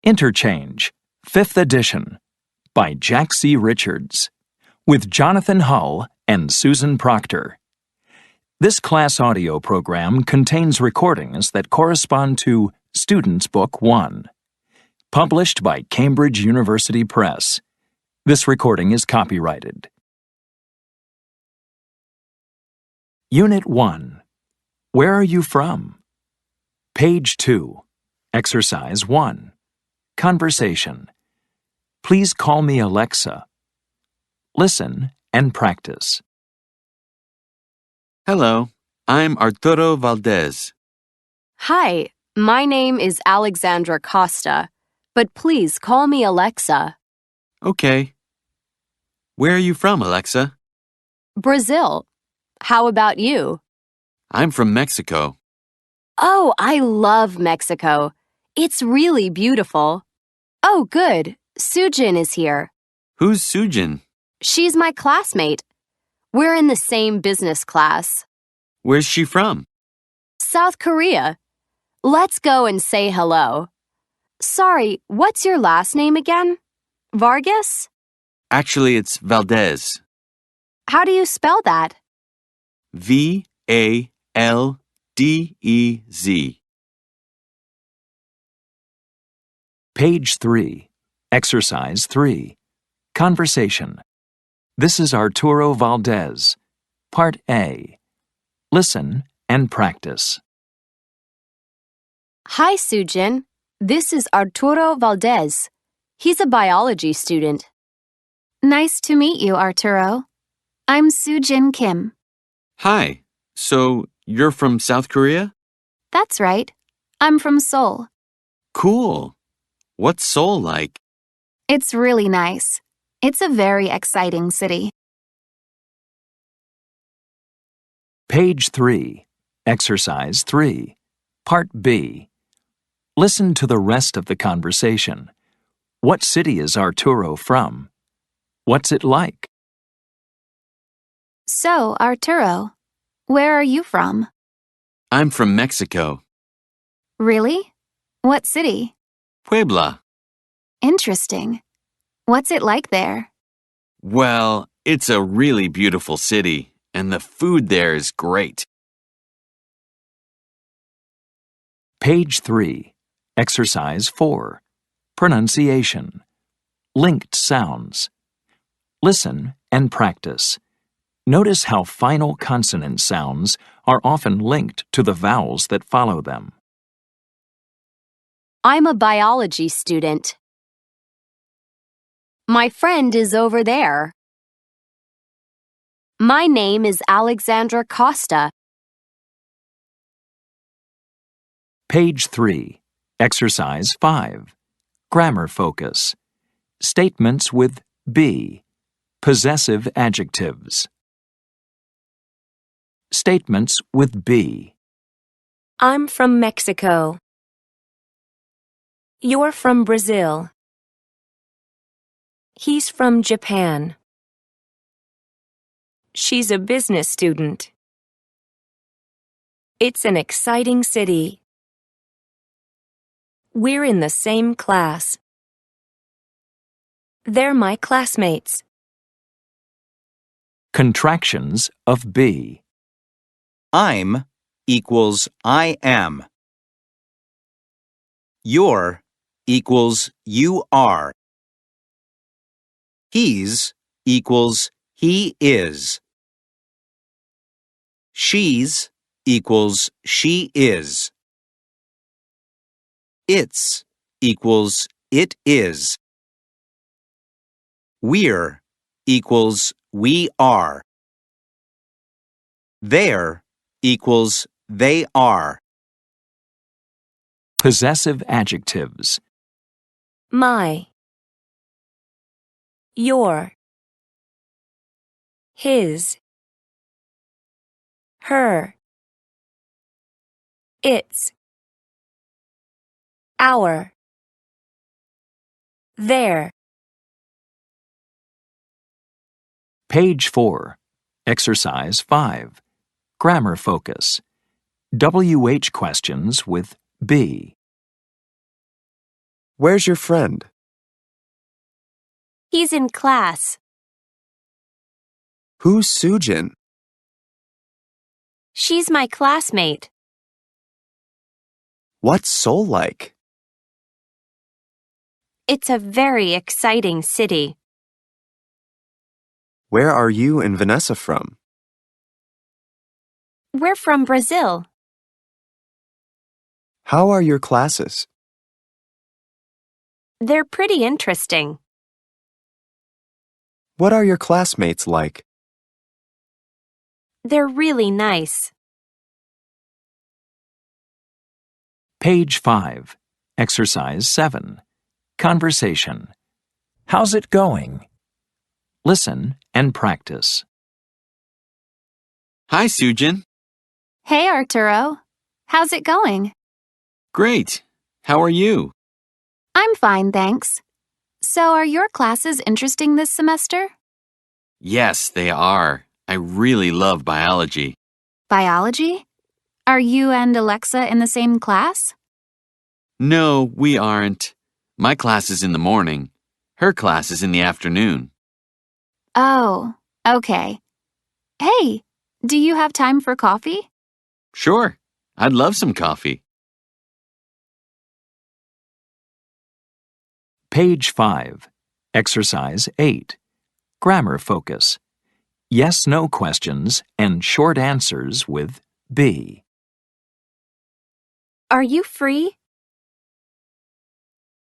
Interchange, 5th edition, by Jack C. Richards, with Jonathan Hull and Susan Proctor. This class audio program contains recordings that correspond to Student's Book 1, published by Cambridge University Press. This recording is copyrighted. Unit 1. Where are you from? Page 2. Exercise 1. Conversation. Please call me Alexa. Listen and practice. Hello, I'm Arturo Valdez. Hi, my name is Alexandra Costa, but please call me Alexa. Okay. Where are you from, Alexa? Brazil. How about you? I'm from Mexico. Oh, I love Mexico. It's really beautiful. Oh, good. Sujin is here. Who's Sujin? She's my classmate. We're in the same business class. Where's she from? South Korea. Let's go and say hello. Sorry, what's your last name again? Vargas? Actually, it's Valdez. How do you spell that? Valdez. Page 3. Exercise 3. Conversation. This is Arturo Valdez. Part A. Listen and practice. Hi, Sujin. This is Arturo Valdez. He's a biology student. Nice to meet you, Arturo. I'm Sujin Kim. Hi. So, you're from South Korea? That's right. I'm from Seoul. Cool. What's Seoul like? It's really nice. It's a very exciting city. Page 3. Exercise 3. Part B. Listen to the rest of the conversation. What city is Arturo from? What's it like? So, Arturo, where are you from? I'm from Mexico. Really? What city? Puebla. Interesting. What's it like there? Well, it's a really beautiful city, and the food there is great. Page 3. Exercise 4. Pronunciation. Linked sounds. Listen and practice. Notice how final consonant sounds are often linked to the vowels that follow them. I'm a biology student. My friend is over there. My name is Alexandra Costa. Page 3. Exercise 5. Grammar focus. Statements with be. Possessive adjectives. Statements with be. I'm from Mexico. You're from Brazil. He's from Japan. She's a business student. It's an exciting city. We're in the same class. They're my classmates. Contractions of be. I'm equals I am. You're equals you are. He's equals he is. She's equals she is. It's equals it is. We're equals we are. They're equals they are. Possessive adjectives. My. Your. His. Her. Its. Our. Their. Page 4. Exercise 5. Grammar focus. WH questions with be. Where's your friend? He's in class. Who's Sujin? She's my classmate. What's Seoul like? It's a very exciting city. Where are you and Vanessa from? We're from Brazil. How are your classes? They're pretty interesting. What are your classmates like? They're really nice. Page 5. Exercise 7. Conversation. How's it going? Listen and practice. Hi, Sujin. Hey, Arturo. How's it going? Great. How are you? I'm fine, thanks. So, are your classes interesting this semester? Yes, they are. I really love biology. Biology? Are you and Alexa in the same class? No, we aren't. My class is in the morning. Her class is in the afternoon. Oh, okay. Hey, do you have time for coffee? Sure. I'd love some coffee. Page 5. Exercise 8. Grammar focus. Yes/no questions and short answers with be. Are you free?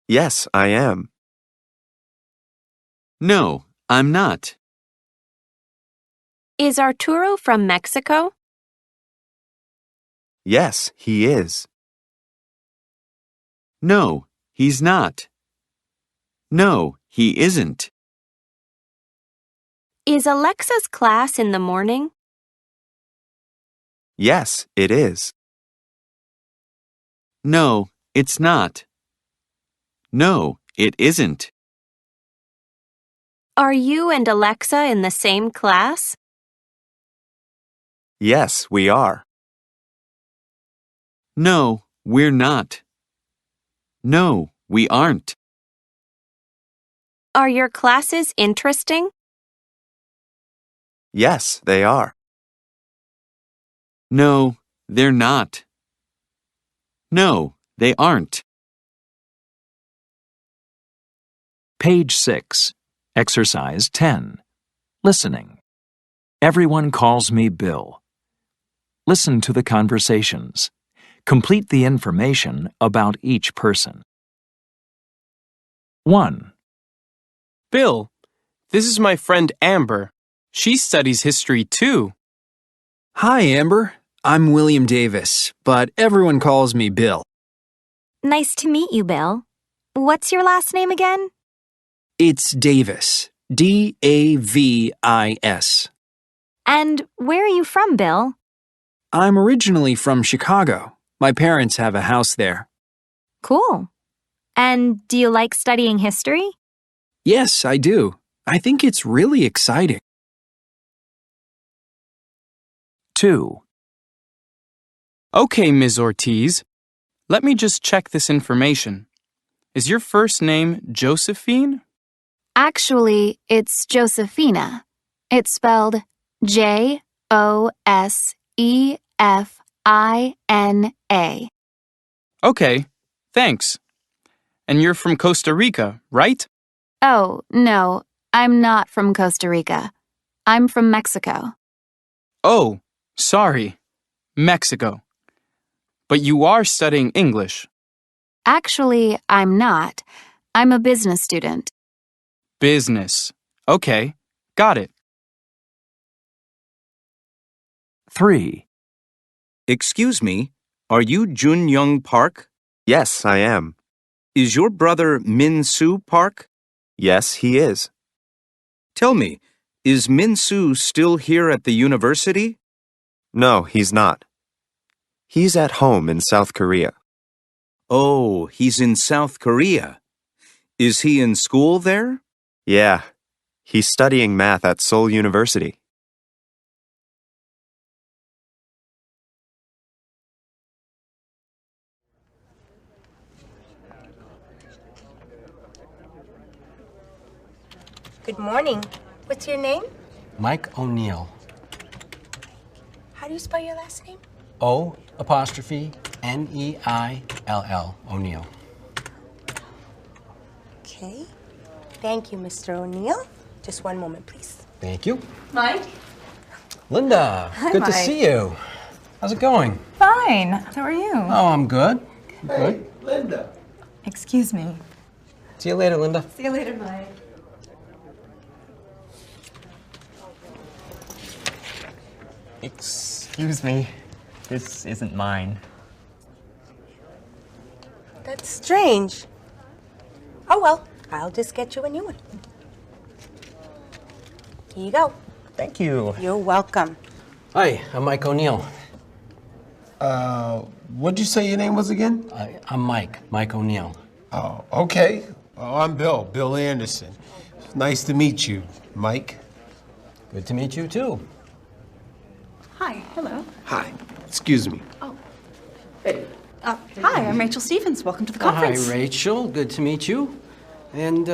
Yes, I am. No, I'm not. Is Arturo from Mexico? Yes, he is. No, he's not. No, he isn't. Is Alexa's class in the morning? Yes, it is. No, it's not. No, it isn't. Are you and Alexa in the same class? Yes, we are. No, we're not. No, we aren't. Are your classes interesting? Yes, they are. No, they're not. No, they aren't. Page 6. Exercise 10. Listening. Everyone calls me Bill. Listen to the conversations. Complete the information about each person. 1. Bill, this is my friend Amber. She studies history too. Hi, Amber. I'm William Davis, but everyone calls me Bill. Nice to meet you, Bill. What's your last name again? It's Davis. D-A-V-I-S. And where are you from, Bill? I'm originally from Chicago. My parents have a house there. Cool. And do you like studying history? Yes, I do. I think it's really exciting. 2. Okay, Ms. Ortiz. Let me just check this information. Is your first name Josephine? Actually, it's Josephina. It's spelled Josefina. Okay, thanks. And you're from Costa Rica, right? Oh, no, I'm not from Costa Rica. I'm from Mexico. Oh, sorry. Mexico. But you are studying English. Actually, I'm not. I'm a business student. Business. Okay, got it. 3. Excuse me, are you Jun Young Park? Yes, I am. Is your brother Min Soo Park? Yes, he is. Tell me, is Min Soo still here at the university? No, he's not. He's at home in South Korea. Oh, he's in South Korea. Is he in school there? Yeah, he's studying math at Seoul University. Good morning. What's your name? Mike O'Neill. How do you spell your last name? O''Neill. O'Neill. Okay. Thank you, Mr. O'Neill. Just one moment, please. Thank you. Mike? Linda, Hi, good to Mike. see you. How's it going? Fine. How are you? Oh, I'm good. Good. Linda. Excuse me. See you later, Linda. See you later, Mike. Excuse me. This isn't mine. That's strange. Oh, well, I'll just get you a new one. Here you go. Thank you. You're welcome. Hi, I'm Mike O'Neill. What'd you say your name was again? I'm Mike O'Neill. Oh, okay. Oh, I'm Bill Anderson. Nice to meet you, Mike. Good to meet you, too. Hi. Hello. Hi. Excuse me. Oh. Hi, I'm Rachel Stevens. Welcome to the Hi, conference. Rachel. Good to meet you. And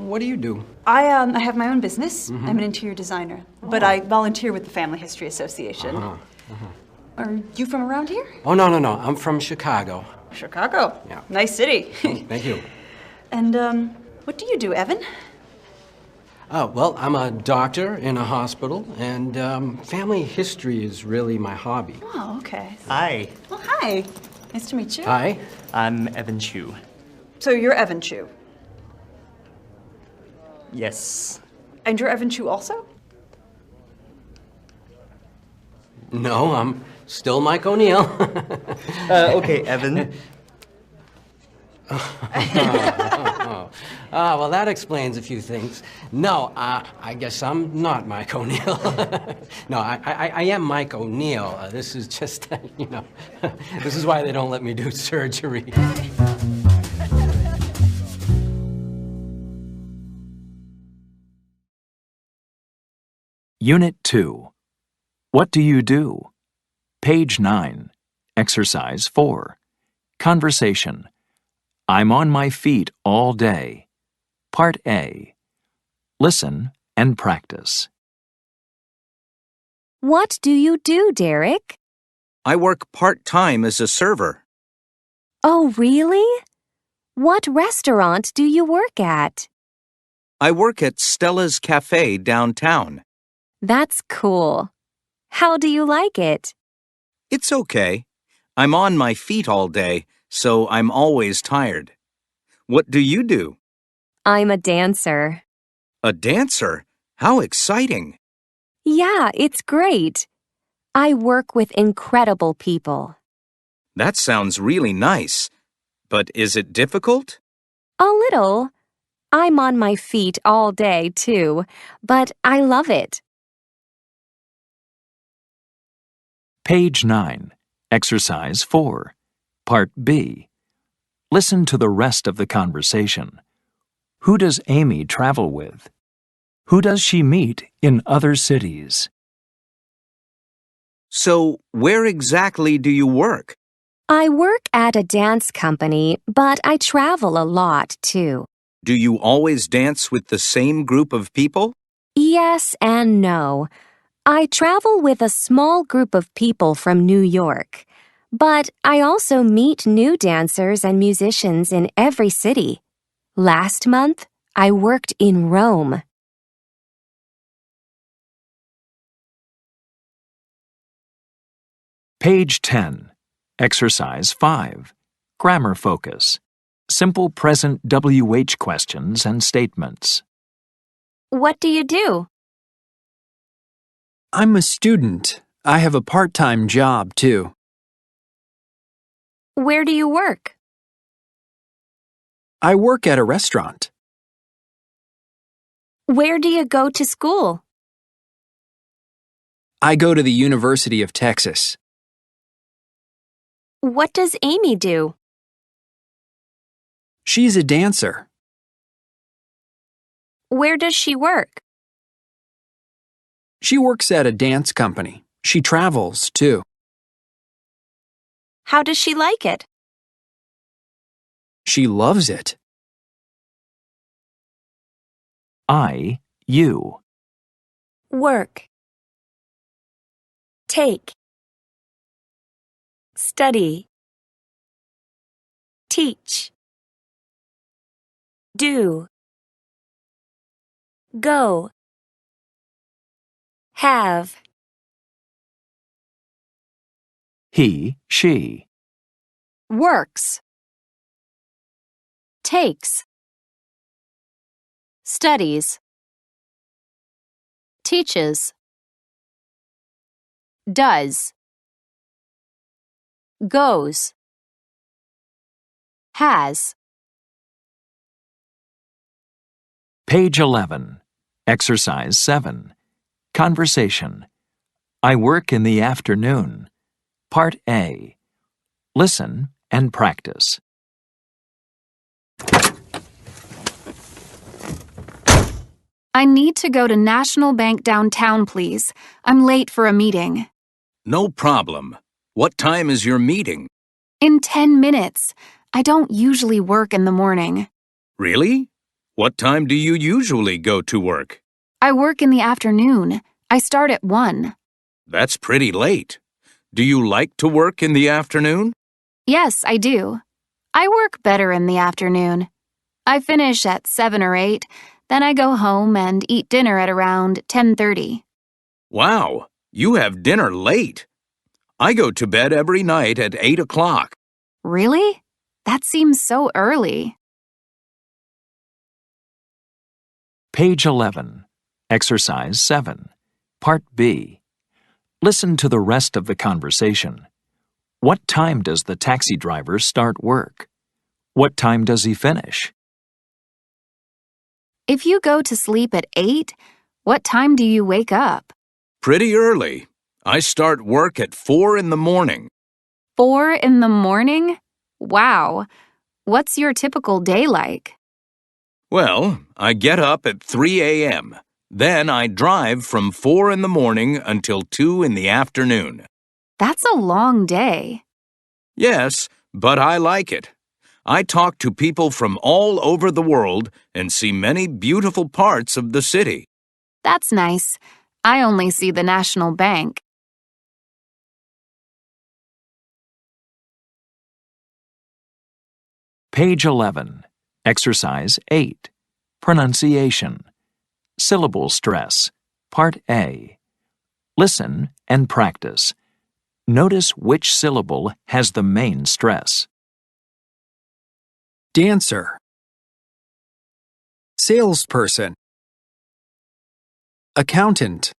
what do you do? I have my own business. I'm an interior designer, but I volunteer with the Family History Association. Are you from around here? Oh, no. I'm from Chicago. Chicago. Yeah. Nice city. Thank you. And what do you do, Evan? Oh, well, I'm a doctor in a hospital, and family history is really my hobby. Oh, okay. Hi. Well, hi. Nice to meet you. Hi. I'm Evan Chu. So you're Evan Chu. Yes. And you're Evan Chu also? No, I'm still Mike O'Neill. Okay, Evan. Well, that explains a few things. No, I guess I'm not Mike O'Neill. No, I am Mike O'Neill. This is just, this is why they don't let me do surgery. Unit 2. What do you do? Page 9. Exercise 4. Conversation. I'm on my feet all day. Part A. Listen and practice. What do you do, Derek? I work part-time as a server. Oh, really? What restaurant do you work at? I work at Stella's Cafe downtown. That's cool. How do you like it? It's okay. I'm on my feet all day, so I'm always tired. What do you do? I'm a dancer. A dancer? How exciting! Yeah, it's great. I work with incredible people. That sounds really nice. But is it difficult? A little. I'm on my feet all day, too, but I love it. Page 9. Exercise 4. Part B. Listen to the rest of the conversation. Who does Amy travel with? Who does she meet in other cities? So, where exactly do you work? I work at a dance company, but I travel a lot, too. Do you always dance with the same group of people? Yes and no. I travel with a small group of people from New York, but I also meet new dancers and musicians in every city. Last month, I worked in Rome. Page 10. Exercise 5. Grammar focus. Simple present WH questions and statements. What do you do? I'm a student. I have a part-time job, too. Where do you work? I work at a restaurant. Where do you go to school? I go to the University of Texas. What does Amy do? She's a dancer. Where does she work? She works at a dance company. She travels, too. How does she like it? She loves it. you. Work. Take. Study. Teach. Do. Go. Have. He, she. Works. Takes. Studies. Teaches. Does. Goes. Has. Page 11. Exercise 7. Conversation. I work in the afternoon. Part A. Listen and practice. I need to go to National Bank downtown, please. I'm late for a meeting. No problem. What time is your meeting? In 10 minutes. I don't usually work in the morning. Really? What time do you usually go to work? I work in the afternoon. I start at 1. That's pretty late. Do you like to work in the afternoon? Yes, I do. I work better in the afternoon. I finish at 7 or 8, then I go home and eat dinner at around 10:30. Wow, you have dinner late. I go to bed every night at 8 o'clock. Really? That seems so early. Page 11. Exercise 7. Part B. Listen to the rest of the conversation. What time does the taxi driver start work? What time does he finish? If you go to sleep at 8, what time do you wake up? Pretty early. I start work at 4 in the morning. 4 in the morning? Wow. What's your typical day like? Well, I get up at 3 a.m. Then I drive from 4 in the morning until 2 in the afternoon. That's a long day. Yes, but I like it. I talk to people from all over the world and see many beautiful parts of the city. That's nice. I only see the National Bank. Page 11. Exercise 8. Pronunciation. Syllable stress. Part A. Listen and practice. Notice which syllable has the main stress. Dancer. Salesperson. Accountant.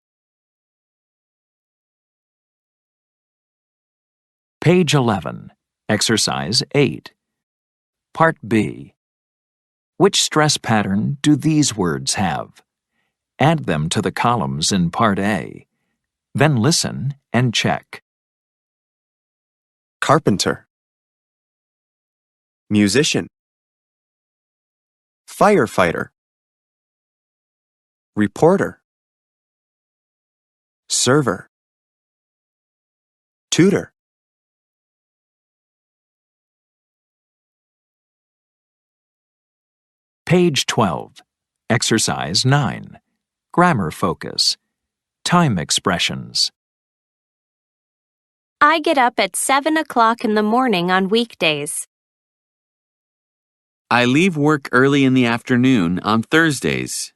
Page 11. Exercise 8. Part B. Which stress pattern do these words have? Add them to the columns in Part A. Then listen and check. Carpenter. Musician. Firefighter. Reporter. Server. Tutor. Page 12. Exercise 9. Grammar focus. Time expressions. I get up at 7 o'clock in the morning on weekdays. I leave work early in the afternoon on Thursdays.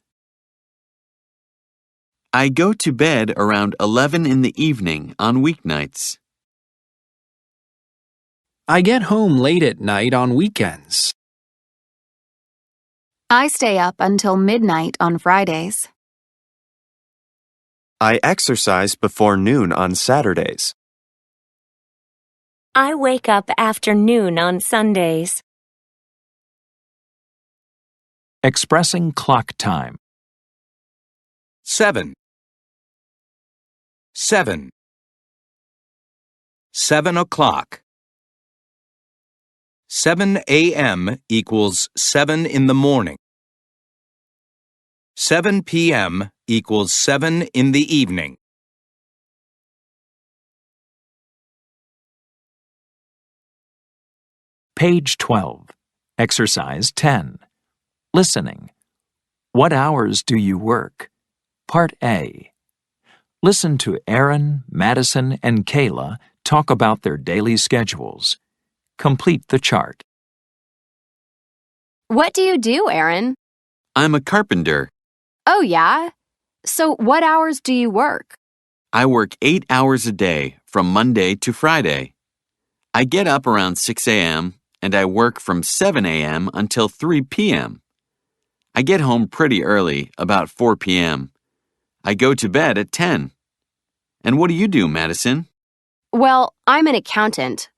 I go to bed around 11 in the evening on weeknights. I get home late at night on weekends. I stay up until midnight on Fridays. I exercise before noon on Saturdays. I wake up after noon on Sundays. Expressing clock time. 7. 7. 7 o'clock. 7 a.m. equals 7 in the morning. 7 p.m. equals 7 in the evening. Page 12. Exercise 10. Listening. What hours do you work? Part A. Listen to Aaron, Madison, and Kayla talk about their daily schedules. Complete the chart. What do you do, Aaron? I'm a carpenter. Oh, yeah? So what hours do you work? I work 8 hours a day from Monday to Friday. I get up around 6 a.m. and I work from 7 a.m. until 3 p.m. I get home pretty early, about 4 p.m. I go to bed at 10. And what do you do, Madison? Well, I'm an accountant.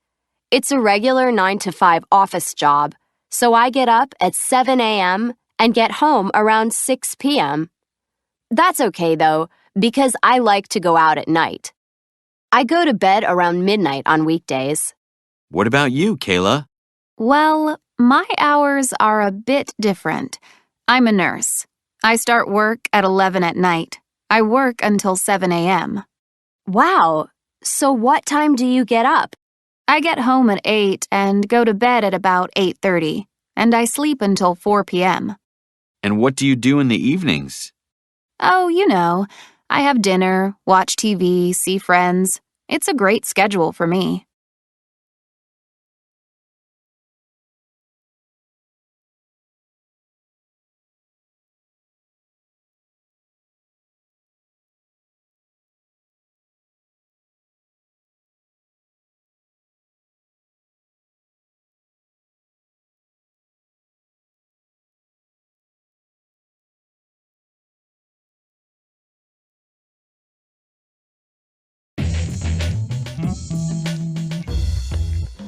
It's a regular 9-to-5 office job, so I get up at 7 a.m. and get home around 6 p.m. That's okay, though, because I like to go out at night. I go to bed around midnight on weekdays. What about you, Kayla? Well, my hours are a bit different. I'm a nurse. I start work at 11 at night. I work until 7 a.m. Wow! So what time do you get up? I get home at 8 and go to bed at about 8:30, and I sleep until 4 p.m. And what do you do in the evenings? Oh, you know, I have dinner, watch TV, see friends. It's a great schedule for me.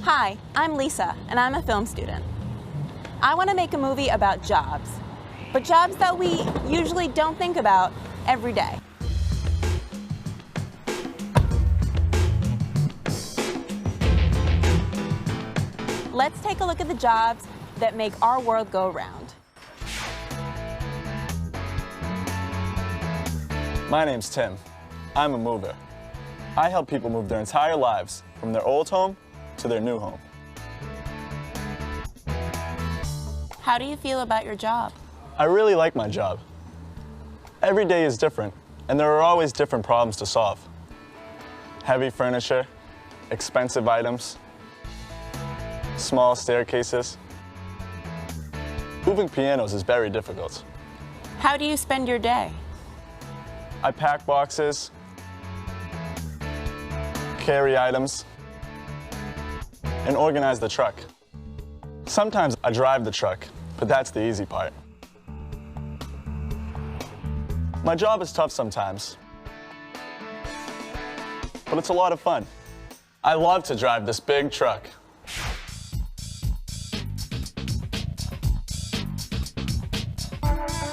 Hi, I'm Lisa, and I'm a film student. I want to make a movie about jobs, but jobs that we usually don't think about every day. Let's take a look at the jobs that make our world go round. My name's Tim. I'm a mover. I help people move their entire lives from their old home to their new home. How do you feel about your job? I really like my job. Every day is different, and there are always different problems to solve. Heavy furniture, expensive items, small staircases. Moving pianos is very difficult. How do you spend your day? I pack boxes, carry items, and organize the truck. Sometimes I drive the truck, but that's the easy part. My job is tough sometimes, but it's a lot of fun. I love to drive this big truck.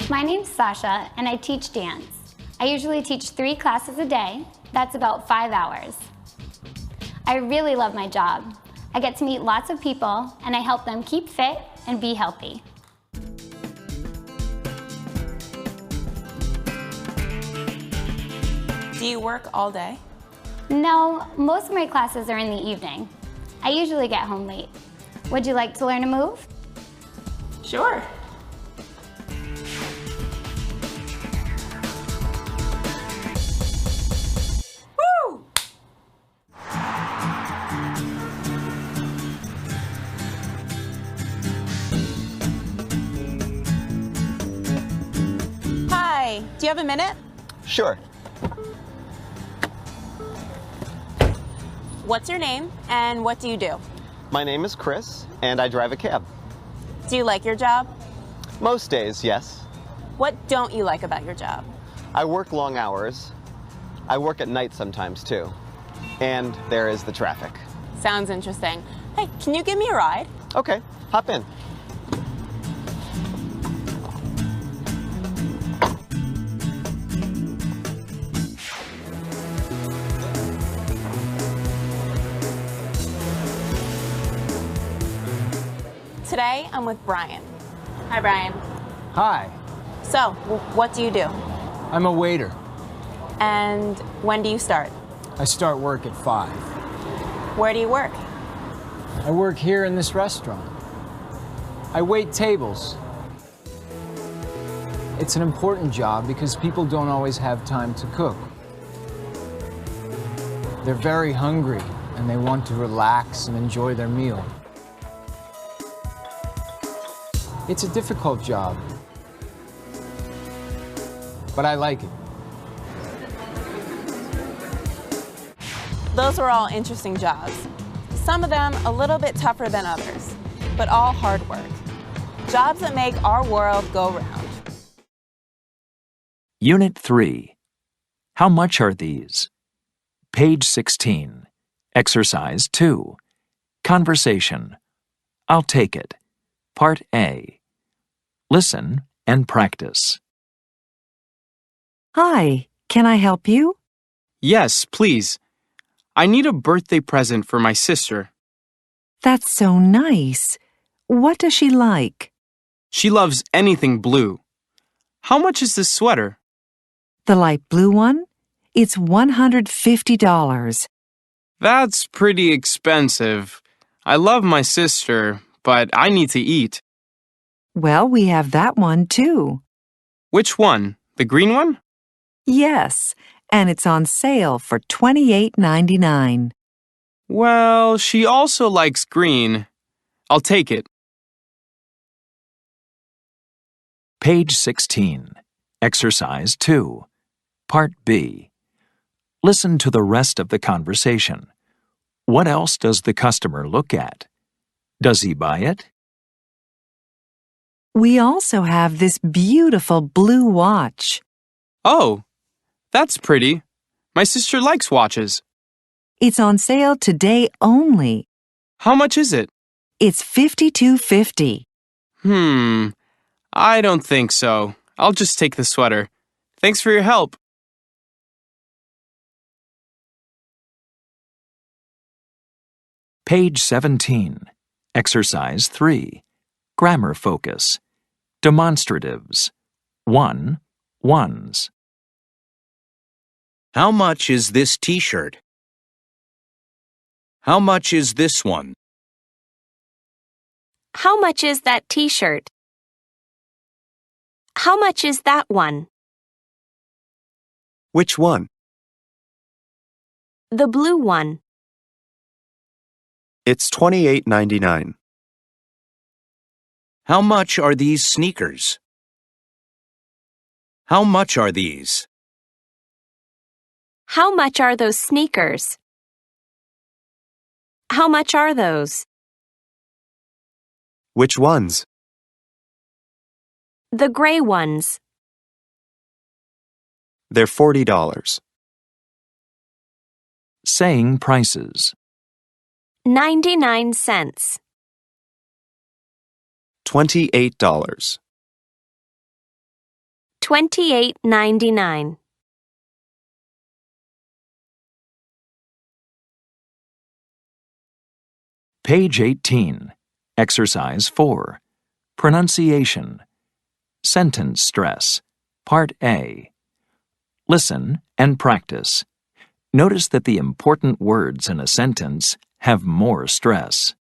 My name's Sasha, and I teach dance. I usually teach 3 classes a day. That's about 5 hours. I really love my job. I get to meet lots of people, and I help them keep fit and be healthy. Do you work all day? No, most of my classes are in the evening. I usually get home late. Would you like to learn a move? Sure. Woo! Hi, do you have a minute? Sure. What's your name and what do you do? My name is Chris, and I drive a cab. Do you like your job? Most days, yes. What don't you like about your job? I work long hours. I work at night sometimes, too. And there is the traffic. Sounds interesting. Hey, can you give me a ride? Okay, hop in. Today, I'm with Brian. Hi, Brian. Hi, So, what do you do? I'm a waiter. And when do you start? I start work at 5. Where do you work? I work here in this restaurant. I wait tables. It's an important job because people don't always have time to cook. They're very hungry and they want to relax and enjoy their meal. It's a difficult job, but I like it. Those were all interesting jobs. Some of them a little bit tougher than others, but all hard work. Jobs that make our world go round. Unit 3. How much are these? Page 16. Exercise 2. Conversation. I'll take it. Part A. Listen and practice. Hi, can I help you? Yes, please. I need a birthday present for my sister. That's so nice. What does she like? She loves anything blue. How much is this sweater? The light blue one? It's $150. That's pretty expensive. I love my sister, but I need to eat. Well, we have that one too. Which one? The green one? Yes, and it's on sale for $28.99. Well, she also likes green. I'll take it. Page 16. Exercise 2. Part B. Listen to the rest of the conversation. What else does the customer look at? Does he buy it? We also have this beautiful blue watch. Oh, that's pretty. My sister likes watches. It's on sale today only. How much is it? It's $52.50. I don't think so. I'll just take the sweater. Thanks for your help. Page 17. Exercise 3. Grammar focus. Demonstratives. 1. Ones. How much is this t-shirt? How much is this one? How much is that t-shirt? How much is that one? Which one? The blue one. It's $28.99. How much are these sneakers? How much are these? How much are those sneakers? How much are those? Which ones? The gray ones. They're $40. Saying prices. 99 cents. $28. $28.99. Page 18. Exercise 4. Pronunciation. Sentence stress. Part A. Listen and practice. Notice that the important words in a sentence have more stress.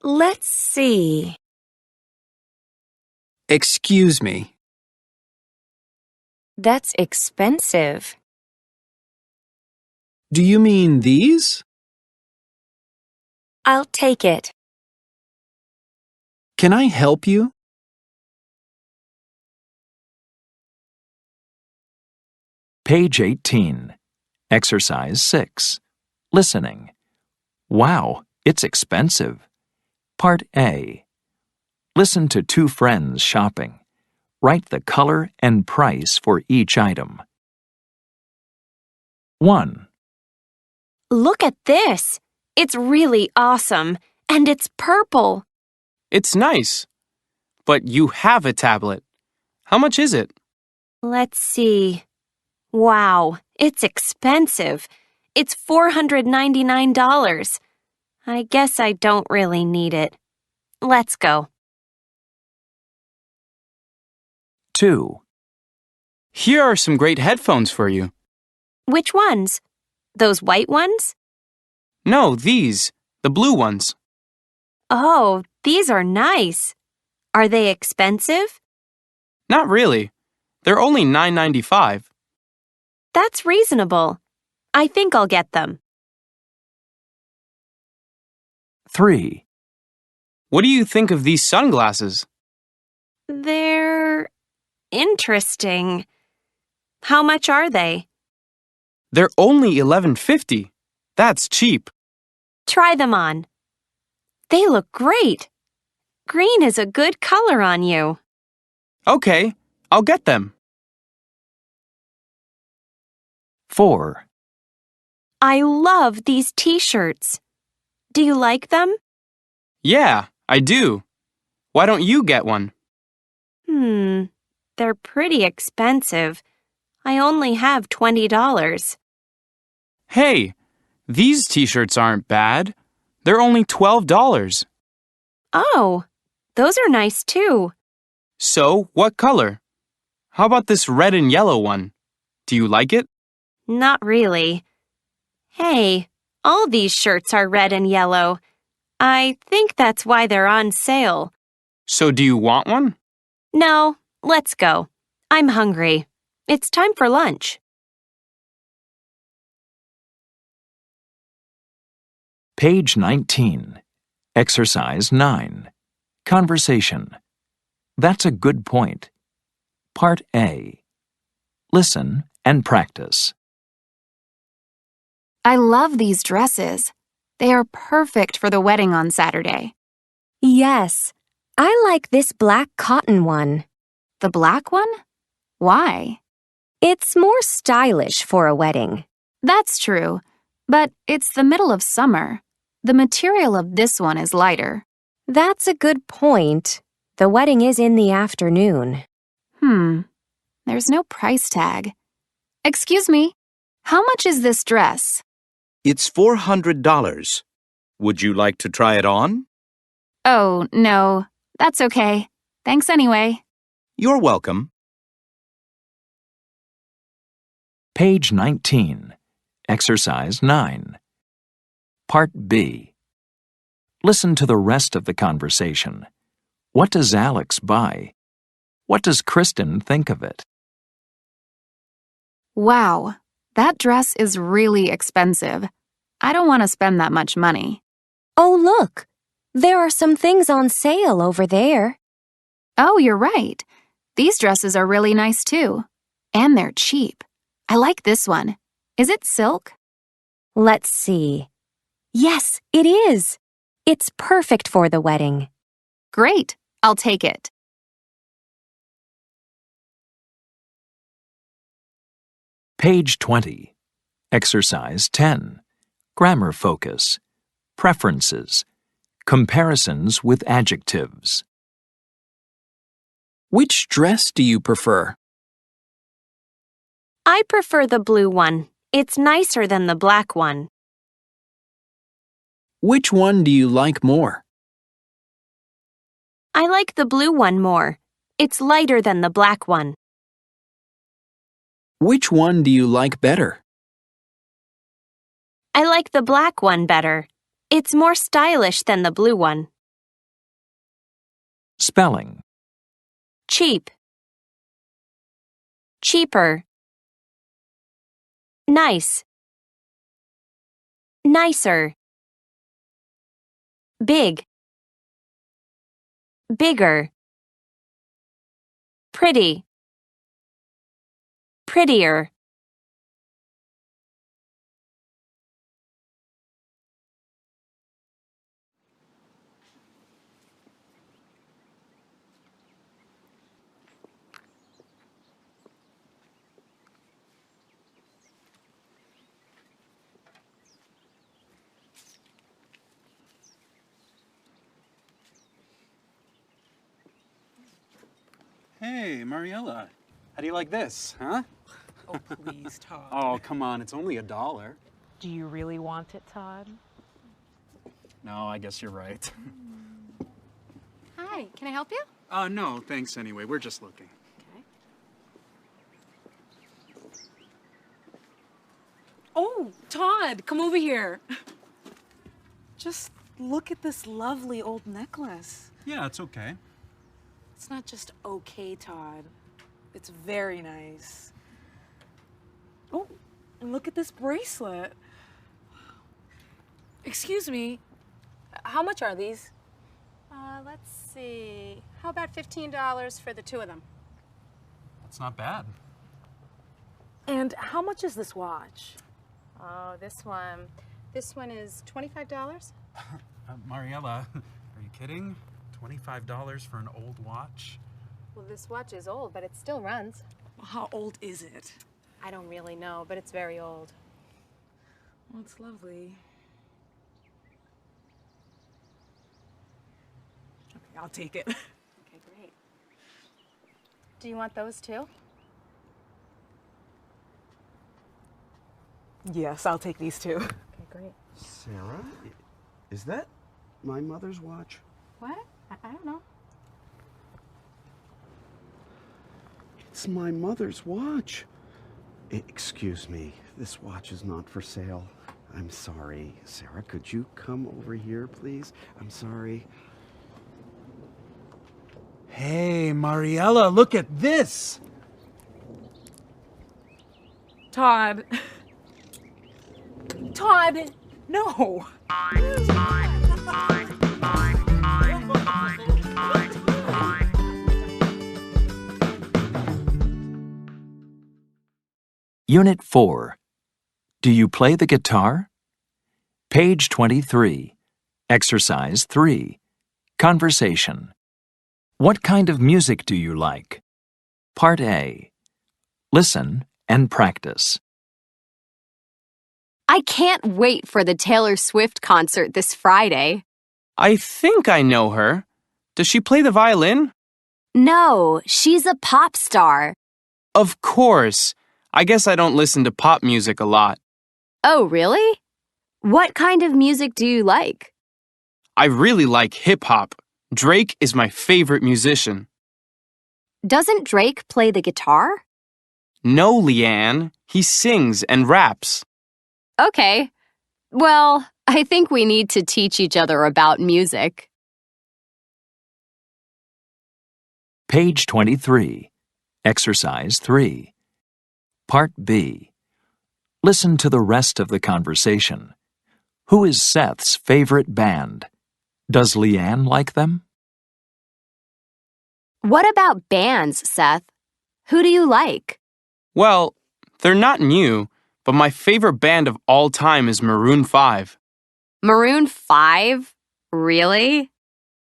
Let's see. Excuse me. That's expensive. Do you mean these? I'll take it. Can I help you? Page 18. Exercise 6. Listening. Wow, it's expensive. Part A. Listen to two friends shopping. Write the color and price for each item. 1. Look at this. It's really awesome, and it's purple. It's nice. But you have a tablet. How much is it? Let's see. Wow, it's expensive. It's $499. I guess I don't really need it. Let's go. 2. Here are some great headphones for you. Which ones? Those white ones? No, these. The blue ones. Oh, these are nice. Are they expensive? Not really. They're only $9.95. That's reasonable. I think I'll get them. 3. What do you think of these sunglasses? They're interesting. How much are they? They're only $11.50. That's cheap. Try them on. They look great. Green is a good color on you. Okay, I'll get them. 4. I love these t-shirts. Do you like them? Yeah, I do. Why don't you get one? They're pretty expensive. I only have $20. Hey, these t-shirts aren't bad. They're only $12. Oh, those are nice too. So, what color? How about this red and yellow one? Do you like it? Not really. Hey, all these shirts are red and yellow. I think that's why they're on sale. So do you want one? No, let's go. I'm hungry. It's time for lunch. Page 19. Exercise 9. Conversation. That's a good point. Part A. Listen and practice. I love these dresses. They are perfect for the wedding on Saturday. Yes, I like this black cotton one. The black one? Why? It's more stylish for a wedding. That's true, but it's the middle of summer. The material of this one is lighter. That's a good point. The wedding is in the afternoon. There's no price tag. Excuse me, how much is this dress? It's $400. Would you like to try it on? Oh, no, that's okay. Thanks anyway. You're welcome. Page 19. Exercise 9. Part B. Listen to the rest of the conversation. What does Alex buy? What does Kristen think of it? Wow, that dress is really expensive. I don't want to spend that much money. Oh, look. There are some things on sale over there. Oh, you're right. These dresses are really nice too. And they're cheap. I like this one. Is it silk? Let's see. Yes, it is. It's perfect for the wedding. Great. I'll take it. Page 20. Exercise 10. Grammar focus. Preferences. Comparisons with adjectives. Which dress do you prefer? I prefer the blue one. It's nicer than the black one. Which one do you like more? I like the blue one more. It's lighter than the black one. Which one do you like better? I like the black one better. It's more stylish than the blue one. Spelling. Cheap. Cheaper. Nice. Nicer. Big. Bigger. Pretty. Prettier. Hey, Mariella. How do you like this, huh? Oh, please, Todd. Oh, come on. It's only $1. Do you really want it, Todd? No, I guess you're right. Hi, can I help you? No, thanks anyway. We're just looking. Okay. Oh, Todd, come over here. Just look at this lovely old necklace. Yeah, it's okay. It's not just okay, Todd. It's very nice. Oh, and look at this bracelet. Excuse me, how much are these? Let's see. How about $15 for the two of them? That's not bad. And how much is this watch? Oh, this one is $25. Mariella, are you kidding? $25 for an old watch? Well, this watch is old, but it still runs. Well, how old is it? I don't really know, but it's very old. Well, it's lovely. Okay, I'll take it. Okay, great. Do you want those too? Yes, I'll take these too. Okay, great. Sarah, is that my mother's watch? What? I don't know. It's my mother's watch. Excuse me, this watch is not for sale. I'm sorry. Sarah, could you come over here, please? I'm sorry. Hey, Mariella, look at this! Todd. Todd, no. Unit 4. Do you play the guitar? Page 23. Exercise 3. Conversation. What kind of music do you like? Part A. Listen and practice. I can't wait for the Taylor Swift concert this Friday. I think I know her. Does she play the violin? No, she's a pop star. Of course. I guess I don't listen to pop music a lot. Oh, really? What kind of music do you like? I really like hip-hop. Drake is my favorite musician. Doesn't Drake play the guitar? No, Leanne. He sings and raps. Okay. Well, I think we need to teach each other about music. Page 23. Exercise 3. Part B. Listen to the rest of the conversation. Who is Seth's favorite band? Does Leanne like them? What about bands, Seth? Who do you like? Well, they're not new, but my favorite band of all time is Maroon 5. Maroon 5? Really?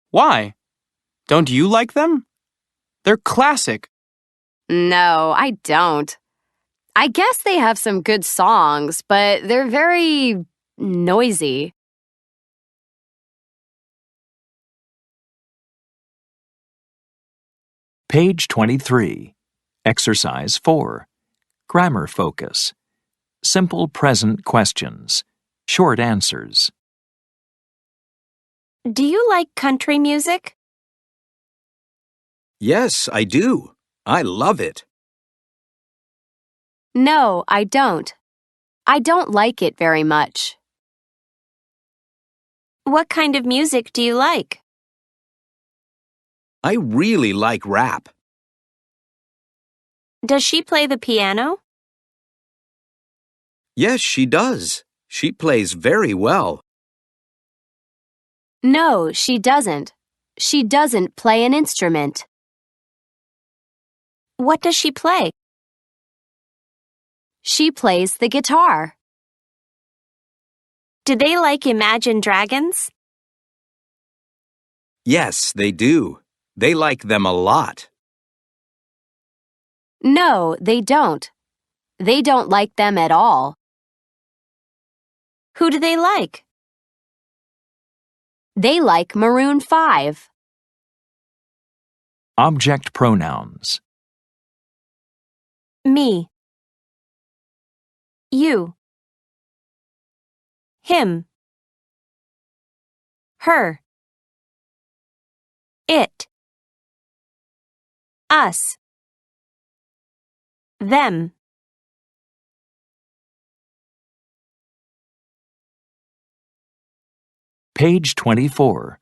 Why? Don't you like them? They're classic. No, I don't. I guess they have some good songs, but they're very noisy. Page 23. Exercise 4. Grammar focus. Simple present questions. Short answers. Do you like country music? Yes, I do. I love it. No, I don't. I don't like it very much. What kind of music do you like? I really like rap. Does she play the piano? Yes, she does. She plays very well. No, she doesn't. She doesn't play an instrument. What does she play? She plays the guitar. Do they like Imagine Dragons? Yes, they do. They like them a lot. No, they don't. They don't like them at all. Who do they like? They like Maroon 5. Object pronouns. Me. You. Him. Her. It. Us. Them. Page 24.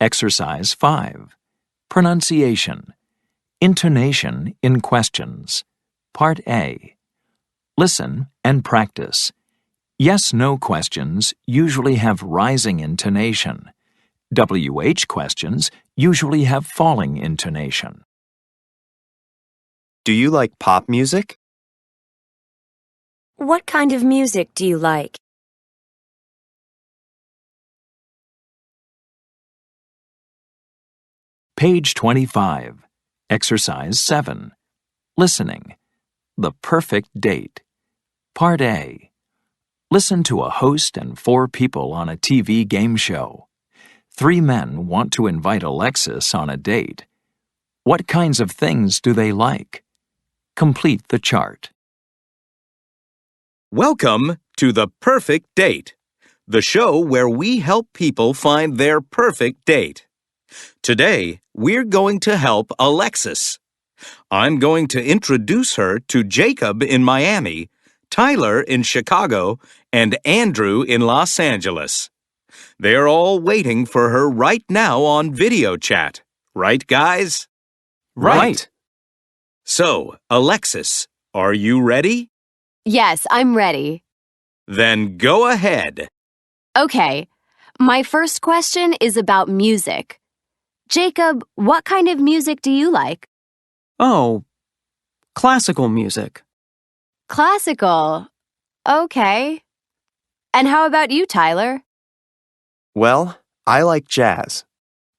Exercise 5. Pronunciation. Intonation in questions. Part A. Listen and practice. Yes-no questions usually have rising intonation. WH questions usually have falling intonation. Do you like pop music? What kind of music do you like? Page 25. Exercise 7. Listening. The perfect date. Part A. Listen to a host and 4 people on a TV game show. 3 men want to invite Alexis on a date. What kinds of things do they like? Complete the chart. Welcome to The Perfect Date, the show where we help people find their perfect date. Today, we're going to help Alexis. I'm going to introduce her to Jacob in Miami, Tyler in Chicago, and Andrew in Los Angeles. They're all waiting for her right now on video chat. Right, guys? Right. So, Alexis, are you ready? Yes, I'm ready. Then go ahead. Okay. My first question is about music. Jacob, what kind of music do you like? Oh, classical music. Classical. Okay. And how about you, Tyler? Well, I like jazz.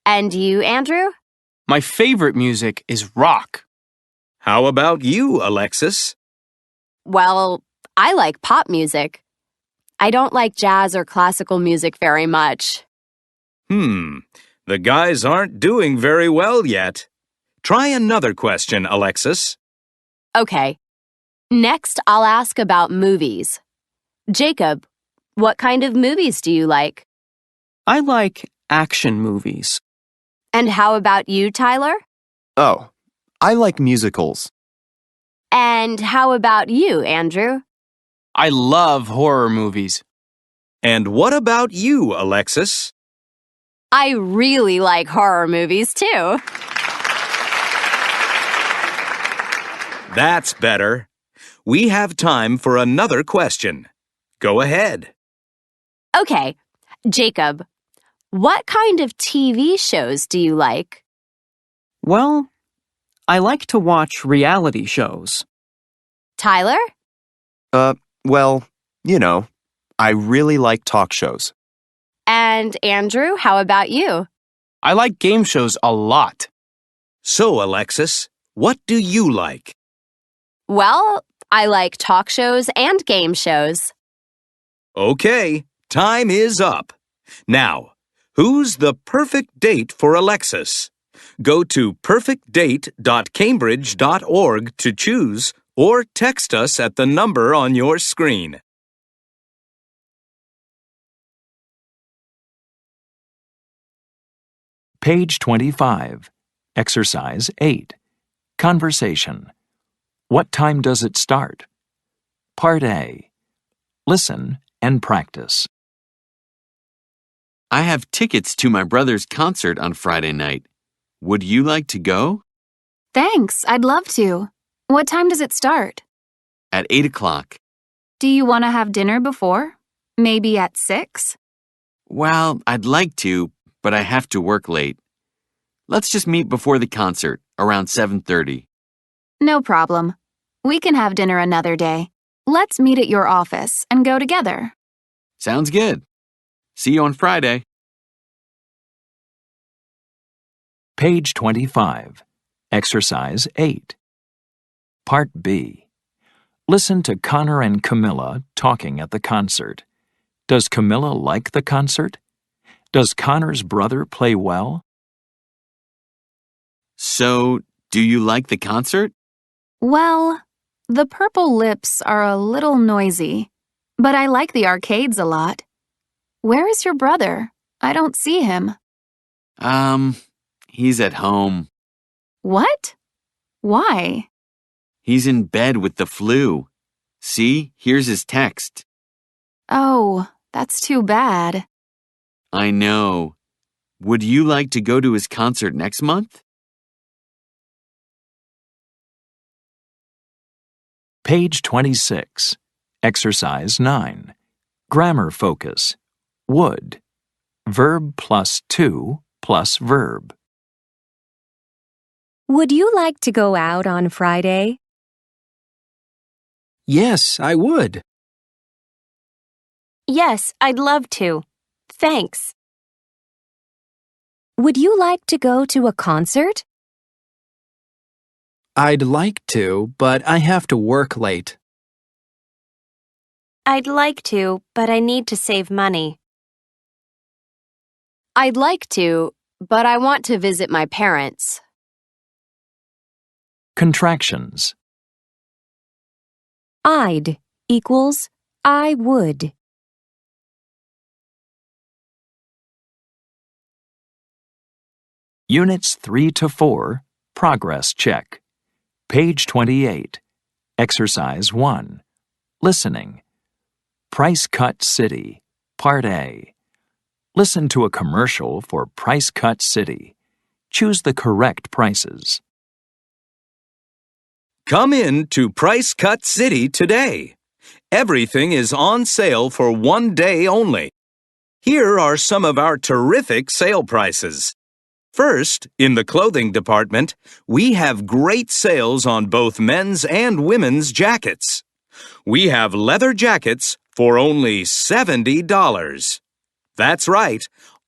And you, Andrew? My favorite music is rock. How about you, Alexis? Well, I like pop music. I don't like jazz or classical music very much. The guys aren't doing very well yet. Try another question, Alexis. Okay. Next, I'll ask about movies. Jacob, what kind of movies do you like? I like action movies. And how about you, Tyler? Oh, I like musicals. And how about you, Andrew? I love horror movies. And what about you, Alexis? I really like horror movies, too. That's better. We have time for another question. Go ahead. Okay, Jacob, what kind of TV shows do you like? Well, I like to watch reality shows. Tyler? Well, I really like talk shows. And Andrew, how about you? I like game shows a lot. So, Alexis, what do you like? Well, I like talk shows and game shows. Okay, time is up. Now, who's the perfect date for Alexis? Go to perfectdate.cambridge.org to choose or text us at the number on your screen. Page 25. Exercise 8. Conversation. What time does it start? Part A. Listen and practice. I have tickets to my brother's concert on Friday night. Would you like to go? Thanks, I'd love to. What time does it start? At 8 o'clock. Do you want to have dinner before? Maybe at 6? Well, I'd like to, but I have to work late. Let's just meet before the concert, around 7:30. No problem. We can have dinner another day. Let's meet at your office and go together. Sounds good. See you on Friday. Page 25. Exercise 8. Part B. Listen to Connor and Camilla talking at the concert. Does Camilla like the concert? Does Connor's brother play well? So, do you like the concert? Well, the Purple Lips are a little noisy, but I like the arcades a lot. Where is your brother? I don't see him. He's at home. What? Why? He's in bed with the flu. See, here's his text. Oh, that's too bad. I know. Would you like to go to his concert next month? Page 26. Exercise 9. Grammar focus. Would. Verb plus to plus verb. Would you like to go out on Friday? Yes, I would. Yes, I'd love to. Thanks. Would you like to go to a concert? I'd like to, but I have to work late. I'd like to, but I need to save money. I'd like to, but I want to visit my parents. Contractions. I'd equals I would. Units 3 to 4. Progress check. Page 28. Exercise 1. Listening. Price Cut City. Part A. Listen to a commercial for Price Cut City. Choose the correct prices. Come in to Price Cut City today. Everything is on sale for one day only. Here are some of our terrific sale prices. First, in the clothing department, we have great sales on both men's and women's jackets. We have leather jackets for only $70. That's right.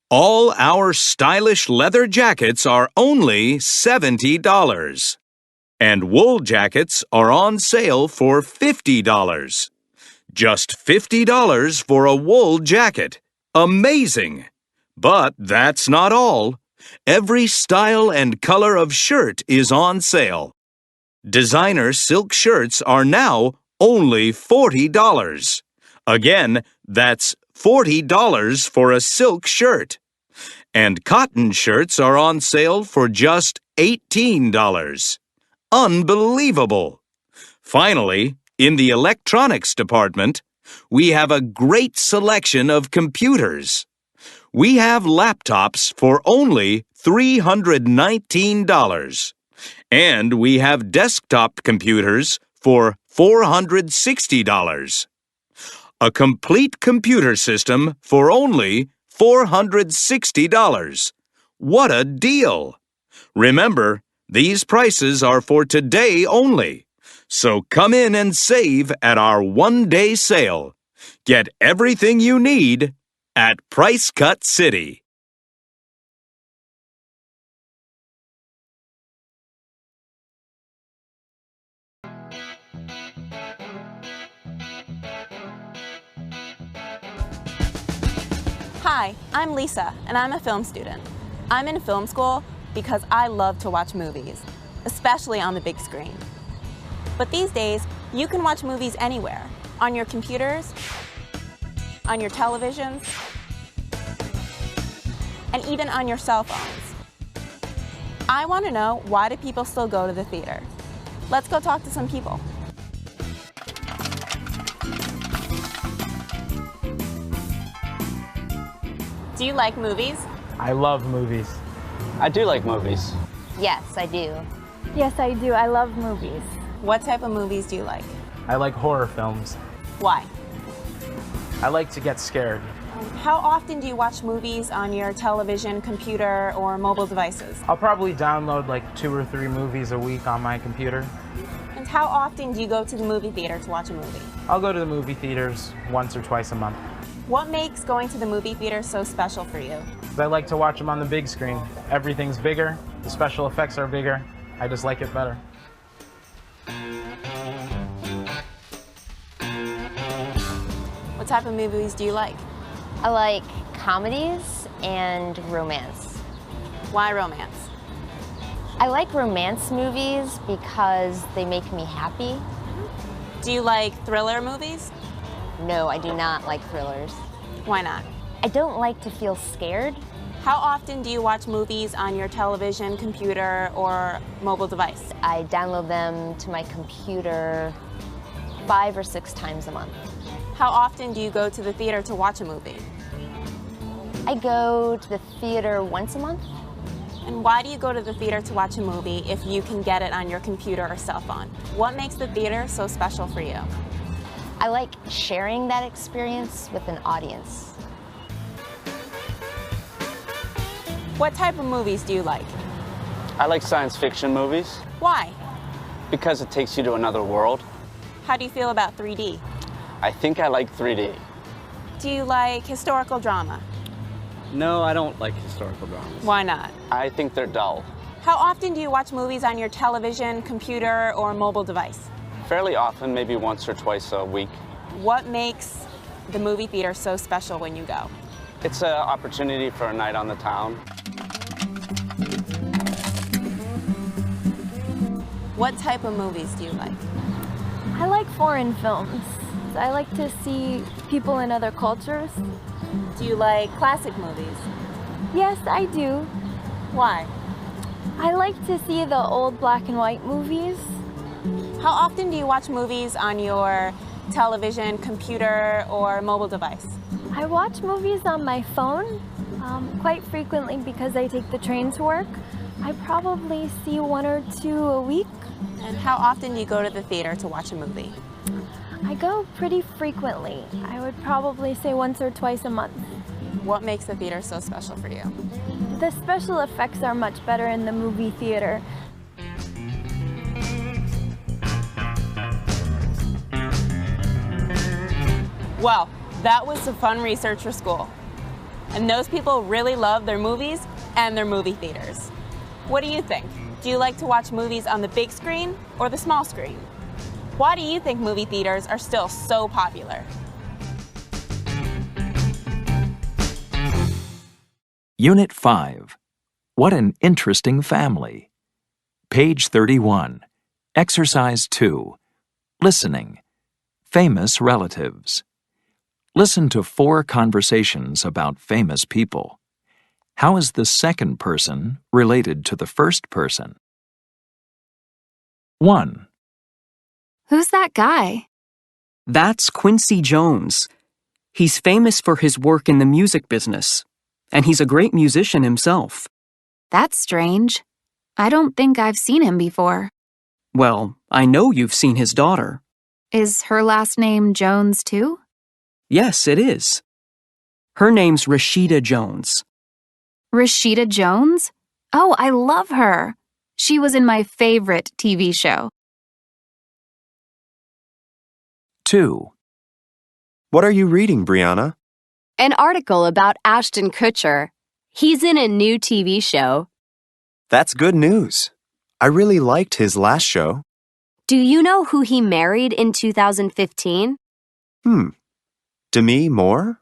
All our stylish leather jackets are only $70. And wool jackets are on sale for $50. Just $50 for a wool jacket. Amazing! But that's not all. Every style and color of shirt is on sale. Designer silk shirts are now only $40. Again, that's $40 for a silk shirt. And cotton shirts are on sale for just $18. Unbelievable! Finally, in the electronics department, we have a great selection of computers. We have laptops for only $319. And we have desktop computers for $460. A complete computer system for only $460. What a deal! Remember, these prices are for today only. So come in and save at our one-day sale. Get everything you need at Price Cut City. Hi, I'm Lisa, and I'm a film student. I'm in film school because I love to watch movies, especially on the big screen. But these days, you can watch movies anywhere, on your computers, on your televisions, and even on your cell phones. I want to know, why do people still go to the theater? Let's go talk to some people. Do you like movies? I love movies. I do like movies. Yes, I do. Yes, I do. I love movies. What type of movies do you like? I like horror films. Why? I like to get scared. How often do you watch movies on your television, computer, or mobile devices? I'll probably download like 2 or 3 movies a week on my computer. And how often do you go to the movie theater to watch a movie? I'll go to the movie theaters once or twice a month. What makes going to the movie theater so special for you? I like to watch them on the big screen. Everything's bigger, the special effects are bigger. I just like it better. What type of movies do you like? I like comedies and romance. Why romance? I like romance movies because they make me happy. Do you like thriller movies? No, I do not like thrillers. Why not? I don't like to feel scared. How often do you watch movies on your television, computer, or mobile device? I download them to my computer 5 or 6 times a month. How often do you go to the theater to watch a movie? I go to the theater once a month. And why do you go to the theater to watch a movie if you can get it on your computer or cell phone? What makes the theater so special for you? I like sharing that experience with an audience. What type of movies do you like? I like science fiction movies. Why? Because it takes you to another world. How do you feel about 3D? I think I like 3D. Do you like historical drama? No, I don't like historical dramas. Why not? I think they're dull. How often do you watch movies on your television, computer, or mobile device? Fairly often, maybe once or twice a week. What makes the movie theater so special when you go? It's an opportunity for a night on the town. What type of movies do you like? I like foreign films. I like to see people in other cultures. Do you like classic movies? Yes, I do. Why? I like to see the old black and white movies. How often do you watch movies on your television, computer, or mobile device? I watch movies on my phone quite frequently because I take the train to work. I probably see 1 or 2 a week. And how often do you go to the theater to watch a movie? I go pretty frequently. I would probably say once or twice a month. What makes the theater so special for you? The special effects are much better in the movie theater. Well, that was some fun research for school. And those people really love their movies and their movie theaters. What do you think? Do you like to watch movies on the big screen or the small screen? Why do you think movie theaters are still so popular? Unit 5. What an interesting family. Page 31. Exercise 2. Listening. Famous relatives. Listen to 4 conversations about famous people. How is the second person related to the first person? 1. Who's that guy? That's Quincy Jones. He's famous for his work in the music business, and he's a great musician himself. That's strange. I don't think I've seen him before. Well, I know you've seen his daughter. Is her last name Jones too? Yes, it is. Her name's Rashida Jones. Rashida Jones? Oh, I love her. She was in my favorite TV show. 2. What are you reading, Brianna? An article about Ashton Kutcher. He's in a new TV show. That's good news. I really liked his last show. Do you know who he married in 2015? Demi Moore?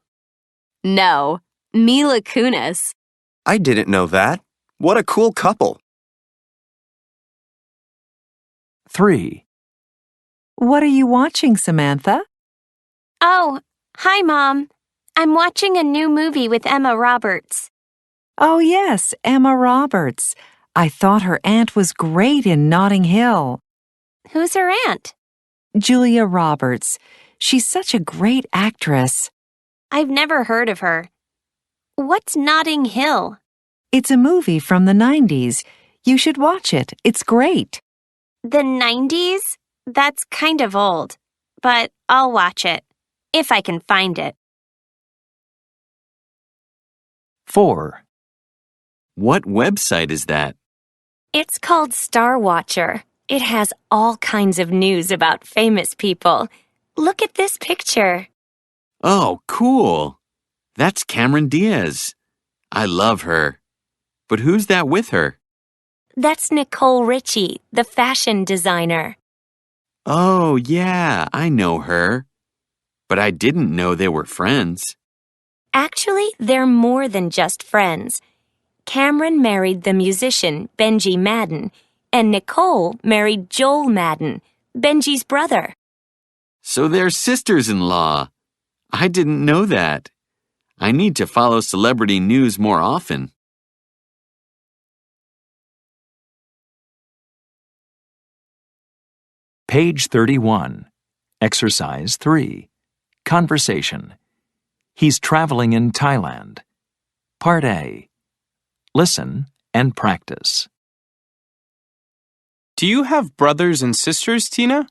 No, Mila Kunis. I didn't know that. What a cool couple. 3. What are you watching, Samantha? Oh, hi, Mom. I'm watching a new movie with Emma Roberts. Oh, yes, Emma Roberts. I thought her aunt was great in Notting Hill. Who's her aunt? Julia Roberts. She's such a great actress. I've never heard of her. What's Notting Hill? It's a movie from the 90s. You should watch it. It's great. The 90s? That's kind of old. But I'll watch it, if I can find it. 4. What website is that? It's called Star Watcher. It has all kinds of news about famous people. Look at this picture. Oh, cool. That's Cameron Diaz. I love her. But who's that with her? That's Nicole Richie, the fashion designer. Oh, yeah, I know her. But I didn't know they were friends. Actually, they're more than just friends. Cameron married the musician Benji Madden, and Nicole married Joel Madden, Benji's brother. So they're sisters-in-law. I didn't know that. I need to follow celebrity news more often. Page 31. Exercise 3. Conversation. He's traveling in Thailand. Part A. Listen and practice. Do you have brothers and sisters, Tina?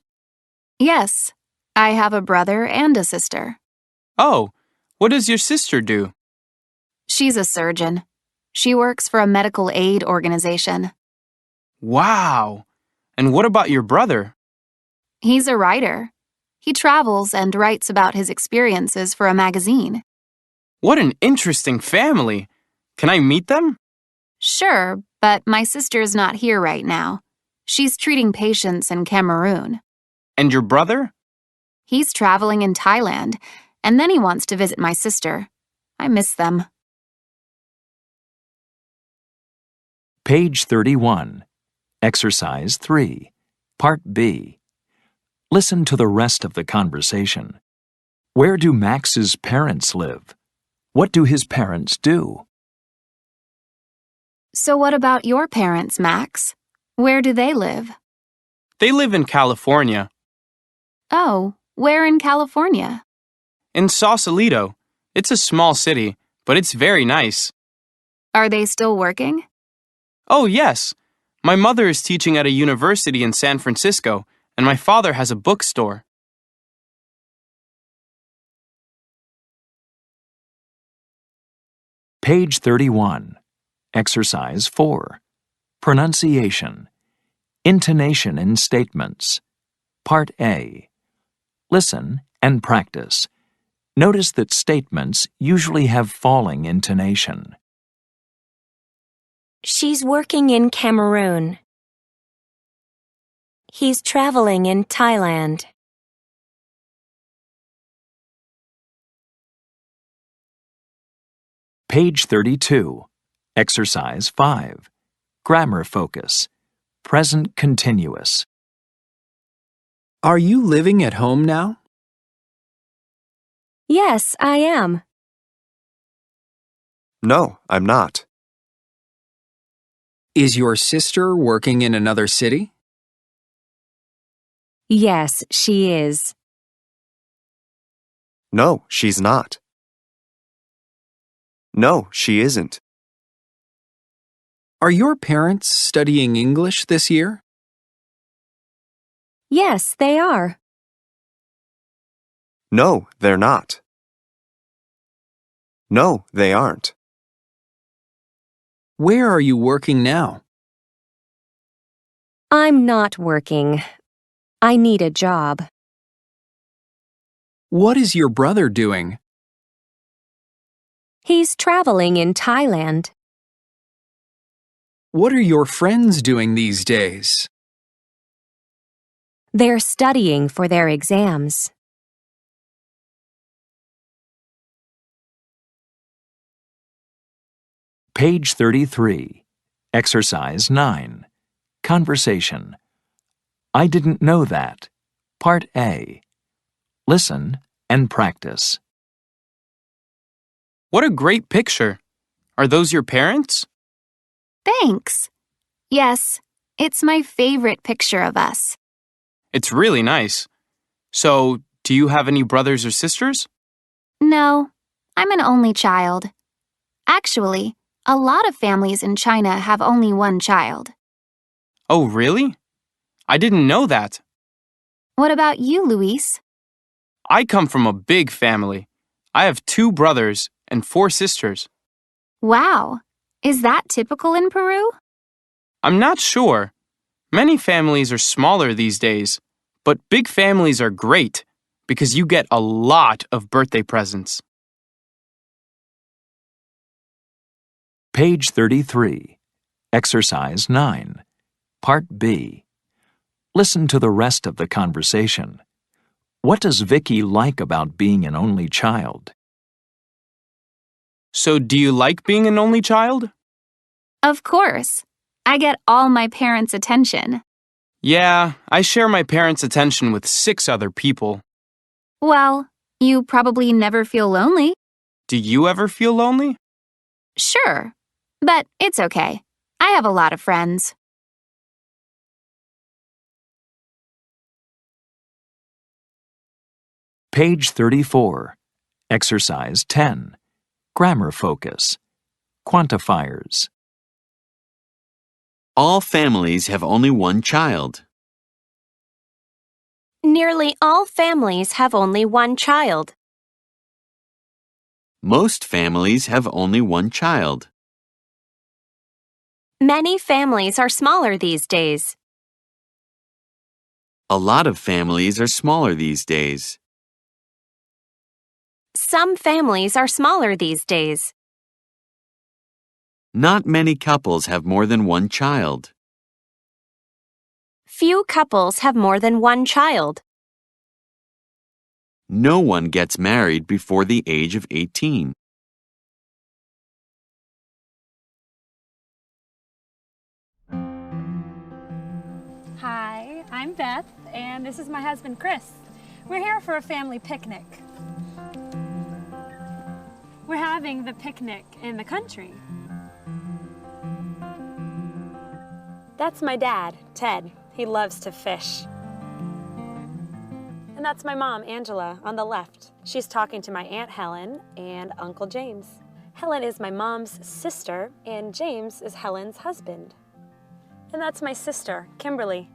Yes, I have a brother and a sister. Oh, what does your sister do? She's a surgeon. She works for a medical aid organization. Wow! And what about your brother? He's a writer. He travels and writes about his experiences for a magazine. What an interesting family! Can I meet them? Sure, but my sister's not here right now. She's treating patients in Cameroon. And your brother? He's traveling in Thailand, and then he wants to visit my sister. I miss them. Page 31. Exercise 3. Part B. Listen to the rest of the conversation. Where do Max's parents live? What do his parents do? So what about your parents, Max? Where do they live? They live in California. Oh, where in California? In Sausalito. It's a small city, but it's very nice. Are they still working? Oh, yes. My mother is teaching at a university in San Francisco, and my father has a bookstore. Page 31. Exercise 4. Pronunciation. Intonation in statements. Part A. Listen and practice. Notice that statements usually have falling intonation. She's working in Cameroon. He's traveling in Thailand. Page 32. Exercise 5. Grammar focus. Present continuous. Are you living at home now? Yes, I am. No, I'm not. Is your sister working in another city? Yes, she is. No, she's not. No, she isn't. Are your parents studying English this year? Yes, they are. No, they're not. No, they aren't. Where are you working now? I'm not working. I need a job. What is your brother doing? He's traveling in Thailand. What are your friends doing these days? They're studying for their exams. Page 33. Exercise 9. Conversation. I didn't know that. Part A. Listen and practice. What a great picture. Are those your parents? Thanks. Yes, it's my favorite picture of us. It's really nice. So, do you have any brothers or sisters? No, I'm an only child. Actually, a lot of families in China have only one child. Oh, really? I didn't know that. What about you, Luis? I come from a big family. I have 2 brothers and 4 sisters. Wow, is that typical in Peru? I'm not sure. Many families are smaller these days, but big families are great because you get a lot of birthday presents. Page 33. Exercise 9. Part B. Listen to the rest of the conversation. What does Vicky like about being an only child? So, do you like being an only child? Of course. I get all my parents' attention. Yeah, I share my parents' attention with 6 other people. Well, you probably never feel lonely. Do you ever feel lonely? Sure, but it's okay. I have a lot of friends. Page 34. Exercise 10. Grammar focus. Quantifiers. All families have only one child. Nearly all families have only one child. Most families have only one child. Many families are smaller these days. A lot of families are smaller these days. Some families are smaller these days. Not many couples have more than one child. Few couples have more than one child. No one gets married before the age of 18. Hi, I'm Beth, and this is my husband, Chris. We're here for a family picnic. We're having the picnic in the country. That's my dad, Ted. He loves to fish. And that's my mom, Angela, on the left. She's talking to my Aunt Helen and Uncle James. Helen is my mom's sister, and James is Helen's husband. And that's my sister, Kimberly.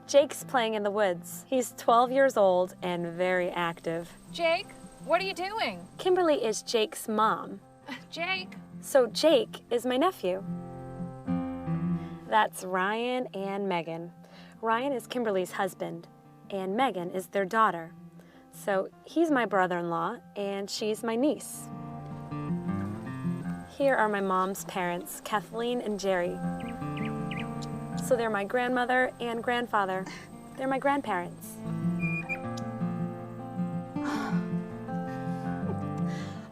Jake's playing in the woods. He's 12 years old and very active. Jake, what are you doing? Kimberly is Jake's mom. Jake. So Jake is my nephew. That's Ryan and Megan. Ryan is Kimberly's husband, and Megan is their daughter. So he's my brother-in-law, and she's my niece. Here are my mom's parents, Kathleen and Jerry. So they're my grandmother and grandfather. They're my grandparents.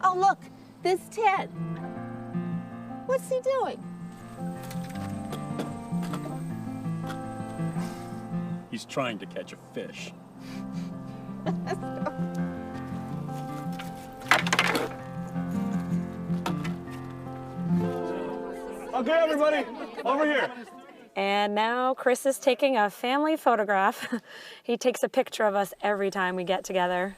Oh, look, there's Ted. What's he doing? He's trying to catch a fish. Okay, everybody, over here. And now Chris is taking a family photograph. He takes a picture of us every time we get together.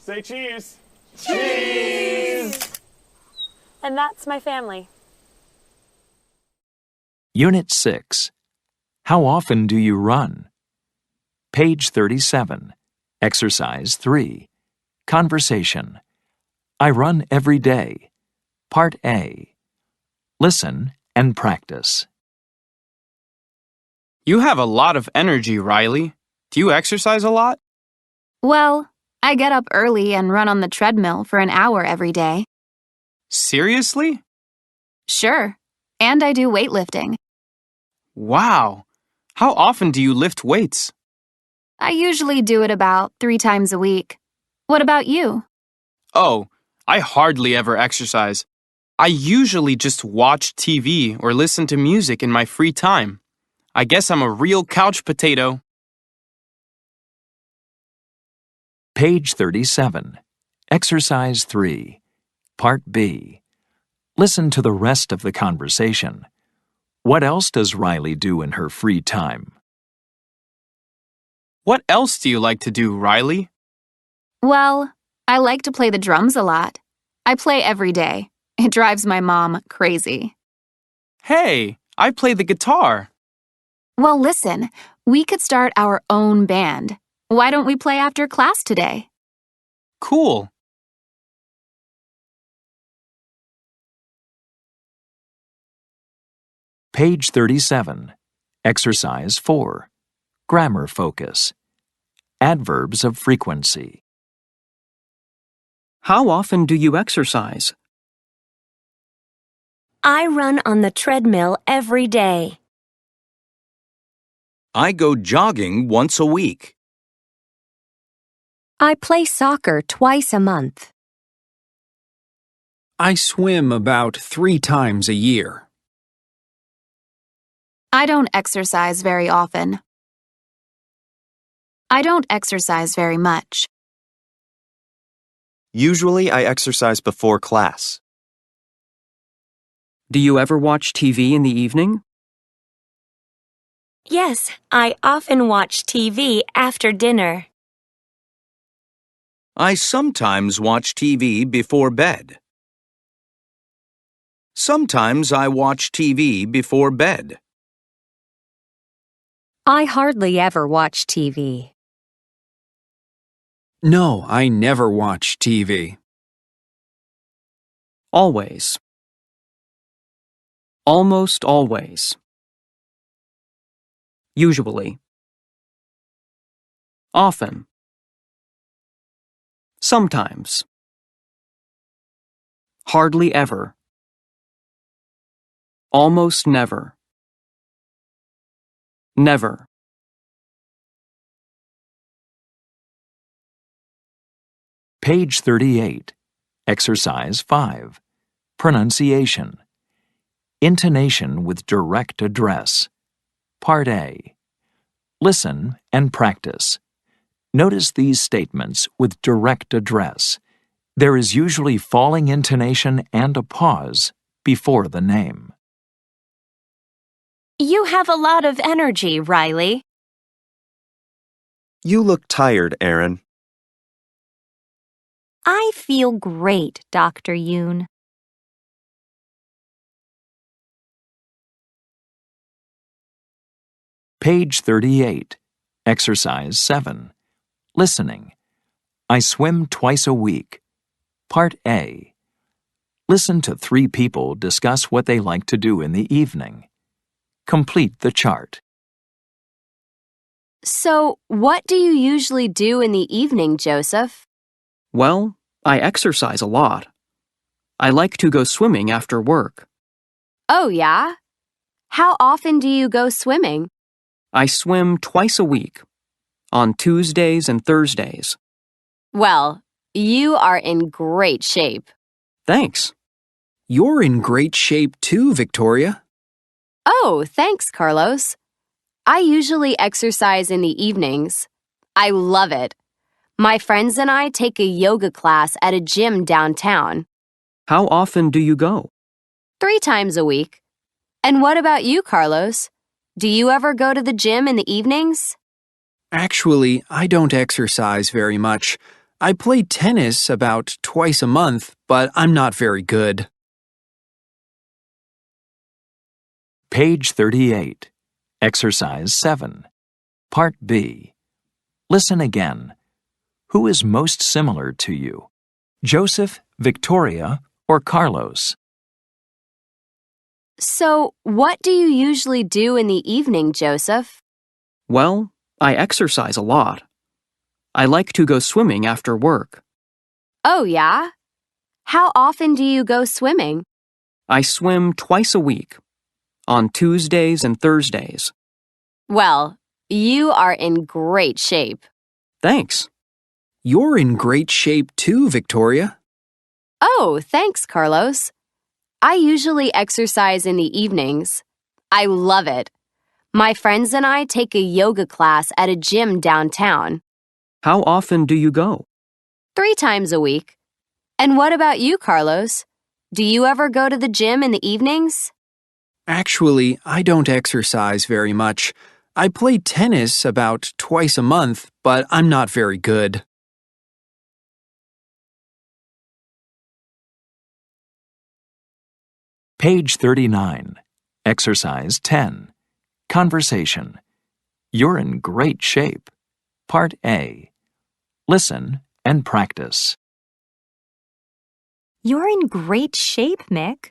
Say cheese. Cheese! And that's my family. Unit 6. How often do you run? Page 37. Exercise 3. Conversation. I run every day. Part A. Listen and practice. You have a lot of energy, Riley. Do you exercise a lot? Well, I get up early and run on the treadmill for an hour every day. Seriously? Sure. And I do weightlifting. Wow. How often do you lift weights? I usually do it about 3 times a week. What about you? Oh, I hardly ever exercise. I usually just watch TV or listen to music in my free time. I guess I'm a real couch potato. Page 37. Exercise 3. Part B. Listen to the rest of the conversation. What else does Riley do in her free time? What else do you like to do, Riley? Well, I like to play the drums a lot. I play every day. It drives my mom crazy. Hey, I play the guitar. Well, listen, we could start our own band. Why don't we play after class today? Cool. Page 37. Exercise 4. Grammar focus. Adverbs of frequency. How often do you exercise? I run on the treadmill every day. I go jogging once a week. I play soccer twice a month. I swim about 3 times a year. I don't exercise very often. I don't exercise very much. Usually I exercise before class. Do you ever watch TV in the evening? Yes, I often watch TV after dinner. I sometimes watch TV before bed. Sometimes I watch TV before bed. I hardly ever watch TV. No, I never watch TV. Always. Almost always. Usually. Often. Sometimes. Hardly ever. Almost never. Never. Page 38. Exercise 5. Pronunciation. Intonation with direct address. Part A. Listen and practice. Notice these statements with direct address. There is usually falling intonation and a pause before the name. You have a lot of energy, Riley. You look tired, Aaron. I feel great, Dr. Yoon. Page 38. Exercise 7. Listening. I swim twice a week. Part A. Listen to 3 people discuss what they like to do in the evening. Complete the chart. So, what do you usually do in the evening, Joseph? Well, I exercise a lot. I like to go swimming after work. Oh, yeah? How often do you go swimming? I swim twice a week, on Tuesdays and Thursdays. Well, you are in great shape. Thanks. You're in great shape too, Victoria. Oh, thanks, Carlos. I usually exercise in the evenings. I love it. My friends and I take a yoga class at a gym downtown. How often do you go? 3 times a week. And what about you, Carlos? Do you ever go to the gym in the evenings? Actually, I don't exercise very much. I play tennis about twice a month, but I'm not very good. Page 38. Exercise 7. Part B. Listen again. Who is most similar to you? Joseph, Victoria, or Carlos? So, what do you usually do in the evening, Joseph? Well, I exercise a lot. I like to go swimming after work. Oh, yeah? How often do you go swimming? I swim twice a week, on Tuesdays and Thursdays. Well, you are in great shape. Thanks. You're in great shape too, Victoria. Oh, thanks, Carlos. I usually exercise in the evenings. I love it. My friends and I take a yoga class at a gym downtown. How often do you go? 3 times a week. And what about you, Carlos? Do you ever go to the gym in the evenings? Actually, I don't exercise very much. I play tennis about twice a month, but I'm not very good. Page 39. Exercise 10. Conversation. You're in great shape. Part A. Listen and practice. You're in great shape, Mick.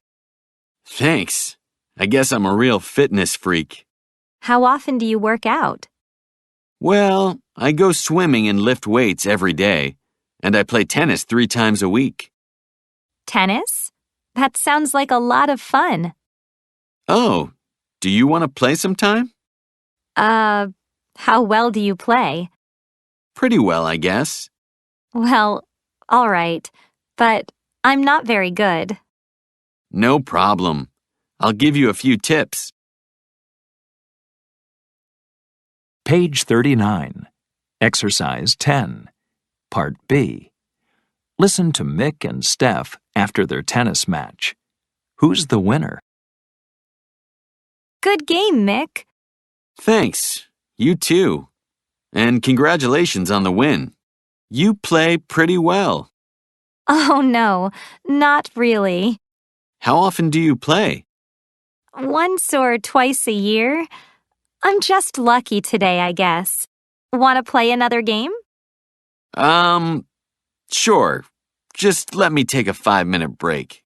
Thanks. I guess I'm a real fitness freak. How often do you work out? Well, I go swimming and lift weights every day, and I play tennis 3 times a week. Tennis? That sounds like a lot of fun. Oh, do you want to play sometime? How well do you play? Pretty well, I guess. Well, all right, but I'm not very good. No problem. I'll give you a few tips. Page 39. Exercise 10. Part B. Listen to Mick and Steph after their tennis match. Who's the winner? Good game, Mick. Thanks. You too. And congratulations on the win. You play pretty well. Oh, no, not really. How often do you play? Once or twice a year. I'm just lucky today, I guess. Want to play another game? Sure. Just let me take a 5-minute break.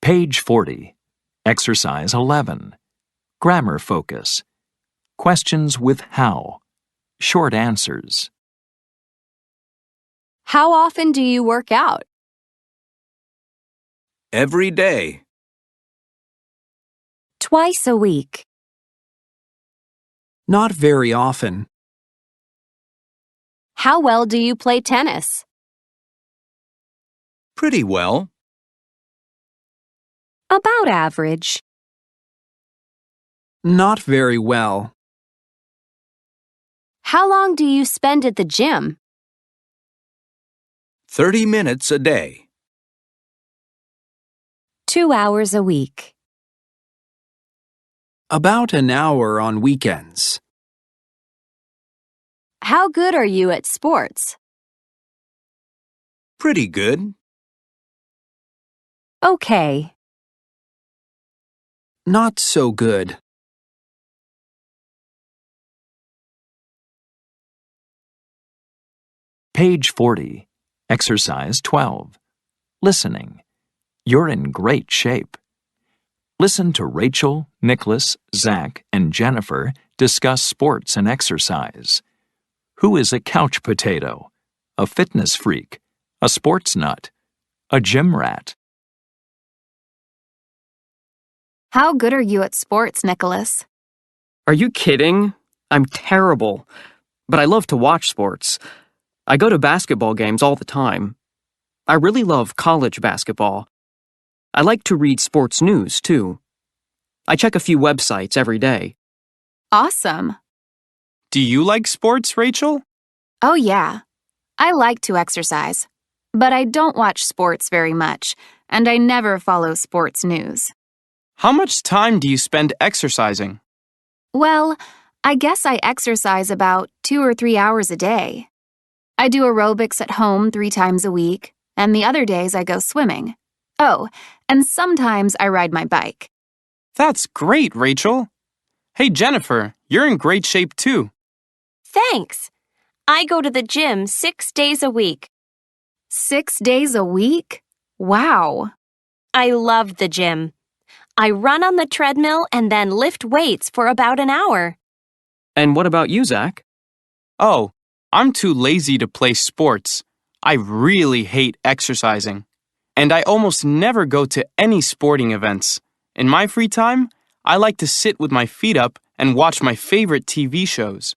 Page 40. Exercise 11. Grammar focus. Questions with how. Short answers. How often do you work out? Every day. Twice a week. Not very often. How well do you play tennis? Pretty well. About average. Not very well. How long do you spend at the gym? 30 minutes a day. 2 hours a week. About an hour on weekends. How good are you at sports? Pretty good. Okay. Not so good. Page 40. Exercise 12. Listening. You're in great shape. Listen to Rachel, Nicholas, Zach, and Jennifer discuss sports and exercise. Who is a couch potato? A fitness freak? A sports nut? A gym rat? How good are you at sports, Nicholas? Are you kidding? I'm terrible. But I love to watch sports. I go to basketball games all the time. I really love college basketball. I like to read sports news, too. I check a few websites every day. Awesome. Do you like sports, Rachel? Oh, yeah. I like to exercise. But I don't watch sports very much, and I never follow sports news. How much time do you spend exercising? Well, I guess I exercise about 2 or 3 hours a day. I do aerobics at home 3 times a week, and the other days I go swimming. Oh, and sometimes I ride my bike. That's great, Rachel. Hey, Jennifer, you're in great shape too. Thanks. I go to the gym 6 days a week. 6 days a week? Wow. I love the gym. I run on the treadmill and then lift weights for about an hour. And what about you, Zach? Oh, I'm too lazy to play sports. I really hate exercising. And I almost never go to any sporting events. In my free time, I like to sit with my feet up and watch my favorite TV shows.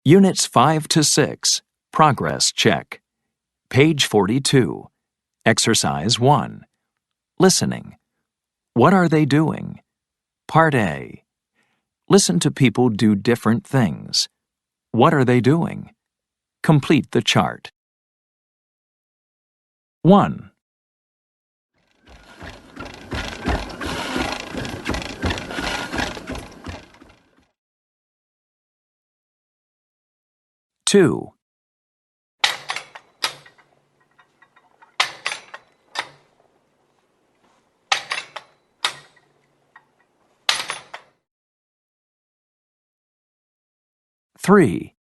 Units 5 to 6. Progress check. Page 42. Exercise 1. Listening. What are they doing? Part A. Listen to people do different things. What are they doing? Complete the chart. 1. Two. 3.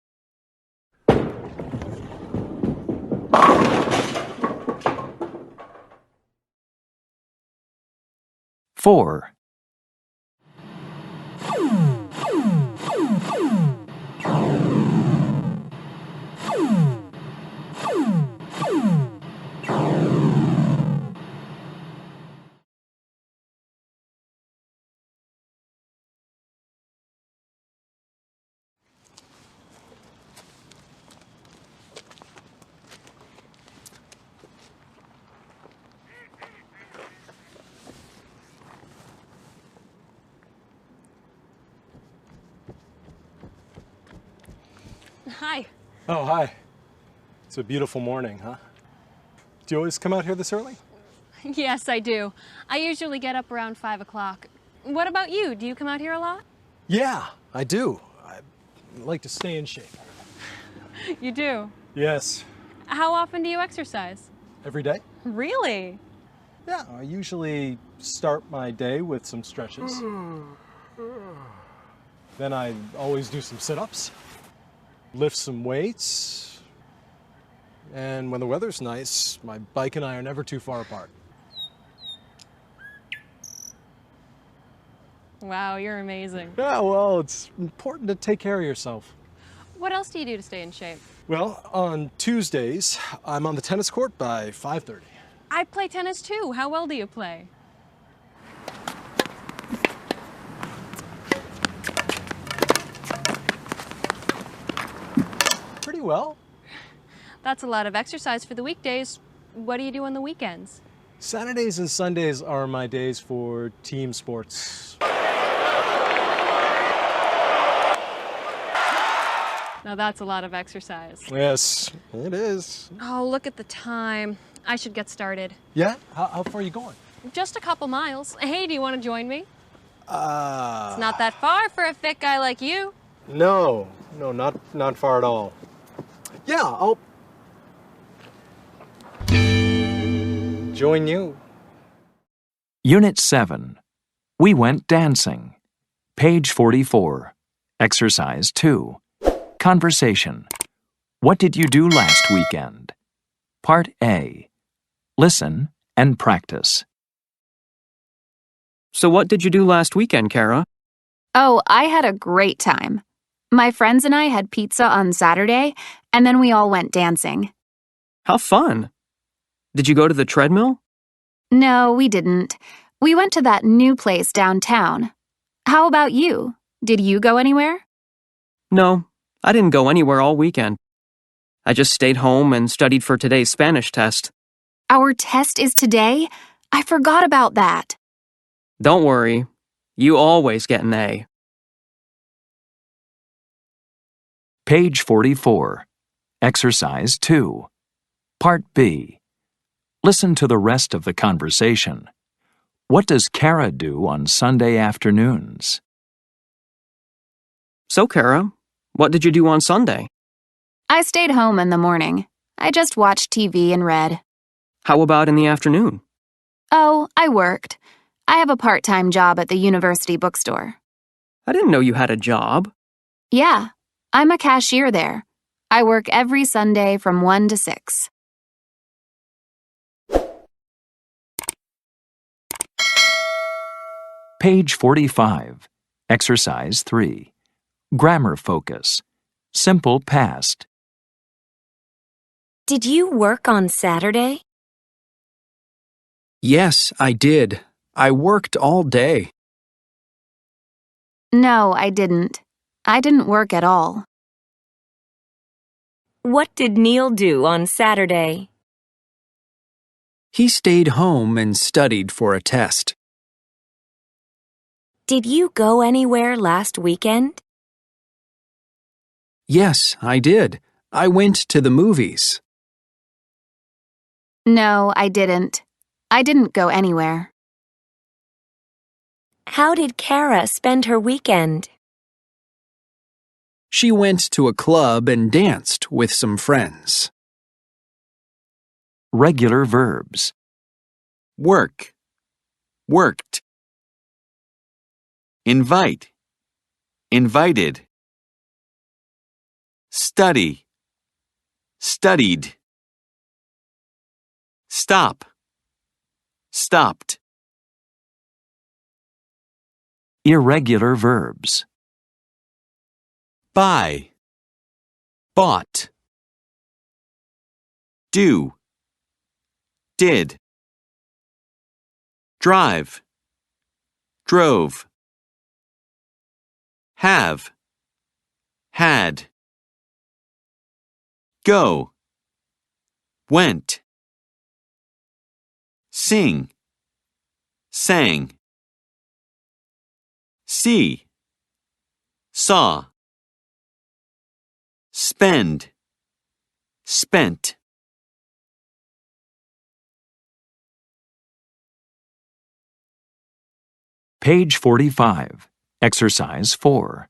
4. Hi. Oh, hi. It's a beautiful morning, huh? Do you always come out here this early? Yes, I do. I usually get up around 5 o'clock. What about you? Do you come out here a lot? Yeah, I do. I like to stay in shape. You do? Yes. How often do you exercise? Every day? Really? Yeah, I usually start my day with some stretches. Then I always do some sit-ups, lift some weights, and when the weather's nice, my bike and I are never too far apart. Wow, you're amazing. Yeah, well, it's important to take care of yourself. What else do you do to stay in shape? Well, on Tuesdays, I'm on the tennis court by 5:30. I play tennis too. How well do you play? Pretty well. That's a lot of exercise for the weekdays. What do you do on the weekends? Saturdays and Sundays are my days for team sports. Now that's a lot of exercise. Yes, it is. Oh, look at the time. I should get started. Yeah? How far are you going? Just a couple miles. Hey, do you want to join me? It's It's not that far for a fit guy like you. No, not far at all. Yeah, I'll join you. Unit 7. We went dancing. Page 44. Exercise 2. Conversation. What did you do last weekend? Part A. Listen and practice. So what did you do last weekend, Kara? Oh, I had a great time. My friends and I had pizza on Saturday, and then we all went dancing. How fun! Did you go to the treadmill? No, we didn't. We went to that new place downtown. How about you? Did you go anywhere? No, I didn't go anywhere all weekend. I just stayed home and studied for today's Spanish test. Our test is today? I forgot about that. Don't worry, you always get an A. Page 44. Exercise 2. Part B. Listen to the rest of the conversation. What does Kara do on Sunday afternoons? So, Kara, what did you do on Sunday? I stayed home in the morning. I just watched TV and read. How about in the afternoon? Oh, I worked. I have a part-time job at the university bookstore. I didn't know you had a job. Yeah, I'm a cashier there. I work every Sunday from 1 to 6. Page 45. Exercise 3. Grammar focus. Simple past. Did you work on Saturday? Yes, I did. I worked all day. No, I didn't. I didn't work at all. What did Neil do on Saturday? He stayed home and studied for a test. Did you go anywhere last weekend? Yes, I did. I went to the movies. No, I didn't. I didn't go anywhere. How did Kara spend her weekend? She went to a club and danced with some friends. Regular verbs. Work. Worked. Invite. Invited. Study. Studied. Stop. Stopped. Irregular verbs. Buy. Bought. Do. Did. Drive. Drove. Have. Had. Go. Went. Sing. Sang. See. Saw. Spend. Spent. Page 45. Exercise 4.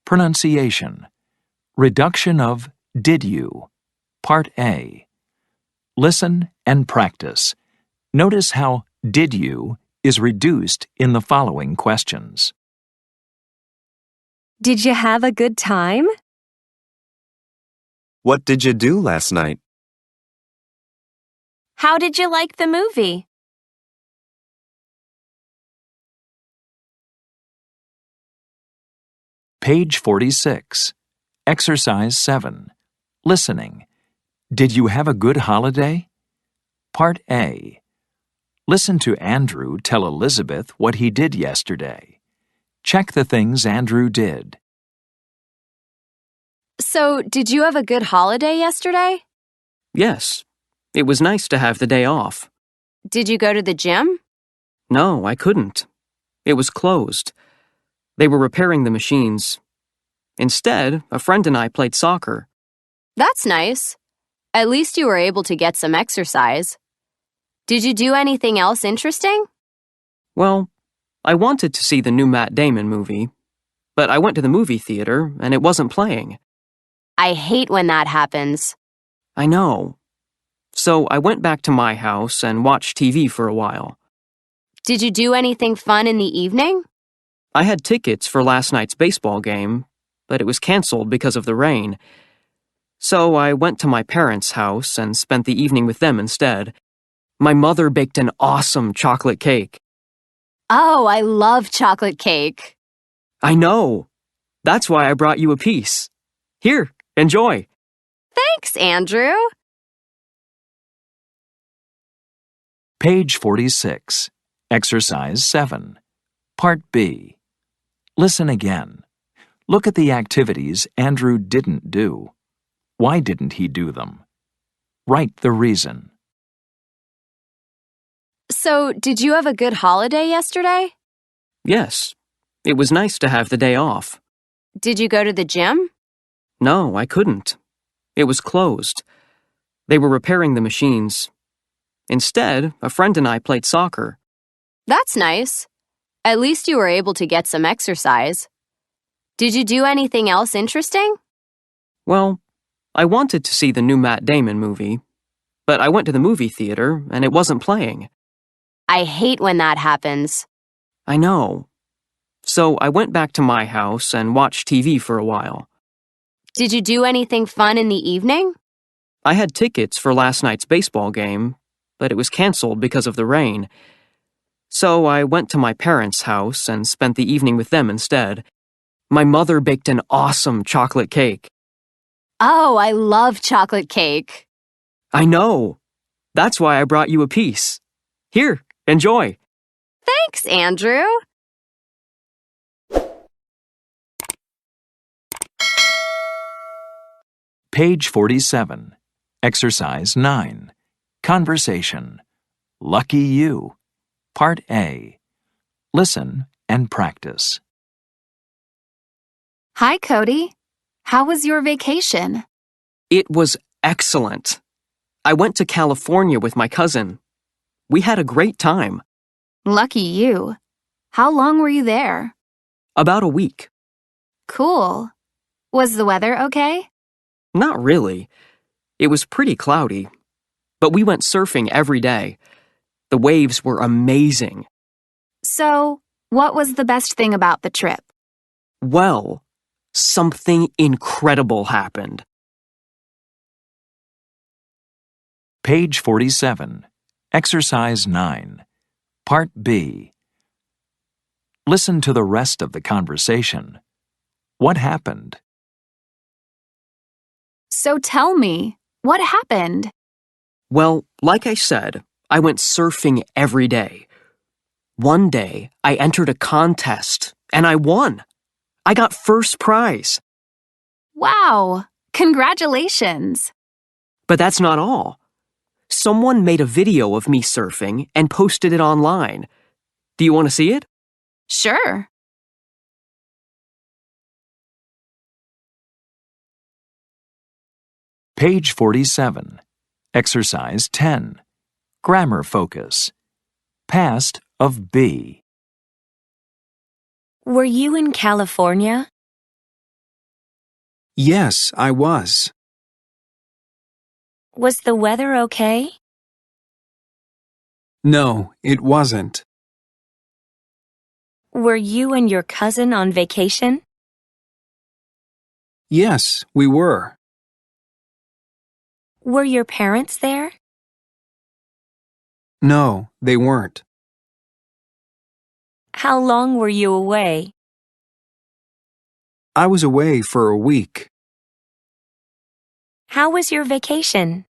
Pronunciation. Reduction of did you. Part A. Listen and practice. Notice how did you is reduced in the following questions. Did you have a good time? What did you do last night? How did you like the movie? Page 46. Exercise 7. Listening. Did you have a good holiday? Part A. Listen to Andrew tell Elizabeth what he did yesterday. Check the things Andrew did. So, did you have a good holiday yesterday? Yes. It was nice to have the day off. Did you go to the gym? No, I couldn't. It was closed. They were repairing the machines. Instead, a friend and I played soccer. That's nice. At least you were able to get some exercise. Did you do anything else interesting? Well, I wanted to see the new Matt Damon movie, but I went to the movie theater and it wasn't playing. I hate when that happens. I know. So I went back to my house and watched TV for a while. Did you do anything fun in the evening? I had tickets for last night's baseball game, but it was canceled because of the rain. So I went to my parents' house and spent the evening with them instead. My mother baked an awesome chocolate cake. Oh, I love chocolate cake. I know. That's why I brought you a piece. Here, enjoy. Thanks, Andrew. Page 46. Exercise 7. Part B. Listen again. Look at the activities Andrew didn't do. Why didn't he do them? Write the reason. So, did you have a good holiday yesterday? Yes. It was nice to have the day off. Did you go to the gym? No, I couldn't. It was closed. They were repairing the machines. Instead, a friend and I played soccer. That's nice. At least you were able to get some exercise. Did you do anything else interesting? Well, I wanted to see the new Matt Damon movie, but I went to the movie theater and it wasn't playing. I hate when that happens. I know. So I went back to my house and watched TV for a while. Did you do anything fun in the evening? I had tickets for last night's baseball game, but it was canceled because of the rain. So I went to my parents' house and spent the evening with them instead. My mother baked an awesome chocolate cake. Oh, I love chocolate cake. I know. That's why I brought you a piece. Here, enjoy. Thanks, Andrew. Page 47. Exercise 9. Conversation. Lucky you. Part A. Listen and practice. Hi, Cody. How was your vacation? It was excellent. I went to California with my cousin. We had a great time. Lucky you. How long were you there? About a week. Cool. Was the weather okay? Not really. It was pretty cloudy. But we went surfing every day. The waves were amazing. So, what was the best thing about the trip? Well, something incredible happened. Page 47. Exercise 9. Part B. Listen to the rest of the conversation. What happened? So tell me, what happened? Well, like I said, I went surfing every day. One day, I entered a contest, and I won. I got first prize. Wow! Congratulations! But that's not all. Someone made a video of me surfing and posted it online. Do you want to see it? Sure. Page 47. Exercise 10. Grammar focus. Past of be. Were you in California? Yes, I was. Was the weather okay? No, it wasn't. Were you and your cousin on vacation? Yes, we were. Were your parents there? No, they weren't. How long were you away? I was away for a week. How was your vacation?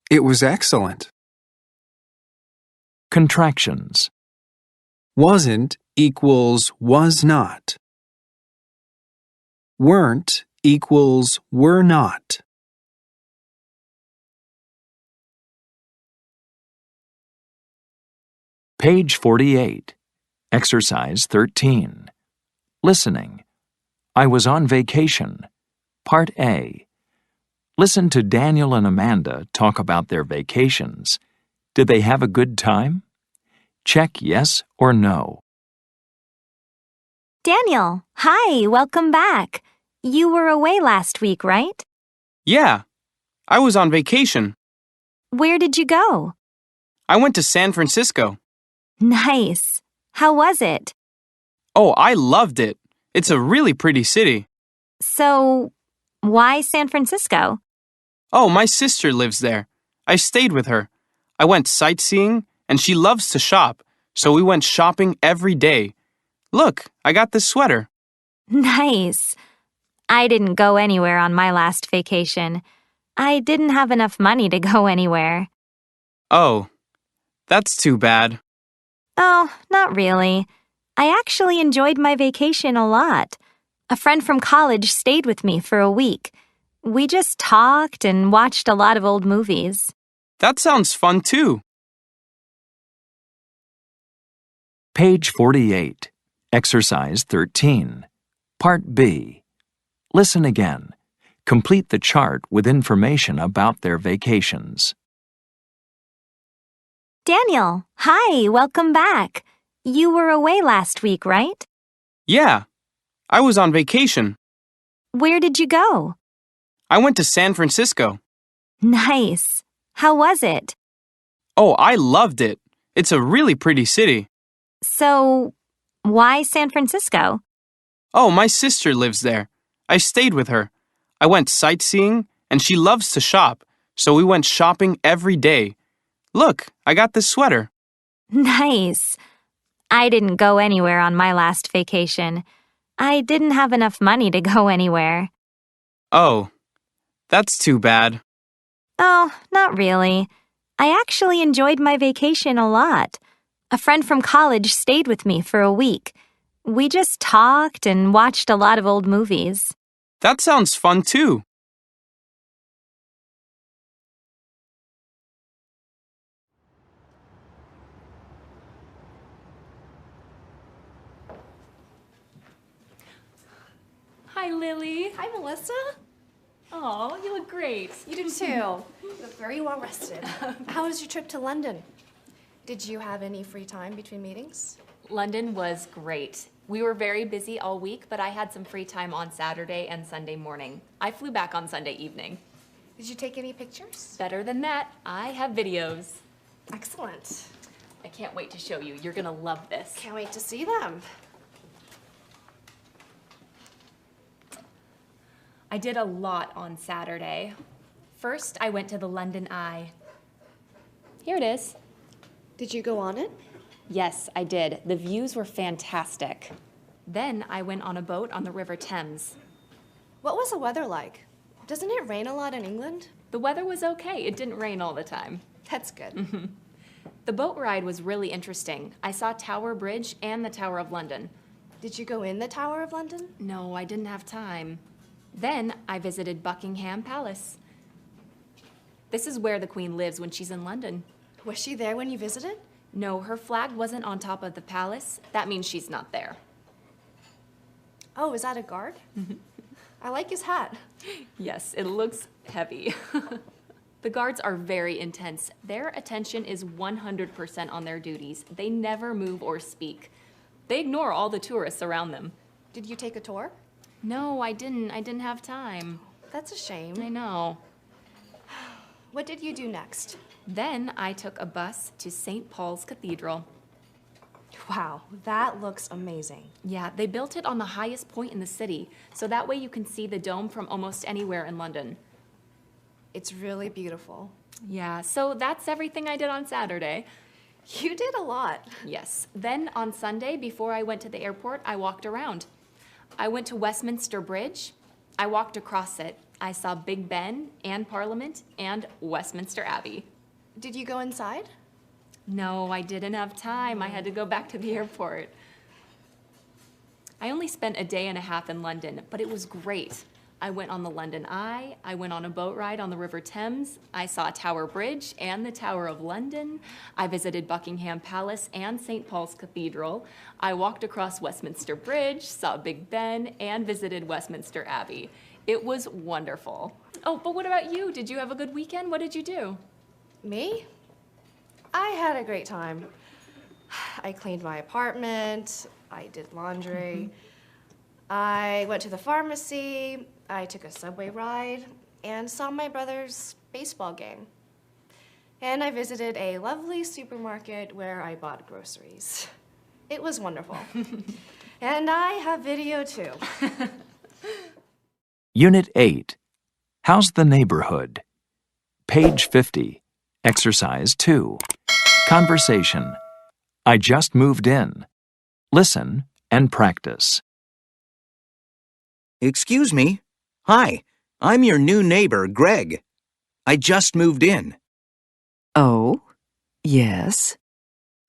It was excellent. Contractions. Wasn't equals was not. Weren't equals were not. Page 48. Exercise 13. Listening. I was on vacation. Part A. Listen to Daniel and Amanda talk about their vacations. Did they have a good time? Check yes or no. Daniel, hi, welcome back. You were away last week, right? Yeah, I was on vacation. Where did you go? I went to San Francisco. Nice. How was it? Oh, I loved it. It's a really pretty city. So, why San Francisco? Oh, my sister lives there. I stayed with her. I went sightseeing, and she loves to shop, so we went shopping every day. Look, I got this sweater. Nice. I didn't go anywhere on my last vacation. I didn't have enough money to go anywhere. Oh, that's too bad. Oh, not really. I actually enjoyed my vacation a lot. A friend from college stayed with me for a week. We just talked and watched a lot of old movies. That sounds fun too. Page 48. Exercise 13. Part B. Listen again. Complete the chart with information about their vacations. Daniel, hi, welcome back. You were away last week, right? Yeah, I was on vacation. Where did you go? I went to San Francisco. Nice. How was it? Oh, I loved it. It's a really pretty city. So, why San Francisco? Oh, my sister lives there. I stayed with her. I went sightseeing, and she loves to shop, so we went shopping every day. Look, I got this sweater. Nice. I didn't go anywhere on my last vacation. I didn't have enough money to go anywhere. Oh, that's too bad. Oh, not really. I actually enjoyed my vacation a lot. A friend from college stayed with me for a week. We just talked and watched a lot of old movies. That sounds fun too. Hi, Lily. Hi, Melissa. Oh, you look great. You do too. You look very well rested. How was your trip to London? Did you have any free time between meetings? London was great. We were very busy all week, but I had some free time on Saturday and Sunday morning. I flew back on Sunday evening. Did you take any pictures? Better than that, I have videos. Excellent. I can't wait to show you. You're gonna love this. Can't wait to see them. I did a lot on Saturday. First, I went to the London Eye. Here it is. Did you go on it? Yes, I did. The views were fantastic. Then I went on a boat on the River Thames. What was the weather like? Doesn't it rain a lot in England? The weather was okay. It didn't rain all the time. That's good. The boat ride was really interesting. I saw Tower Bridge and the Tower of London. Did you go in the Tower of London? No, I didn't have time. Then I visited Buckingham Palace. This is where the Queen lives when she's in London. Was she there when you visited? No, her flag wasn't on top of the palace. That means she's not there. Oh, is that a guard? I like his hat. Yes, it looks heavy. The guards are very intense. Their attention is 100% on their duties. They never move or speak. They ignore all the tourists around them. Did you take a tour? No, I didn't. I didn't have time. That's a shame. I know. What did you do next? Then I took a bus to St. Paul's Cathedral. Wow, that looks amazing. Yeah, they built it on the highest point in the city, so that way you can see the dome from almost anywhere in London. It's really beautiful. Yeah, so that's everything I did on Saturday. You did a lot. Yes. Then on Sunday, before I went to the airport, I walked around. I went to Westminster Bridge. I walked across it. I saw Big Ben and Parliament and Westminster Abbey. Did you go inside? No, I didn't have time. I had to go back to the airport. I only spent a day and a half in London, but it was great. I went on the London Eye, I went on a boat ride on the River Thames, I saw Tower Bridge and the Tower of London, I visited Buckingham Palace and St. Paul's Cathedral, I walked across Westminster Bridge, saw Big Ben, and visited Westminster Abbey. It was wonderful. Oh, but what about you? Did you have a good weekend? What did you do? Me? I had a great time. I cleaned my apartment, I did laundry, I went to the pharmacy, I took a subway ride, and saw my brother's baseball game. And I visited a lovely supermarket where I bought groceries. It was wonderful. And I have video too. Unit 8. How's the neighborhood? Page 50. Exercise 2. Conversation. I just moved in. Listen and practice. Excuse me. Hi, I'm your new neighbor, Greg. I just moved in. Oh, yes.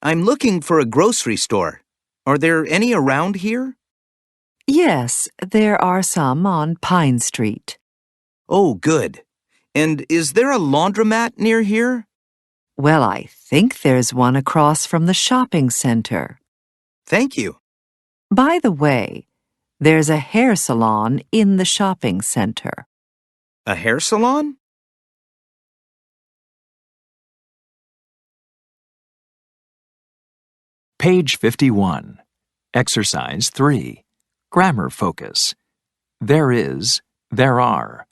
I'm looking for a grocery store. Are there any around here? Yes, there are some on Pine Street. Oh, good. And is there a laundromat near here? Well, I think there's one across from the shopping center. Thank you. By the way, there's a hair salon in the shopping center. A hair salon? Page 51. Exercise 3. Grammar focus. There is, there are.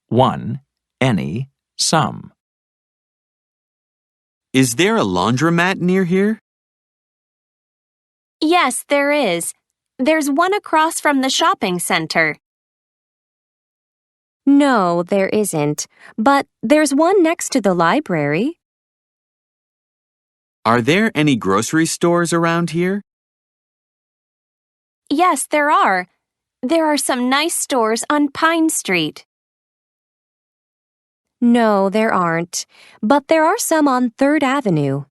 1. Any, some. Is there a laundromat near here? Yes, there is. There's one across from the shopping center. No, there isn't. But there's one next to the library. Are there any grocery stores around here? Yes, there are. There are some nice stores on Pine Street. No, there aren't. But there are some on 3rd Avenue.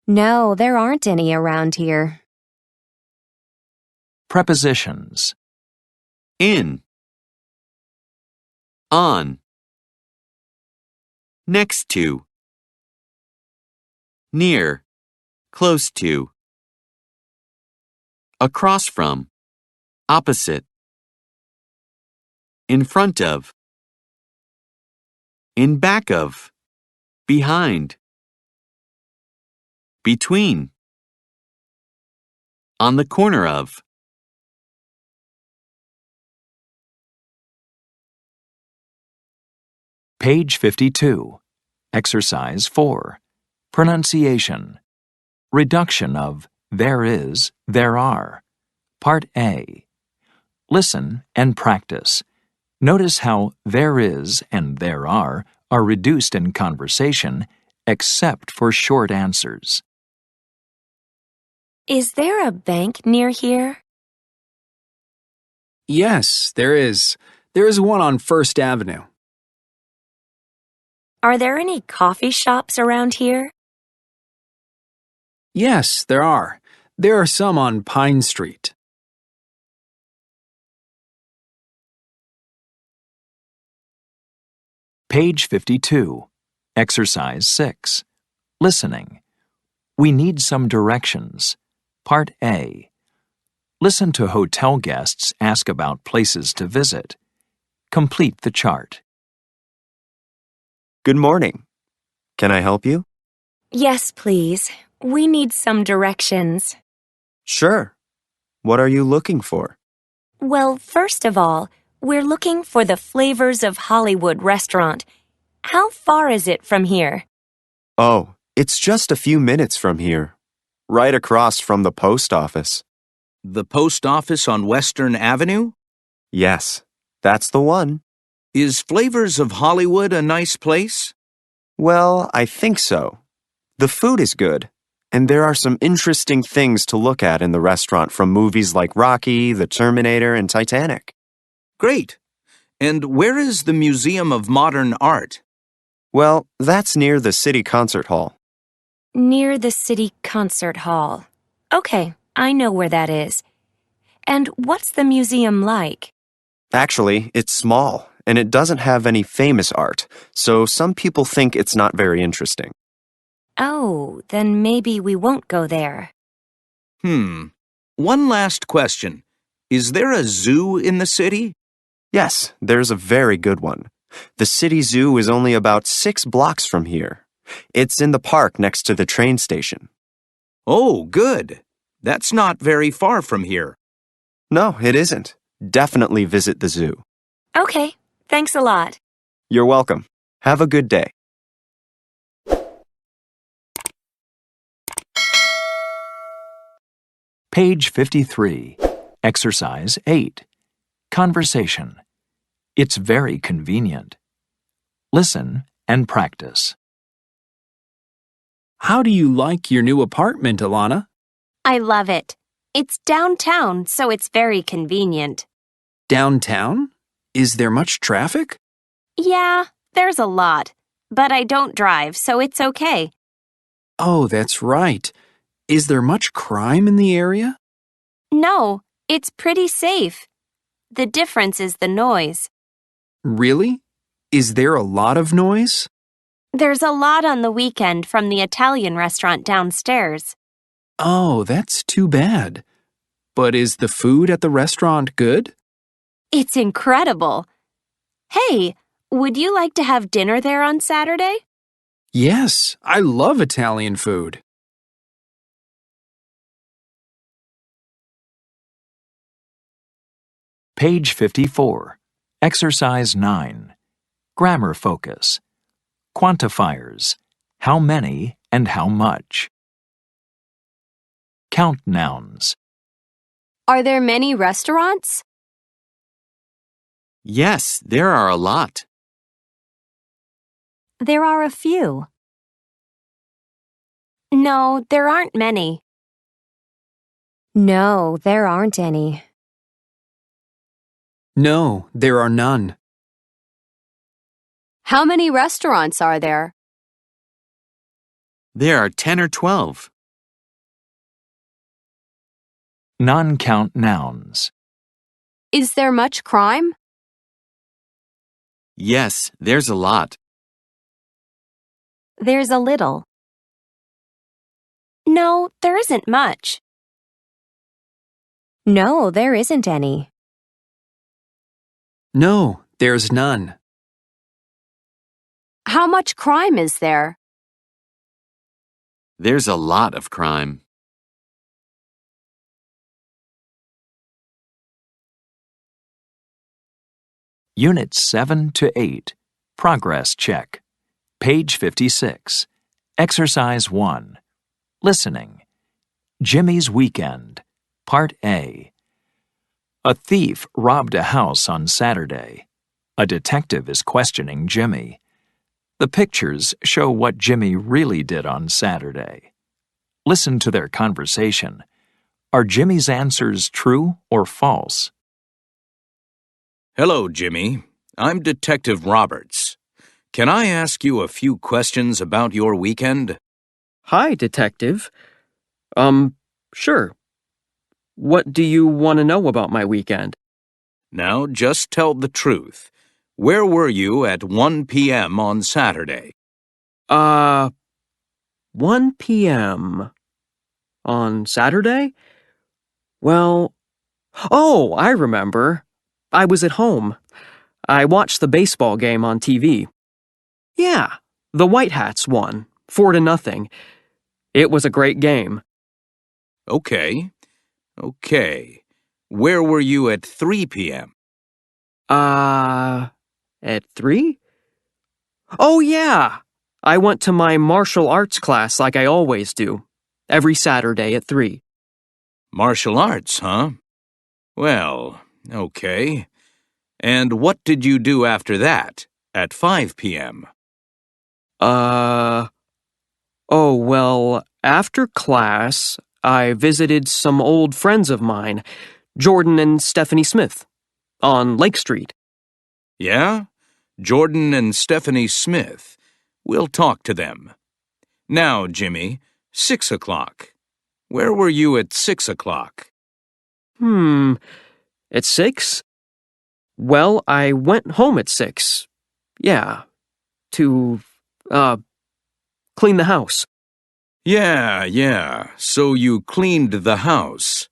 No, there aren't any around here. Prepositions. In. On. Next to. Near. Close to. Across from. Opposite. In front of. In back of. Behind. Between. On the corner of. Page 52. Exercise 4. Pronunciation. Reduction of there is, there are. Part A. Listen and practice. Notice how there is and there are reduced in conversation, except for short answers. Is there a bank near here? Yes, there is. There is one on 1st Avenue. Are there any coffee shops around here? Yes, there are. There are some on Pine Street. Page 52. Exercise 6. Listening. We need some directions. Part A. Listen to hotel guests ask about places to visit. Complete the chart. Good morning. Can I help you? Yes, please. We need some directions. Sure. What are you looking for? Well, first of all, we're looking for the Flavors of Hollywood restaurant. How far is it from here? Oh, it's just a few minutes from here. Right across from the post office. The post office on Western Avenue? Yes, that's the one. Is Flavors of Hollywood a nice place? Well, I think so. The food is good, and there are some interesting things to look at in the restaurant from movies like Rocky, The Terminator, and Titanic. Great. And where is the Museum of Modern Art? Well, that's near the City Concert Hall. Near the City Concert Hall. Okay, I know where that is. And what's the museum like? Actually, it's small, and it doesn't have any famous art, so some people think it's not very interesting. Oh, then maybe we won't go there. One last question. Is there a zoo in the city? Yes, there's a very good one. The city zoo is only about 6 blocks from here. It's in the park next to the train station. Oh, good. That's not very far from here. No, it isn't. Definitely visit the zoo. Okay, thanks a lot. You're welcome. Have a good day. Page 53. Exercise 8. Conversation. It's very convenient. Listen and practice. How do you like your new apartment, Alana? I love it. It's downtown, so it's very convenient. Downtown? Is there much traffic? Yeah, there's a lot. But I don't drive, so it's okay. Oh, that's right. Is there much crime in the area? No, it's pretty safe. The difference is the noise. Really? Is there a lot of noise? There's a lot on the weekend from the Italian restaurant downstairs. Oh, that's too bad. But is the food at the restaurant good? It's incredible. Hey, would you like to have dinner there on Saturday? Yes, I love Italian food. Page 54. Exercise 9. Grammar focus. Quantifiers. How many and how much. Count nouns. Are there many restaurants? Yes, there are a lot. There are a few. No, there aren't many. No, there aren't any. No, there are none. How many restaurants are there? There are 10 or 12. Non-count nouns. Is there much crime? Yes, there's a lot. There's a little. No, there isn't much. No, there isn't any. No, there's none. How much crime is there? There's a lot of crime. Units 7 to 8. Progress check. Page 56. Exercise 1. Listening. Jimmy's Weekend. Part A. A thief robbed a house on Saturday. A detective is questioning Jimmy. The pictures show what Jimmy really did on Saturday. Listen to their conversation. Are Jimmy's answers true or false? Hello, Jimmy. I'm Detective Roberts. Can I ask you a few questions about your weekend? Hi, Detective. Sure. What do you want to know about my weekend? Now, just tell the truth. Where were you at 1 p.m. on Saturday? 1 p.m. on Saturday? Well, Oh, I remember. I was at home. I watched the baseball game on TV. Yeah, the White Hats won, 4-0. It was a great game. Okay. Where were you at 3 p.m.? At 3? Oh, yeah. I went to my martial arts class like I always do, every Saturday at 3. Martial arts, huh? Well, okay. And what did you do after that, at 5 p.m.? Oh, well, after class, I visited some old friends of mine, Jordan and Stephanie Smith, on Lake Street. Yeah? Jordan and Stephanie Smith. We'll talk to them. Now, Jimmy, 6 o'clock. Where were you at 6 o'clock? At 6? Well, I went home at 6. Yeah, to, clean the house. Yeah, so you cleaned the house.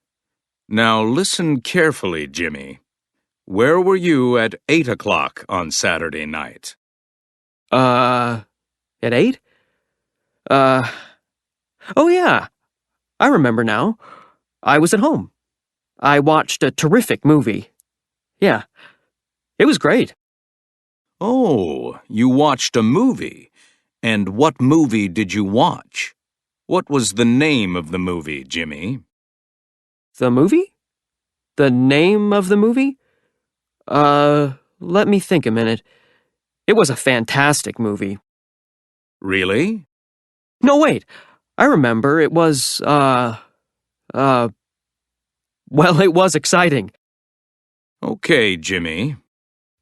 Now listen carefully, Jimmy. Where were you at 8 o'clock on Saturday night? At 8? Oh yeah, I remember now. I was at home. I watched a terrific movie. Yeah, it was great. Oh, you watched a movie. And what movie did you watch? What was the name of the movie, Jimmy? The movie? The name of the movie? Let me think a minute. It was a fantastic movie. Really? No, wait. I remember. It was, well, it was exciting. Okay, Jimmy.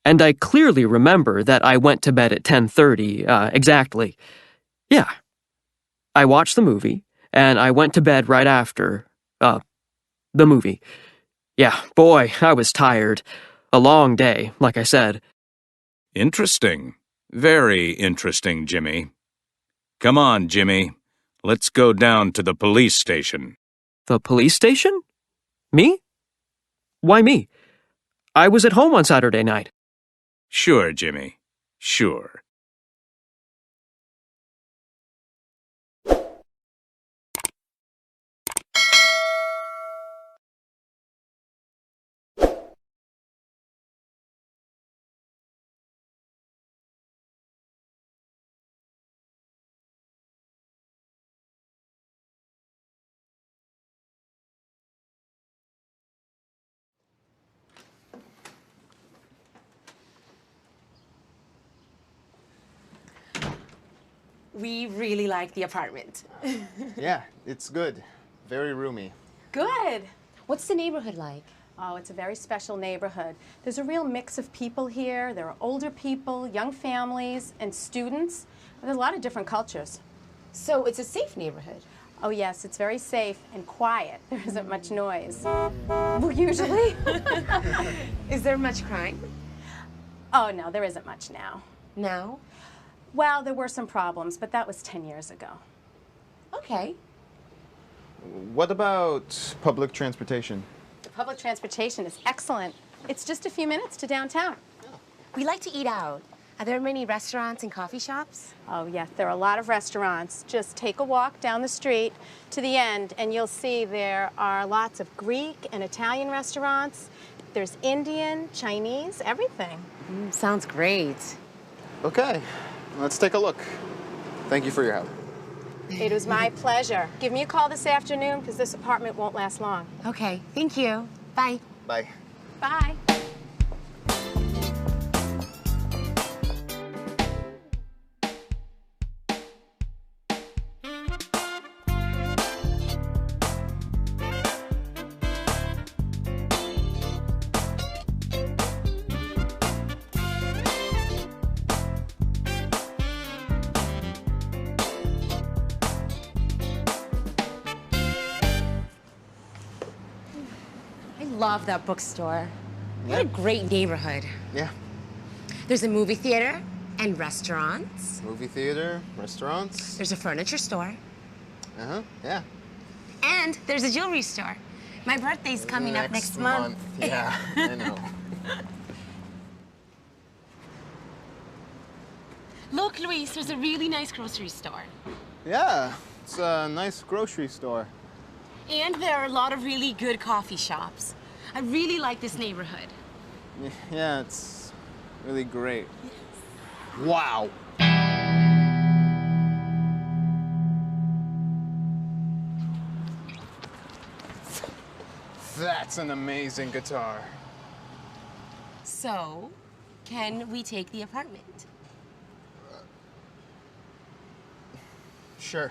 And I clearly remember that I went to bed at 10:30, exactly. Yeah. I watched the movie, and I went to bed right after, the movie. Yeah, boy, I was tired. A long day, like I said. Interesting. Very interesting, Jimmy. Come on, Jimmy. Let's go down to the police station. The police station? Me? Why me? I was at home on Saturday night. Sure, Jimmy. Sure. We really like the apartment. Yeah, it's good. Very roomy. Good. What's the neighborhood like? Oh, it's a very special neighborhood. There's a real mix of people here. There are older people, young families, and students. There's a lot of different cultures. So it's a safe neighborhood? Oh, yes, it's very safe and quiet. There isn't much noise. Well, usually. Is there much crime? Oh, no, there isn't much now. No? Well, there were some problems, but that was 10 years ago. Okay. What about public transportation? Public transportation is excellent. It's just a few minutes to downtown. We like to eat out. Are there many restaurants and coffee shops? Oh, yes, there are a lot of restaurants. Just take a walk down the street to the end, and you'll see there are lots of Greek and Italian restaurants. There's Indian, Chinese, everything. Sounds great. Okay, let's take a look. Thank you for your help. It was my pleasure. Give me a call this afternoon, because this apartment won't last long. Okay, thank you. Bye. Bye. Bye. Love that bookstore. What a great neighborhood. Yeah. There's a movie theater and restaurants. Movie theater, restaurants. There's a furniture store. Yeah. And there's a jewelry store. My birthday's coming up next month. Yeah, I know. Look, Luis, there's a really nice grocery store. Yeah, it's a nice grocery store. And there are a lot of really good coffee shops. I really like this neighborhood. Yeah, it's really great. Wow. That's an amazing guitar. So, can we take the apartment? Sure.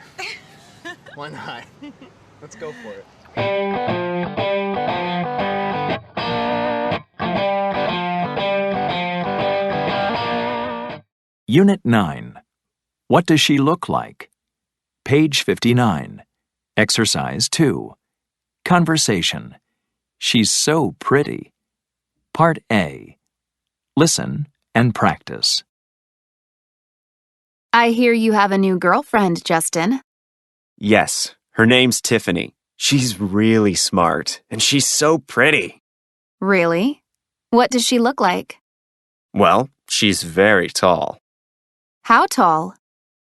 Why not? Let's go for it. Unit 9. What does she look like? Page 59. Exercise 2. Conversation. She's so pretty. Part A. Listen and practice. I hear you have a new girlfriend, Justin. Yes, her name's Tiffany. She's really smart, and she's so pretty. Really? What does she look like? Well, she's very tall. How tall?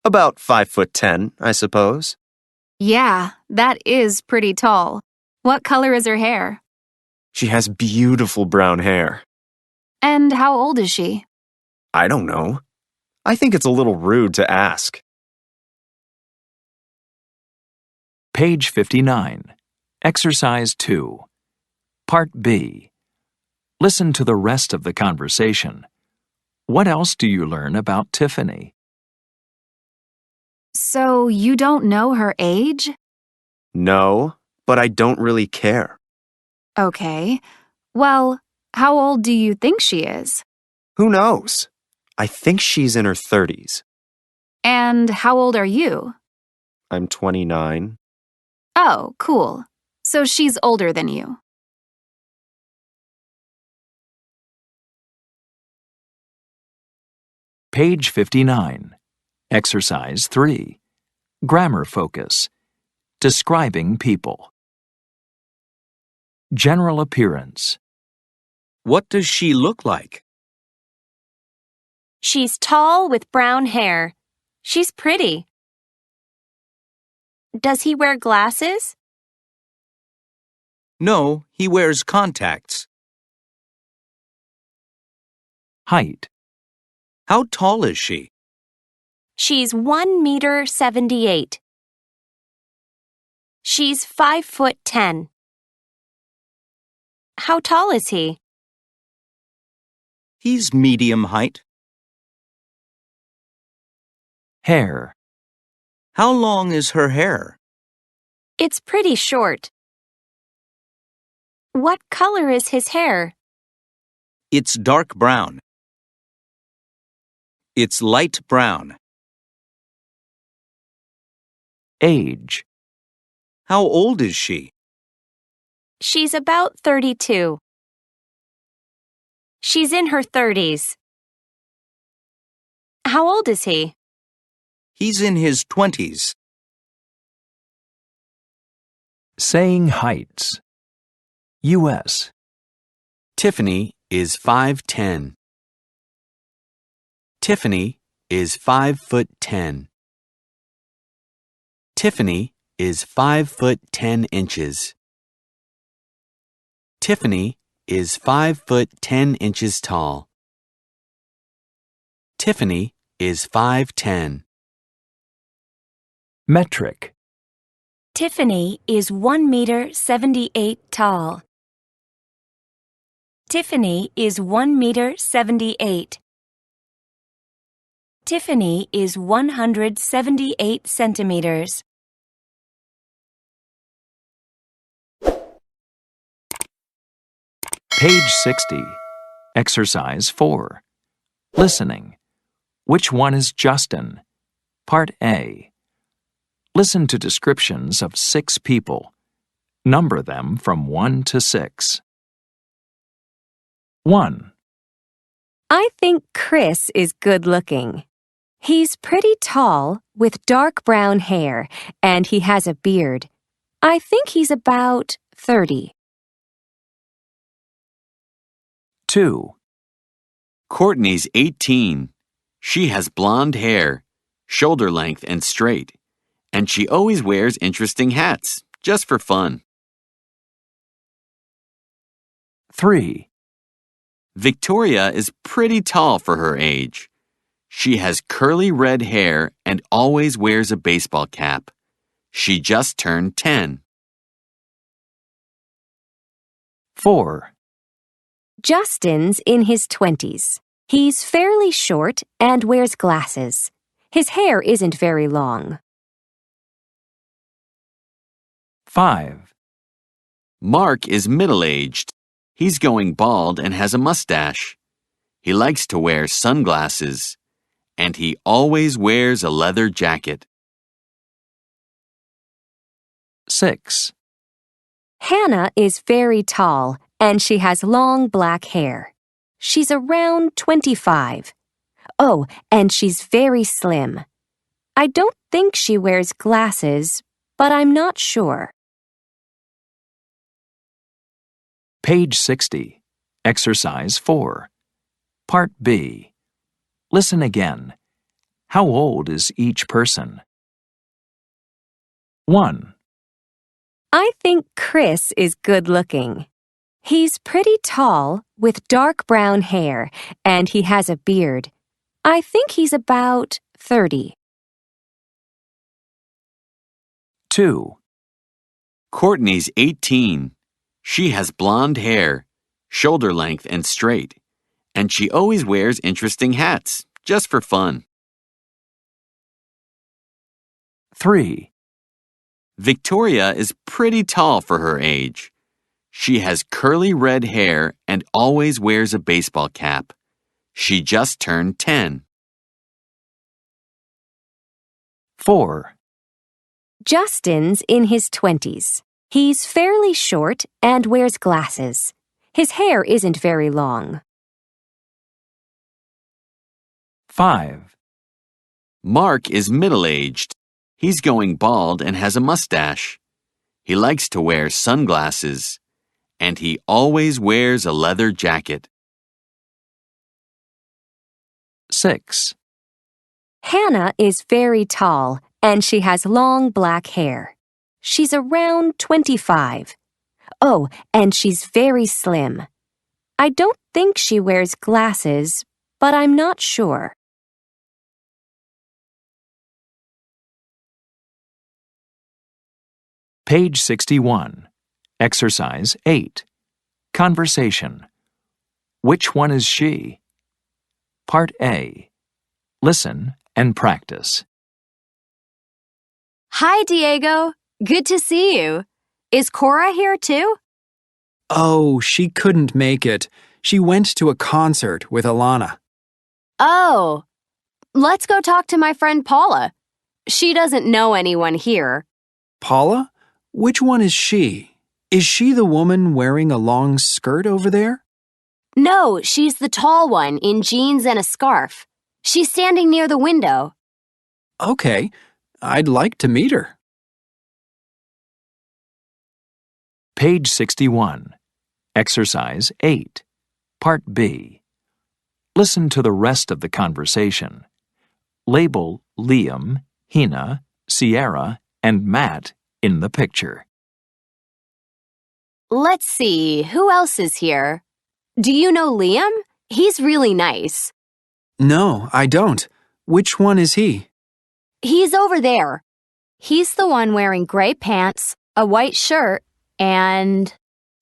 About 5'10", I suppose. Yeah, that is pretty tall. What color is her hair? She has beautiful brown hair. And how old is she? I don't know. I think it's a little rude to ask. Page 59. Exercise 2. Part B. Listen to the rest of the conversation. What else do you learn about Tiffany? So you don't know her age? No, but I don't really care. Okay. Well, how old do you think she is? Who knows? I think she's in her 30s. And how old are you? I'm 29. Oh, cool. So she's older than you. Page 59. Exercise 3. Grammar focus. Describing people. General appearance. What does she look like? She's tall with brown hair. She's pretty. Does he wear glasses? No, he wears contacts. Height. How tall is she? She's 1 meter 78. She's 5'10". How tall is he? He's medium height. Hair. How long is her hair? It's pretty short. What color is his hair? It's dark brown. It's light brown. Age. How old is she? She's about 32. She's in her 30s. How old is he? He's in his 20s. Saying heights. U.S. Tiffany is 5'10". Tiffany is 5'10". Tiffany is 5'10". Tiffany is 5'10" tall. Tiffany is 5'10". Metric. Tiffany is 1 meter 78 tall. Tiffany is 1 meter 78. Tiffany is 178 centimeters. Page 60. Exercise 4. Listening. Which one is Justin? Part A. Listen to descriptions of 6 people. Number them from 1 to 6. 1. I think Chris is good looking. He's pretty tall with dark brown hair and he has a beard. I think he's about 30. 2. Courtney's 18. She has blonde hair, shoulder length and straight, and she always wears interesting hats, just for fun. 3. Victoria is pretty tall for her age. She has curly red hair and always wears a baseball cap. She just turned 10. 4. Justin's in his 20s. He's fairly short and wears glasses. His hair isn't very long. 5. Mark is middle-aged. He's going bald and has a mustache. He likes to wear sunglasses. And he always wears a leather jacket. 6. Hannah is very tall and she has long black hair. She's around 25. Oh, and she's very slim. I don't think she wears glasses, but I'm not sure. Page 60. Exercise 4. Part B. Listen again. How old is each person? 1. I think Chris is good looking. He's pretty tall with dark brown hair and he has a beard. I think he's about 30. 2. Courtney's 18. She has blonde hair, shoulder length and straight, and she always wears interesting hats, just for fun. 3. Victoria is pretty tall for her age. She has curly red hair and always wears a baseball cap. She just turned 10. 4. Justin's in his 20s. He's fairly short and wears glasses. His hair isn't very long. 5. Mark is middle-aged. He's going bald and has a mustache. He likes to wear sunglasses. And he always wears a leather jacket. 6. Hannah is very tall and she has long black hair. She's around 25. Oh, and she's very slim. I don't think she wears glasses, but I'm not sure. Page 61. Exercise 8. Conversation. Which one is she? Part A. Listen and practice. Hi, Diego. Good to see you. Is Cora here too? Oh, she couldn't make it. She went to a concert with Alana. Oh, let's go talk to my friend Paula. She doesn't know anyone here. Paula? Which one is she? Is she the woman wearing a long skirt over there? No, she's the tall one in jeans and a scarf. She's standing near the window. Okay, I'd like to meet her. Page 61. Exercise 8. Part B. Listen to the rest of the conversation. Label Liam, Hina, Sierra, and Matt in the picture. Let's see, who else is here? Do you know Liam? He's really nice. No, I don't. Which one is he? He's over there. He's the one wearing gray pants, a white shirt, and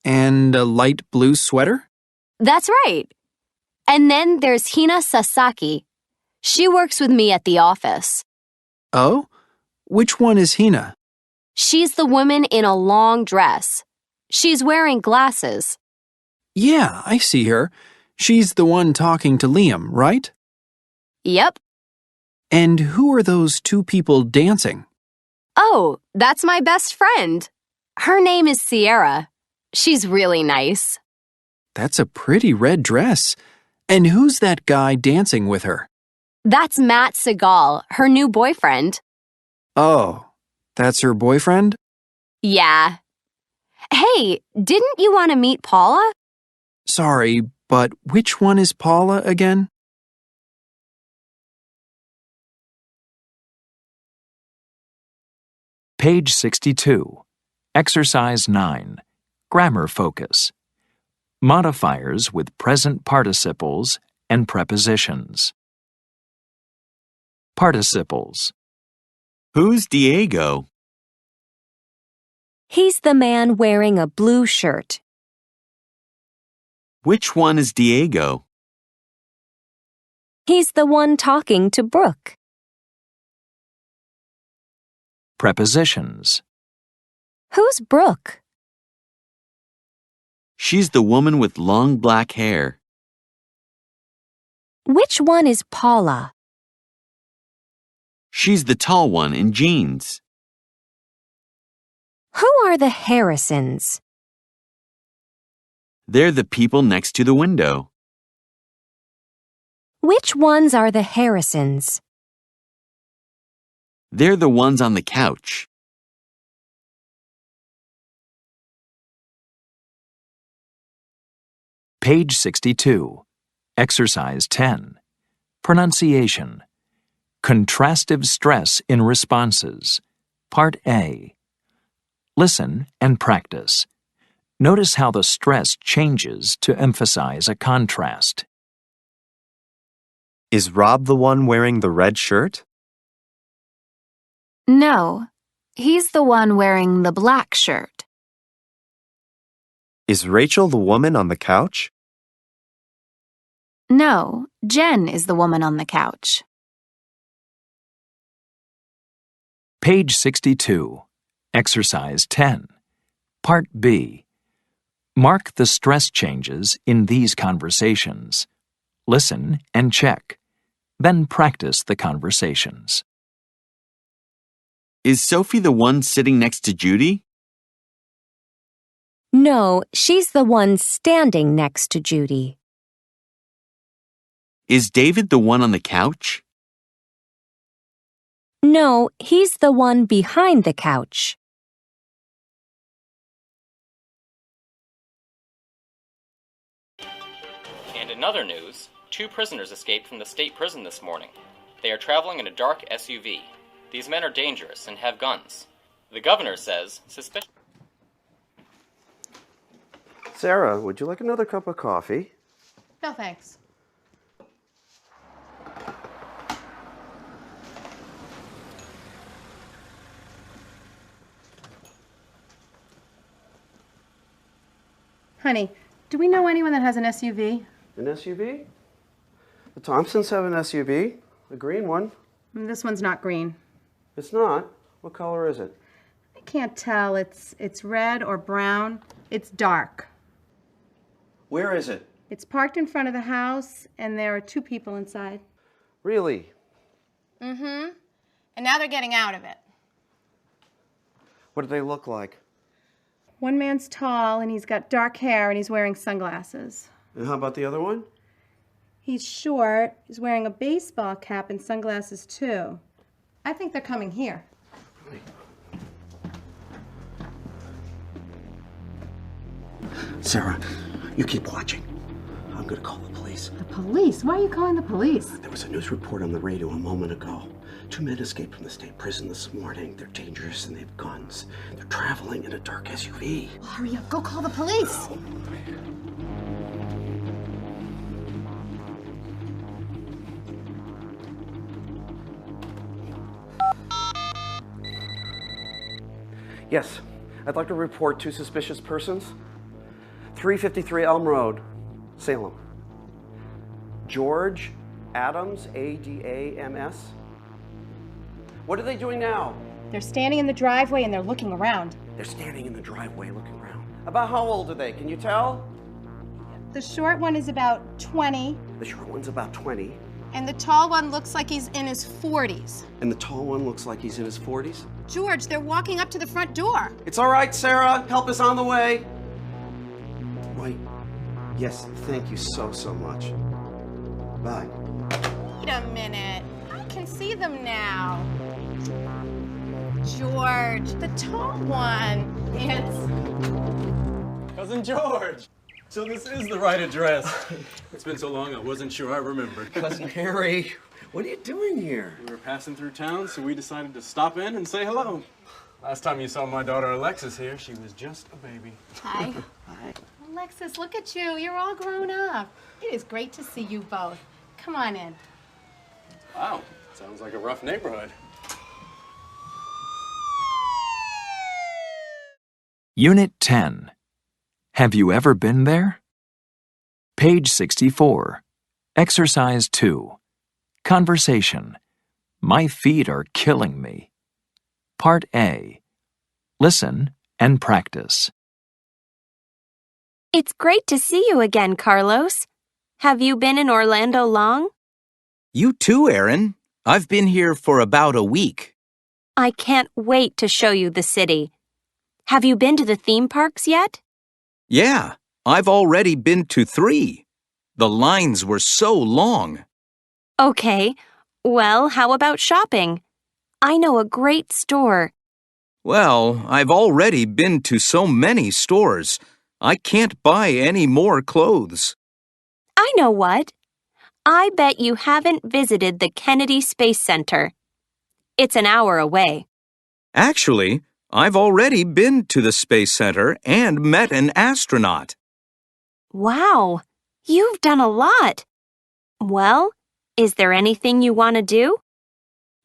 a light blue sweater? That's right. And then there's Hina Sasaki. She works with me at the office. Oh? Which one is Hina? She's the woman in a long dress. She's wearing glasses. Yeah, I see her. She's the one talking to Liam, right? Yep. And who are those two people dancing? Oh, that's my best friend. Her name is Sierra. She's really nice. That's a pretty red dress. And who's that guy dancing with her? That's Matt Segal, her new boyfriend. Oh, that's her boyfriend? Yeah. Hey, didn't you want to meet Paula? Sorry, but which one is Paula again? Page 62. Exercise 9. Grammar focus. Modifiers with present participles and prepositions. Participles. Who's Diego? He's the man wearing a blue shirt. Which one is Diego? He's the one talking to Brooke. Prepositions. Who's Brooke? She's the woman with long black hair. Which one is Paula? She's the tall one in jeans. Who are the Harrisons? They're the people next to the window. Which ones are the Harrisons? They're the ones on the couch. Page 62. Exercise 10. Pronunciation. Contrastive stress in responses. Part A. Listen and practice. Notice how the stress changes to emphasize a contrast. Is Rob the one wearing the red shirt? No, he's the one wearing the black shirt. Is Rachel the woman on the couch? No, Jen is the woman on the couch. Page 62. Exercise 10. Part B. Mark the stress changes in these conversations. Listen and check. Then practice the conversations. Is Sophie the one sitting next to Judy? No, she's the one standing next to Judy. Is David the one on the couch? No, he's the one behind the couch. And in other news, 2 prisoners escaped from the state prison this morning. They are traveling in a dark SUV. These men are dangerous and have guns. The governor says suspicion. Sarah, would you like another cup of coffee? No, thanks. Honey, do we know anyone that has an SUV? An SUV? The Thompsons have an SUV, a green one. This one's not green. It's not? What color is it? I can't tell. It's red or brown. It's dark. Where is it? It's parked in front of the house, and there are 2 people inside. Really? Mm-hmm. And now they're getting out of it. What do they look like? One man's tall, and he's got dark hair, and he's wearing sunglasses. And how about the other one? He's short. He's wearing a baseball cap and sunglasses, too. I think they're coming here. Sarah, you keep watching. I'm going to call the police. The police? Why are you calling the police? There was a news report on the radio a moment ago. 2 men escaped from the state prison this morning. They're dangerous and they have guns. They're traveling in a dark SUV. Well, hurry up. Go call the police. Yes, I'd like to report 2 suspicious persons. 353 Elm Road, Salem. George Adams, A-D-A-M-S. What are they doing now? They're standing in the driveway and they're looking around. They're standing in the driveway looking around. About how old are they? Can you tell? The short one is about 20. The short one's about 20. And the tall one looks like he's in his 40s. And the tall one looks like he's in his 40s? George, they're walking up to the front door. It's all right, Sarah. Help is on the way. Wait. Yes, thank you so much. Bye. Wait a minute. I can see them now. George, the tall one. It's... Cousin George! So this is the right address. It's been so long I wasn't sure I remembered. Cousin Harry, what are you doing here? We were passing through town, so we decided to stop in and say hello. Last time you saw my daughter Alexis here, she was just a baby. Hi. Hi. Alexis, look at you. You're all grown up. It is great to see you both. Come on in. Wow, sounds like a rough neighborhood. Unit 10. Have you ever been there? Page 64. Exercise 2. Conversation. My feet are killing me. Part A. Listen and practice. It's great to see you again, Carlos. Have you been in Orlando long? You too, Erin. I've been here for about a week. I can't wait to show you the city. Have you been to the theme parks yet? Yeah, I've already been to 3. The lines were so long. Okay. Well, how about shopping? I know a great store. Well, I've already been to so many stores. I can't buy any more clothes. I know what. I bet you haven't visited the Kennedy Space Center. It's an hour away. Actually, I've already been to the Space Center and met an astronaut. Wow, you've done a lot. Well, is there anything you want to do?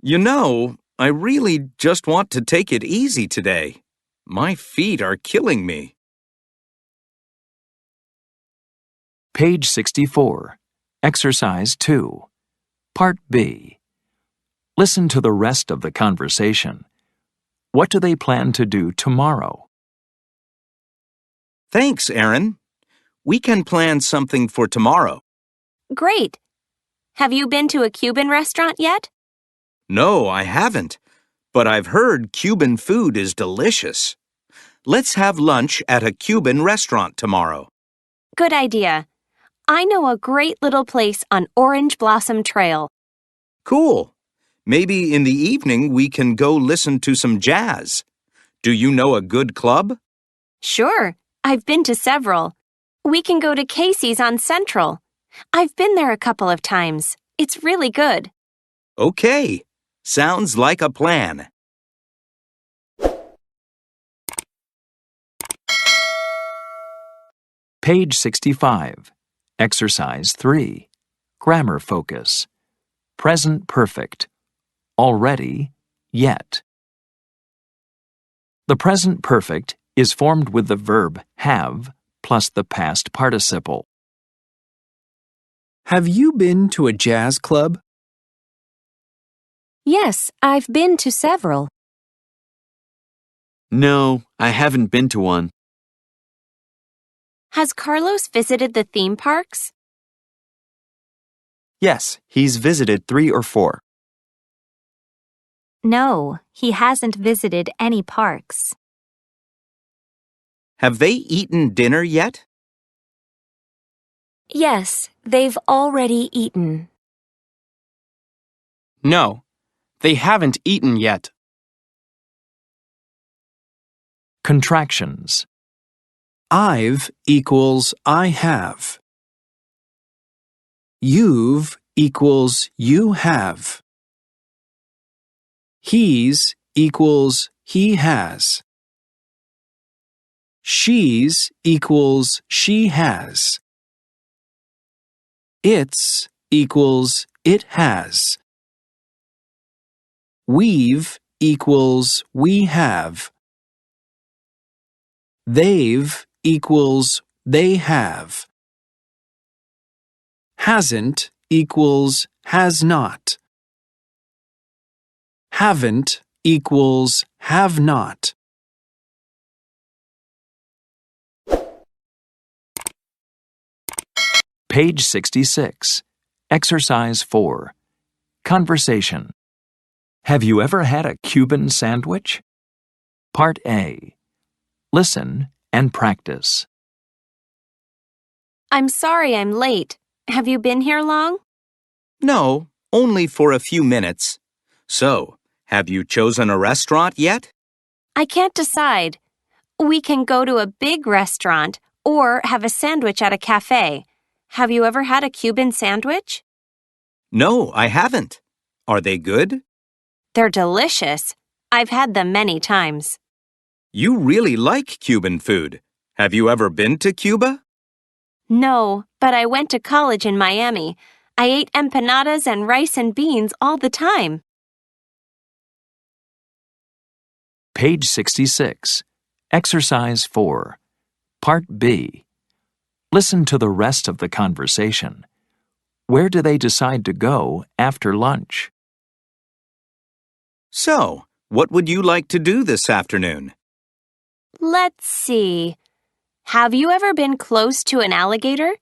You know, I really just want to take it easy today. My feet are killing me. Page 64. Exercise 2. Part B. Listen to the rest of the conversation. What do they plan to do tomorrow? Thanks, Erin. We can plan something for tomorrow. Great. Have you been to a Cuban restaurant yet? No, I haven't. But I've heard Cuban food is delicious. Let's have lunch at a Cuban restaurant tomorrow. Good idea. I know a great little place on Orange Blossom Trail. Cool. Maybe in the evening we can go listen to some jazz. Do you know a good club? Sure, I've been to several. We can go to Casey's on Central. I've been there a couple of times. It's really good. Okay. Sounds like a plan. Page 65. Exercise 3. Grammar focus. Present perfect. Already, yet. The present perfect is formed with the verb have plus the past participle. Have you been to a jazz club? Yes, I've been to several. No, I haven't been to one. Has Carlos visited the theme parks? Yes, he's visited 3 or 4. No, he hasn't visited any parks. Have they eaten dinner yet? Yes, they've already eaten. No, they haven't eaten yet. Contractions. I've equals I have. You've equals you have. He's equals he has. She's equals she has. It's equals it has. We've equals we have. They've equals they have. Hasn't equals has not. Haven't equals have not. Page 66. Exercise 4. Conversation. Have you ever had a Cuban sandwich? Part A. Listen and practice. I'm sorry I'm late. Have you been here long? No, only for a few minutes. So, Have you chosen a restaurant yet? I can't decide. We can go to a big restaurant or have a sandwich at a cafe. Have you ever had a Cuban sandwich? No, I haven't. Are they good? They're delicious. I've had them many times. You really like Cuban food. Have you ever been to Cuba? No, but I went to college in Miami. I ate empanadas and rice and beans all the time. Page 66. Exercise 4. Part B. Listen to the rest of the conversation. Where do they decide to go after lunch? So, what would you like to do this afternoon? Let's see. Have you ever been close to an alligator?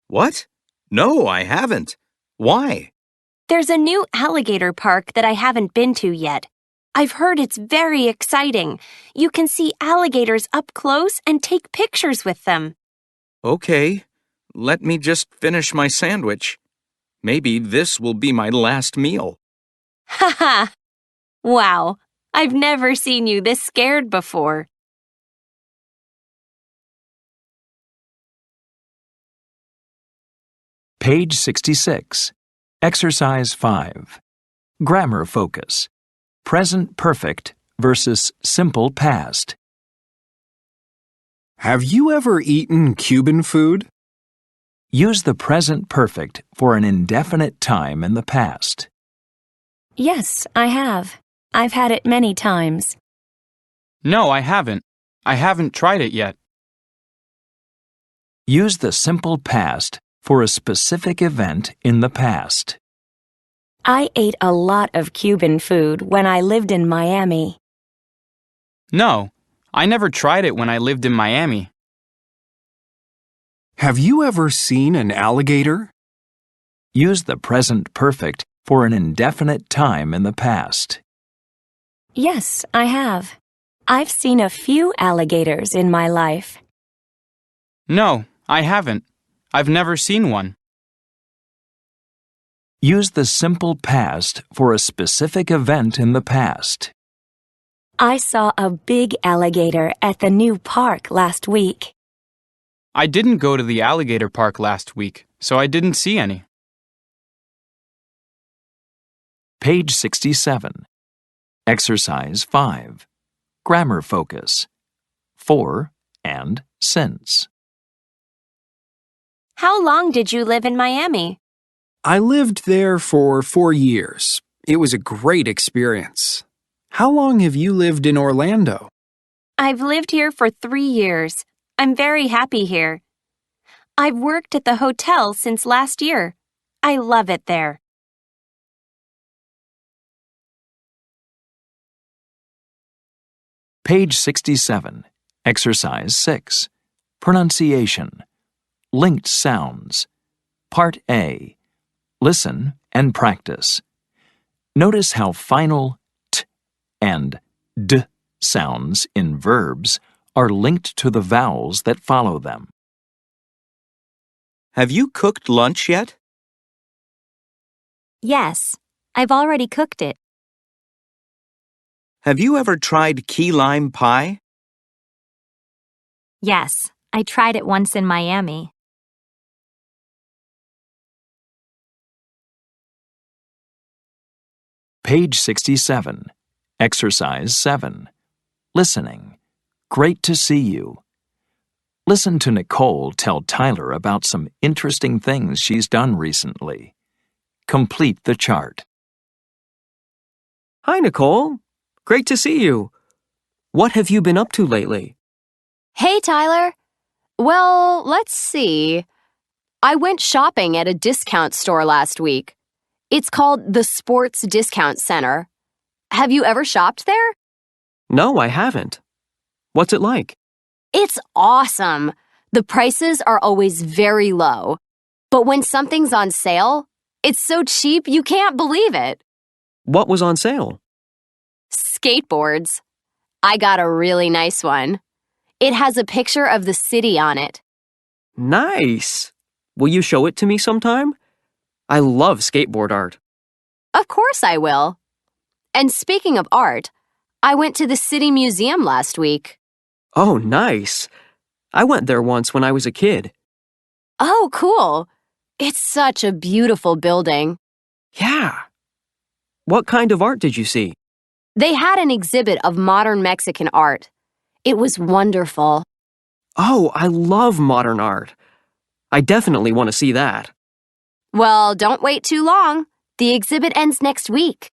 What? No, I haven't. Why? There's a new alligator park that I haven't been to yet. I've heard it's very exciting. You can see alligators up close and take pictures with them. Okay, let me just finish my sandwich. Maybe this will be my last meal. Ha ha! Wow, I've never seen you this scared before. Page 66. Exercise 5. Grammar focus. Present perfect versus simple past. Have you ever eaten Cuban food? Use the present perfect for an indefinite time in the past. Yes, I have. I've had it many times. No, I haven't. I haven't tried it yet. Use the simple past for a specific event in the past. I ate a lot of Cuban food when I lived in Miami. No, I never tried it when I lived in Miami. Have you ever seen an alligator? Use the present perfect for an indefinite time in the past. Yes, I have. I've seen a few alligators in my life. No, I haven't. I've never seen one. Use the simple past for a specific event in the past. I saw a big alligator at the new park last week. I didn't go to the alligator park last week, so I didn't see any. Page 67. Exercise 5. Grammar focus. For and since. How long did you live in Miami? I lived there for 4 years. It was a great experience. How long have you lived in Orlando? I've lived here for 3 years. I'm very happy here. I've worked at the hotel since last year. I love it there. Page 67. Exercise 6. Pronunciation. Linked sounds. Part A. Listen and practice. Notice how final t and d sounds in verbs are linked to the vowels that follow them. Have you cooked lunch yet? Yes, I've already cooked it. Have you ever tried key lime pie? Yes, I tried it once in Miami. Page 67. Exercise 7. Listening. Great to see you. Listen to Nicole tell Tyler about some interesting things she's done recently. Complete the chart. Hi, Nicole. Great to see you. What have you been up to lately? Hey, Tyler. Well, let's see. I went shopping at a discount store last week. It's called the Sports Discount Center. Have you ever shopped there? No, I haven't. What's it like? It's awesome. The prices are always very low. But when something's on sale, it's so cheap you can't believe it. What was on sale? Skateboards. I got a really nice one. It has a picture of the city on it. Nice. Will you show it to me sometime? I love skateboard art. Of course I will. And speaking of art, I went to the City Museum last week. Oh, nice. I went there once when I was a kid. Oh, cool. It's such a beautiful building. Yeah. What kind of art did you see? They had an exhibit of modern Mexican art. It was wonderful. Oh, I love modern art. I definitely want to see that. Well, don't wait too long. The exhibit ends next week.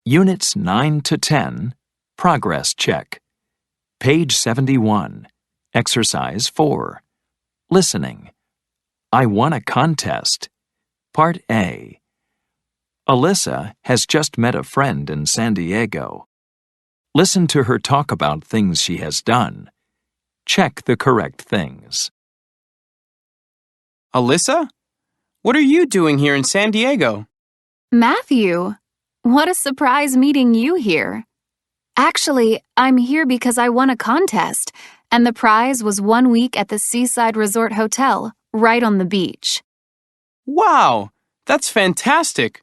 Units 9 to 10, Progress Check. Page 71, Exercise 4. Listening. I won a contest. Part A. Alyssa has just met a friend in San Diego. Listen to her talk about things she has done. Check the correct things. Alyssa? What are you doing here in San Diego? Matthew, what a surprise meeting you here. Actually, I'm here because I won a contest, and the prize was 1 week at the Seaside Resort Hotel, right on the beach. Wow, that's fantastic.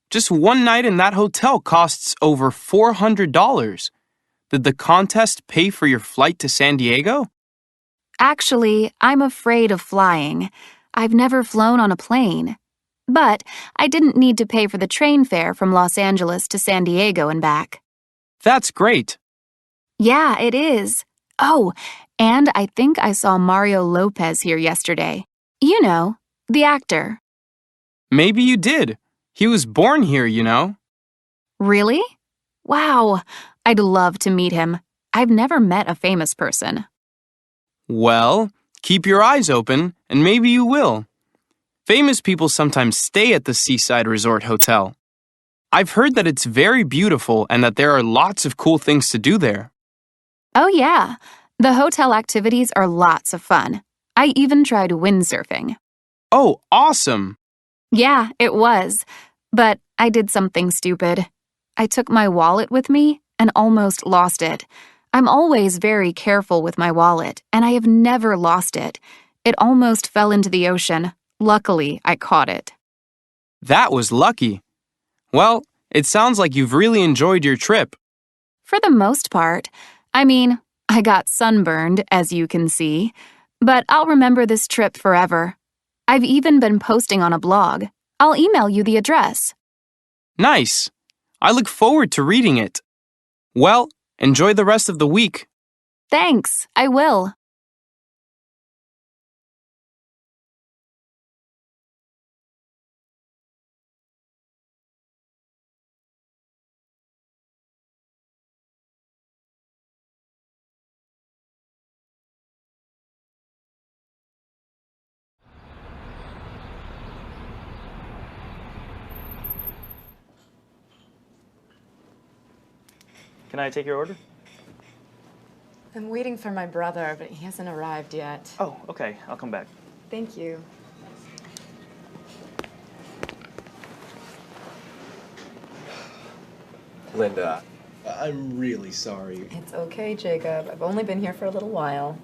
Just one night in that hotel costs over $400. Did the contest pay for your flight to San Diego? Actually, I'm afraid of flying. I've never flown on a plane. But I didn't need to pay for the train fare from Los Angeles to San Diego and back. That's great. Yeah, it is. Oh, and I think I saw Mario Lopez here yesterday. You know, the actor. Maybe you did. He was born here, you know. Really? Wow, I'd love to meet him. I've never met a famous person. Well, keep your eyes open, and maybe you will. Famous people sometimes stay at the Seaside Resort Hotel. I've heard that it's very beautiful and that there are lots of cool things to do there. Oh yeah, the hotel activities are lots of fun. I even tried windsurfing. Oh, awesome! Yeah, it was. But I did something stupid. I took my wallet with me and almost lost it. I'm always very careful with my wallet, and I have never lost it. It almost fell into the ocean. Luckily, I caught it. That was lucky. Well, it sounds like you've really enjoyed your trip. For the most part. I mean, I got sunburned, as you can see. But I'll remember this trip forever. I've even been posting on a blog. I'll email you the address. Nice. I look forward to reading it. Well, enjoy the rest of the week. Thanks, I will. Can I take your order? I'm waiting for my brother, but he hasn't arrived yet. Oh, okay. I'll come back. Thank you. Linda, I'm really sorry. It's okay, Jacob. I've only been here for a little while.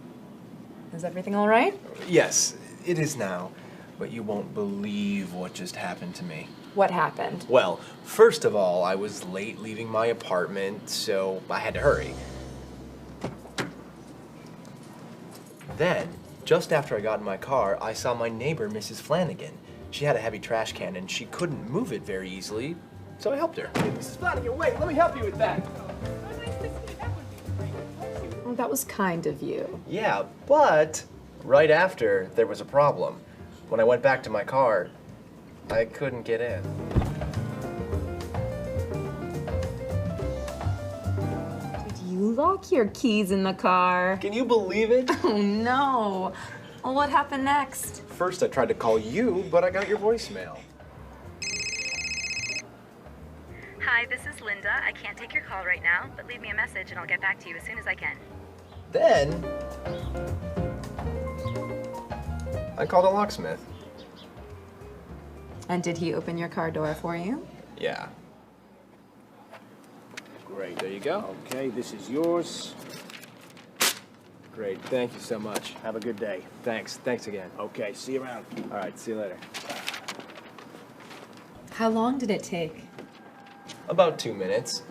Is everything all right? Yes, it is now, but you won't believe what just happened to me. What happened? Well, first of all, I was late leaving my apartment, so I had to hurry. Then, just after I got in my car, I saw my neighbor, Mrs. Flanagan. She had a heavy trash can and she couldn't move it very easily, so I helped her. Hey, Mrs. Flanagan, wait, let me help you with that. Oh, that was kind of you. Yeah, but right after, there was a problem. When I went back to my car, I couldn't get in. Did you lock your keys in the car? Can you believe it? Oh, no. Well, what happened next? First, I tried to call you, but I got your voicemail. Hi, this is Linda. I can't take your call right now, but leave me a message and I'll get back to you as soon as I can. Then, I called a locksmith. And did he open your car door for you? Yeah. Great, there you go. Okay, this is yours. Great. Thank you so much. Have a good day. Thanks. Thanks again. Okay, see you around. All right, see you later. How long did it take? About 2 minutes.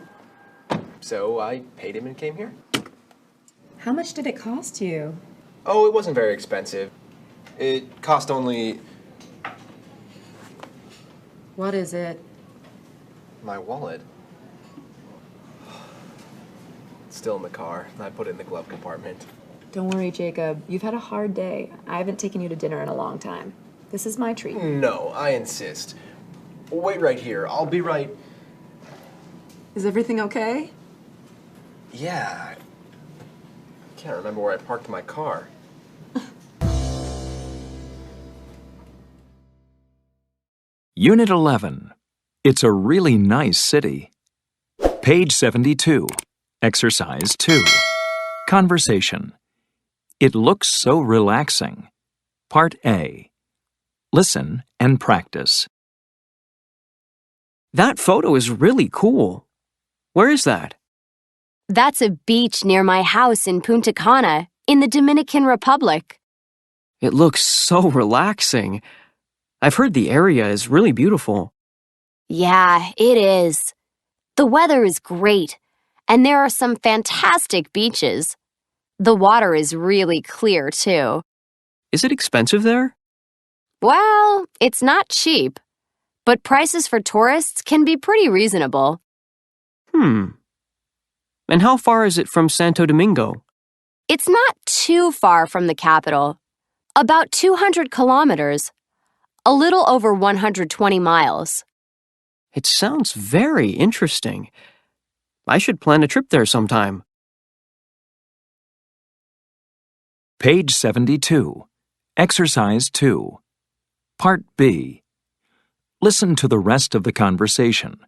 So I paid him and came here. How much did it cost you? Oh, it wasn't very expensive. It cost only... What is it? my wallet. It's still in the car. I put it in the glove compartment. Don't worry, Jacob. You've had a hard day. I haven't taken you to dinner in a long time. This is my treat. No, I insist. Wait right here. I'll be right... Is everything okay? Yeah. I can't remember where I parked my car. Unit 11. It's a really nice city. Page 72. Exercise 2. Conversation. It looks so relaxing. Part A. Listen and practice. That photo is really cool. Where is that? That's a beach near my house in Punta Cana, in the Dominican Republic. It looks so relaxing. I've heard the area is really beautiful. Yeah, it is. The weather is great, and there are some fantastic beaches. The water is really clear, too. Is it expensive there? Well, it's not cheap, but prices for tourists can be pretty reasonable. And how far is it from Santo Domingo? It's not too far from the capital. About 200 kilometers. A little over 120 miles. It sounds very interesting. I should plan a trip there sometime. Page 72. Exercise 2. Part B. Listen to the rest of the conversation.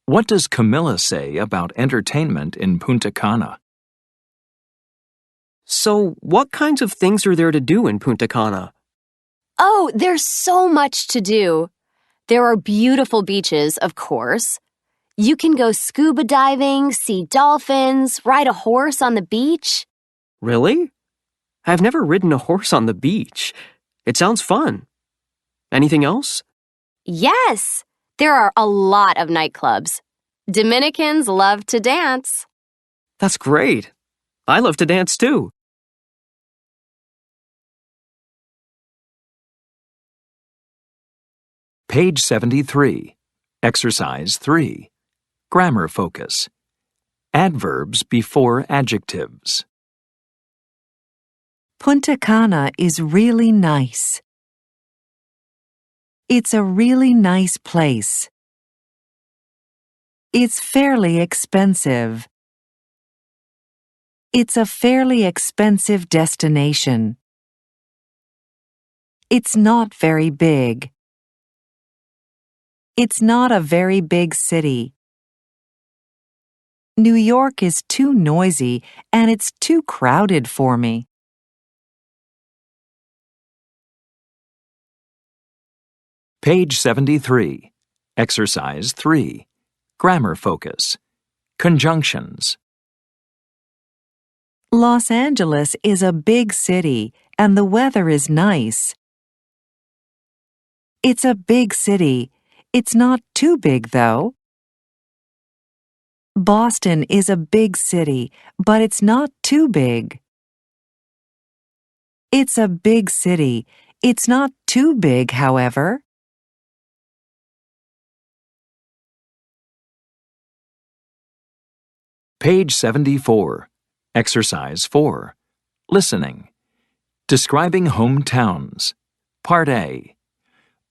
What does Camilla say about entertainment in Punta Cana? So, what kinds of things are there to do in Punta Cana? Oh, there's so much to do. There are beautiful beaches, of course. You can go scuba diving, see dolphins, ride a horse on the beach. Really? I've never ridden a horse on the beach. It sounds fun. Anything else? Yes, there are a lot of nightclubs. Dominicans love to dance. That's great. I love to dance too. Page 73. Exercise 3. Grammar focus. Adverbs before adjectives. Punta Cana is really nice. It's a really nice place. It's fairly expensive. It's a fairly expensive destination. It's not very big. It's not a very big city. New York is too noisy and it's too crowded for me. Page 73. Exercise 3. Grammar focus. Conjunctions. Los Angeles is a big city and the weather is nice. It's a big city. It's not too big, though. Boston is a big city, but it's not too big. It's a big city. It's not too big, however. Page 74. Exercise 4. Listening. Describing hometowns. Part A.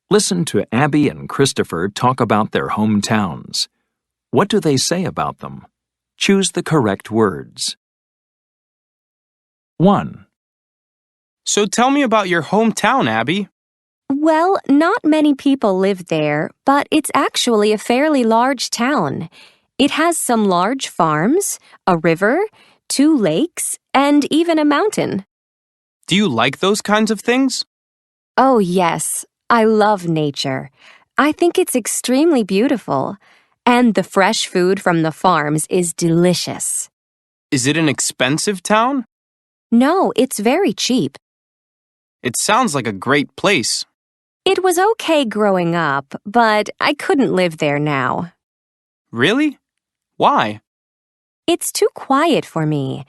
Listen to Abby and Christopher talk about their hometowns. What do they say about them? Choose the correct words. 1. So tell me about your hometown, Abby. Well, not many people live there, but it's actually a fairly large town. It has some large farms, a river, 2 lakes, and even a mountain. Do you like those kinds of things? Oh, yes. I love nature. I think it's extremely beautiful. And the fresh food from the farms is delicious. Is it an expensive town? No, it's very cheap. It sounds like a great place. It was okay growing up, but I couldn't live there now. Really? Why? It's too quiet for me.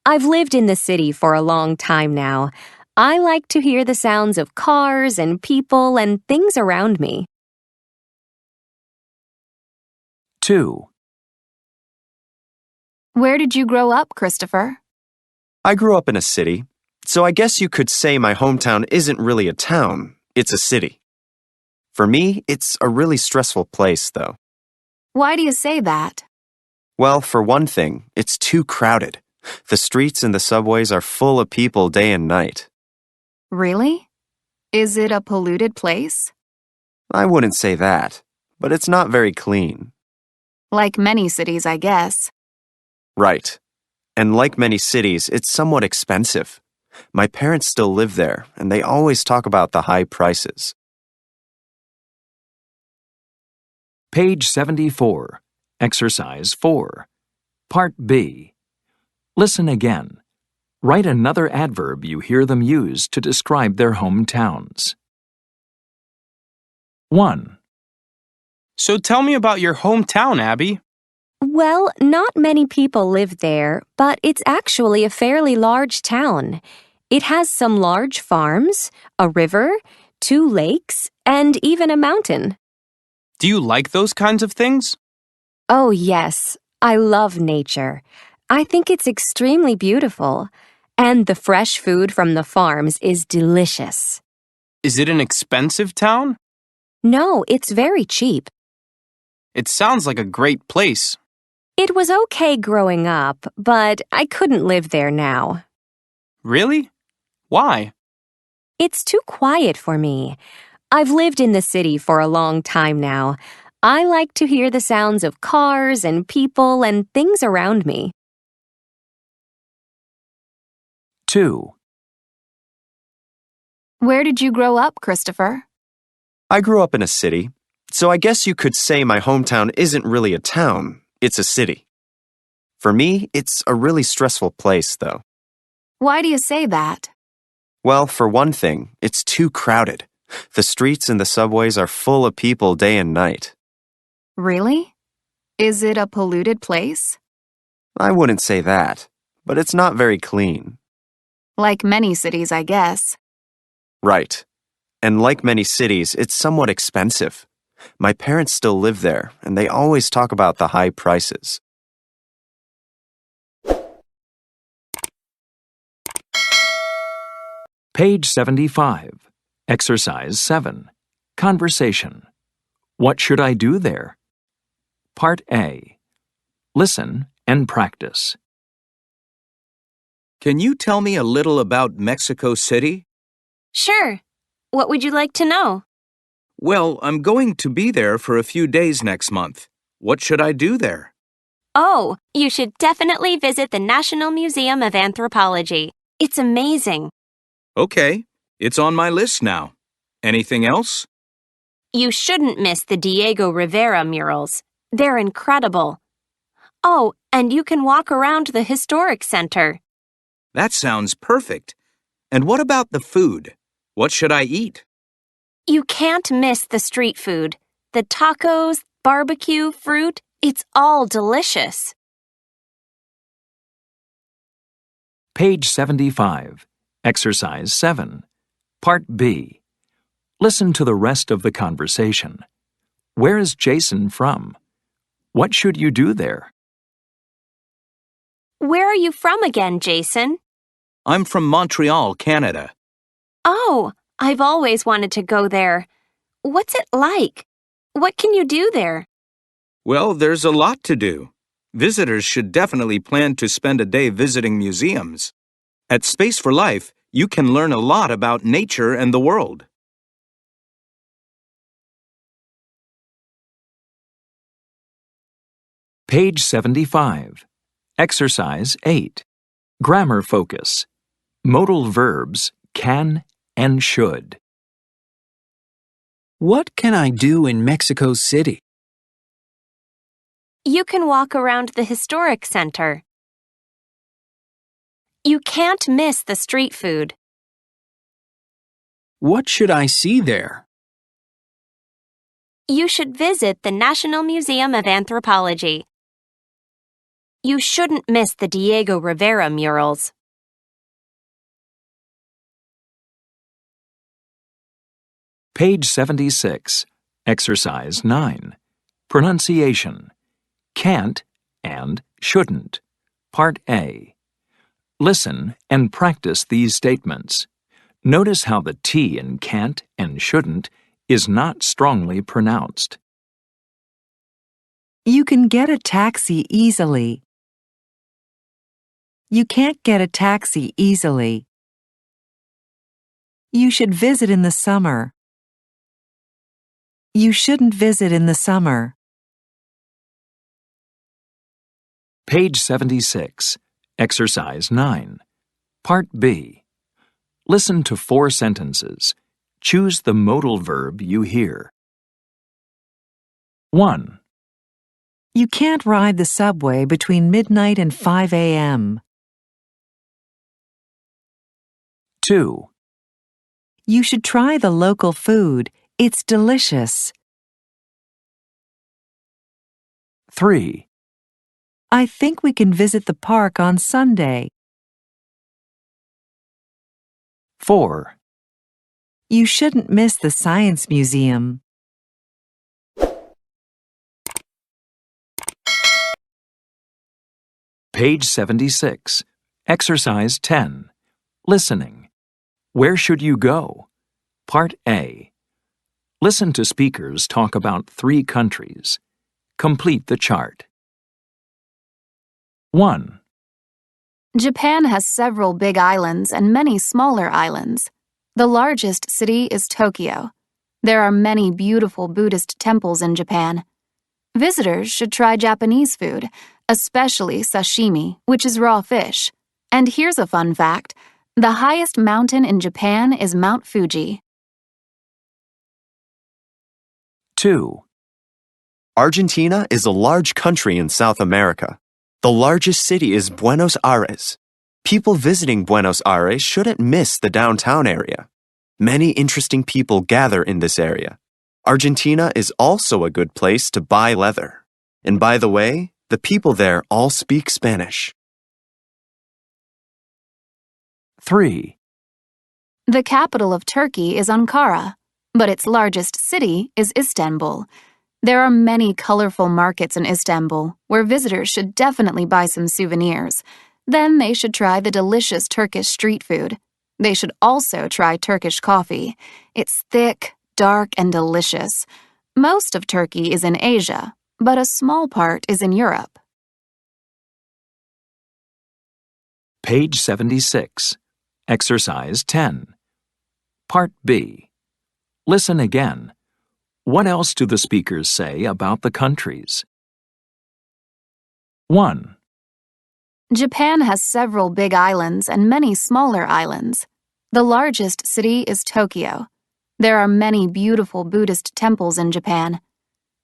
I've lived in the city for a long time now. I like to hear the sounds of cars and people and things around me. 2. Where did you grow up, Christopher? I grew up in a city, so I guess you could say my hometown isn't really a town, it's a city. For me, it's a really stressful place, though. Why do you say that? Well, for one thing, it's too crowded. The streets and the subways are full of people day and night. Really? Is it a polluted place? I wouldn't say that, but it's not very clean. Like many cities, I guess. Right. And like many cities, it's somewhat expensive. My parents still live there, and they always talk about the high prices. Page 74, Exercise 4. Part B. Listen again. Write another adverb you hear them use to describe their hometowns. 1. So tell me about your hometown, Abby. Well, not many people live there, but it's actually a fairly large town. It has some large farms, a river, 2 lakes, and even a mountain. Do you like those kinds of things? Oh, yes. I love nature. I think it's extremely beautiful. And the fresh food from the farms is delicious. Is it an expensive town? No, it's very cheap. It sounds like a great place. It was okay growing up, but I couldn't live there now. Really? Why? It's too quiet for me. I've lived in the city for a long time now. I like to hear the sounds of cars and people and things around me. 2. Where did you grow up, Christopher? I grew up in a city, so I guess you could say my hometown isn't really a town, it's a city. For me, it's a really stressful place, though. Why do you say that? Well, for one thing, it's too crowded. The streets and the subways are full of people day and night. Really? Is it a polluted place? I wouldn't say that, but it's not very clean. Like many cities, I guess. Right. And like many cities, it's somewhat expensive. My parents still live there, and they always talk about the high prices. Page 75, Exercise 7. Conversation. What should I do there? Part A. Listen and practice. Can you tell me a little about Mexico City? Sure. What would you like to know? Well, I'm going to be there for a few days next month. What should I do there? Oh, you should definitely visit the National Museum of Anthropology. It's amazing. Okay, it's on my list now. Anything else? You shouldn't miss the Diego Rivera murals. They're incredible. Oh, and you can walk around the historic center. That sounds perfect. And what about the food? What should I eat? You can't miss the street food. The tacos, barbecue, fruit, it's all delicious. Page 75, Exercise 7. Part B. Listen to the rest of the conversation. Where is Jason from? What should you do there? Where are you from again, Jason? I'm from Montreal, Canada. Oh, I've always wanted to go there. What's it like? What can you do there? Well, there's a lot to do. Visitors should definitely plan to spend a day visiting museums. At Space for Life, you can learn a lot about nature and the world. Page 75, Exercise 8. Grammar focus. Modal verbs can and should. What can I do in Mexico City? You can walk around the historic center. You can't miss the street food. What should I see there? You should visit the National Museum of Anthropology. You shouldn't miss the Diego Rivera murals. Page 76, Exercise 9. Pronunciation. Can't and shouldn't. Part A. Listen and practice these statements. Notice how the T in can't and shouldn't is not strongly pronounced. You can get a taxi easily. You can't get a taxi easily. You should visit in the summer. You shouldn't visit in the summer. Page 76, Exercise 9. Part B. Listen to 4 sentences. Choose the modal verb you hear. 1. You can't ride the subway between midnight and 5 a.m. 2. You should try the local food. It's delicious. 3. I think we can visit the park on Sunday. 4. You shouldn't miss the Science Museum. Page 76, Exercise 10. Listening. Where should you go? Part A. Listen to speakers talk about 3 countries. Complete the chart. 1. Japan has several big islands and many smaller islands. The largest city is Tokyo. There are many beautiful Buddhist temples in Japan. Visitors should try Japanese food, especially sashimi, which is raw fish. And here's a fun fact. The highest mountain in Japan is Mount Fuji. 2. Argentina is a large country in South America. The largest city is Buenos Aires. People visiting Buenos Aires shouldn't miss the downtown area. Many interesting people gather in this area. Argentina is also a good place to buy leather. And by the way, the people there all speak Spanish. 3. The capital of Turkey is Ankara, but its largest city is Istanbul. There are many colorful markets in Istanbul where visitors should definitely buy some souvenirs. Then they should try the delicious Turkish street food. They should also try Turkish coffee. It's thick, dark, and delicious. Most of Turkey is in Asia, but a small part is in Europe. Page 76, Exercise 10. Part B. Listen again. What else do the speakers say about the countries? 1. Japan has several big islands and many smaller islands. The largest city is Tokyo. There are many beautiful Buddhist temples in Japan.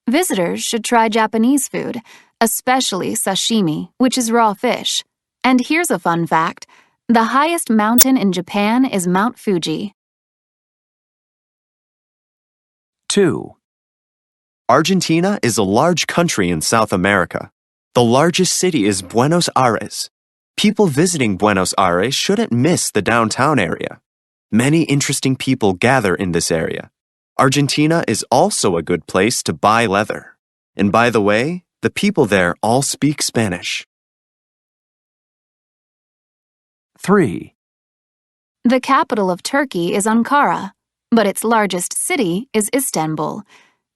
Visitors should try Japanese food, especially sashimi, which is raw fish. And here's a fun fact. The highest mountain in Japan is Mount Fuji. 2. Argentina is a large country in South America. The largest city is Buenos Aires. People visiting Buenos Aires shouldn't miss the downtown area. Many interesting people gather in this area. Argentina is also a good place to buy leather. And by the way, the people there all speak Spanish. 3. The capital of Turkey is Ankara, but its largest city is Istanbul.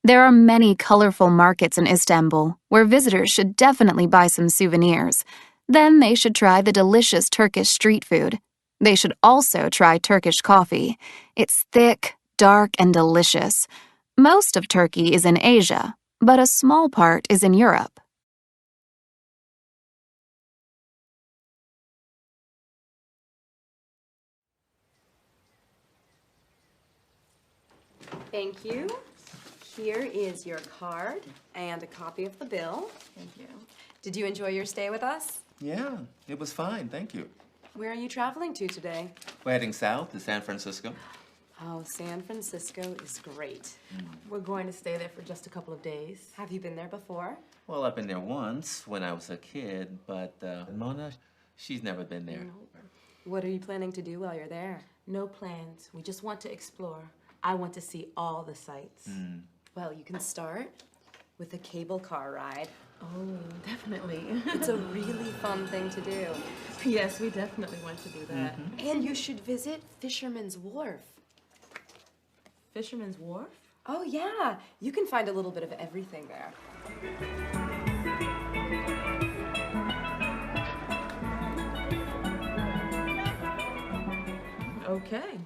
There are many colorful markets in Istanbul where visitors should definitely buy some souvenirs. Then they should try the delicious Turkish street food. They should also try Turkish coffee. It's thick, dark, and delicious. Most of Turkey is in Asia, but a small part is in Europe. Thank you. Here is your card and a copy of the bill. Thank you. Did you enjoy your stay with us? Yeah, it was fine, thank you. Where are you traveling to today? We're heading south to San Francisco. Oh, San Francisco is great. We're going to stay there for just a couple of days. Have you been there before? Well, I've been there once when I was a kid, but Mona, she's never been there. What are you planning to do while you're there? No plans. We just want to explore. I want to see all the sights. Well, you can start with a cable car ride. Oh, definitely. It's a really fun thing to do. Yes, we definitely want to do that. And you should visit Fisherman's Wharf. Fisherman's Wharf? Oh, yeah. You can find a little bit of everything there. Okay.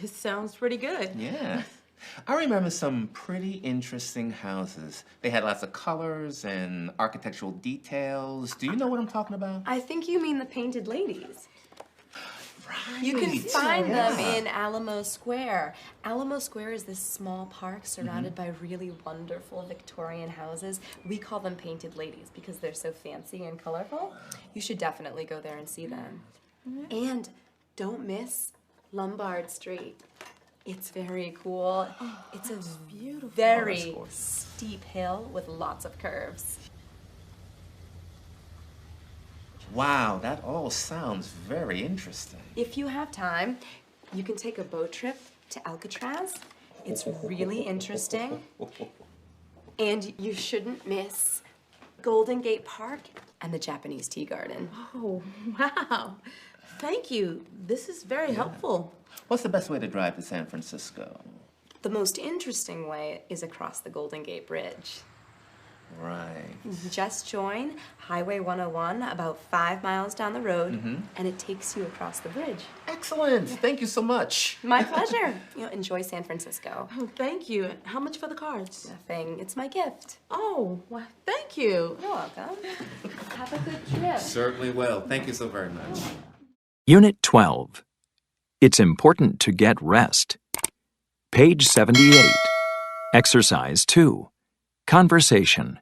This sounds pretty good. Yeah. I remember some pretty interesting houses. They had lots of colors and architectural details. Do you know what I'm talking about? I think you mean the Painted Ladies. Right. You can find them in Alamo Square. Alamo Square is this small park surrounded by really wonderful Victorian houses. We call them Painted Ladies because they're so fancy and colorful. You should definitely go there and see them. And don't miss Lombard Street. It's very cool. It's a very steep hill with lots of curves. Wow, that all sounds very interesting. If you have time, you can take a boat trip to Alcatraz. It's really interesting. And you shouldn't miss Golden Gate Park and the Japanese Tea Garden. Oh, wow. Thank you. This is very helpful. What's the best way to drive to San Francisco? The most interesting way is across the Golden Gate Bridge. Right. Just join Highway 101 about 5 miles down the road, and it takes you across the bridge. Excellent. Thank you so much. My pleasure. Enjoy San Francisco. Oh, thank you. How much for the cards? Nothing. It's my gift. Oh, well, thank you. You're welcome. Have a good trip. Certainly will. Thank you so very much. Unit 12. It's important to get rest. Page 78. Exercise 2. Conversation.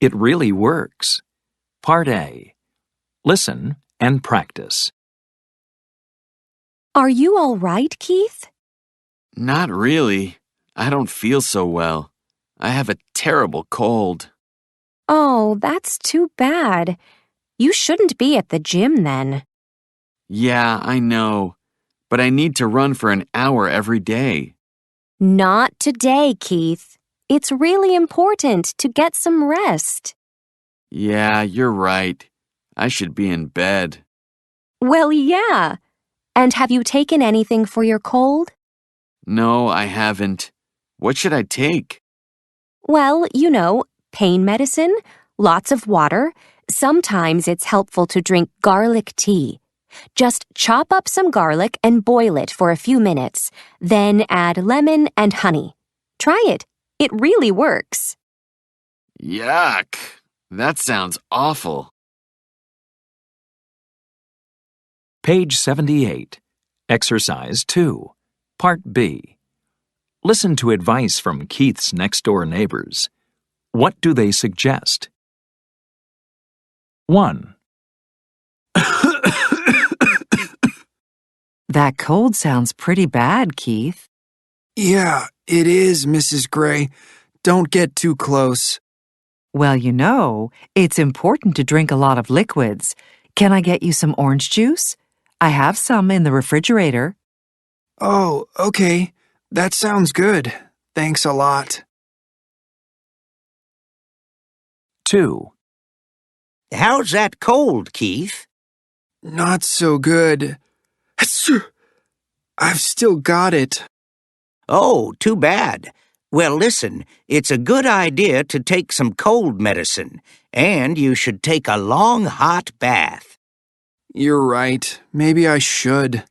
It really works. Part A. Listen and practice. Are you all right, Keith? Not really. I don't feel so well. I have a terrible cold. Oh, that's too bad. You shouldn't be at the gym then. Yeah, I know. But I need to run for an hour every day. Not today, Keith. It's really important to get some rest. Yeah, you're right. I should be in bed. Well, yeah. And have you taken anything for your cold? No, I haven't. What should I take? Well, pain medicine, lots of water. Sometimes it's helpful to drink garlic tea. Just chop up some garlic and boil it for a few minutes. Then add lemon and honey. Try it. It really works. Yuck. That sounds awful. Page 78. Exercise 2. Part B. Listen to advice from Keith's next-door neighbors. What do they suggest? 1. That cold sounds pretty bad, Keith. Yeah, it is, Mrs. Gray. Don't get too close. Well, it's important to drink a lot of liquids. Can I get you some orange juice? I have some in the refrigerator. Oh, okay. That sounds good. Thanks a lot. 2. How's that cold, Keith? Not so good. I've still got it. Oh, too bad. Well, listen, it's a good idea to take some cold medicine, and you should take a long hot bath. You're right. Maybe I should.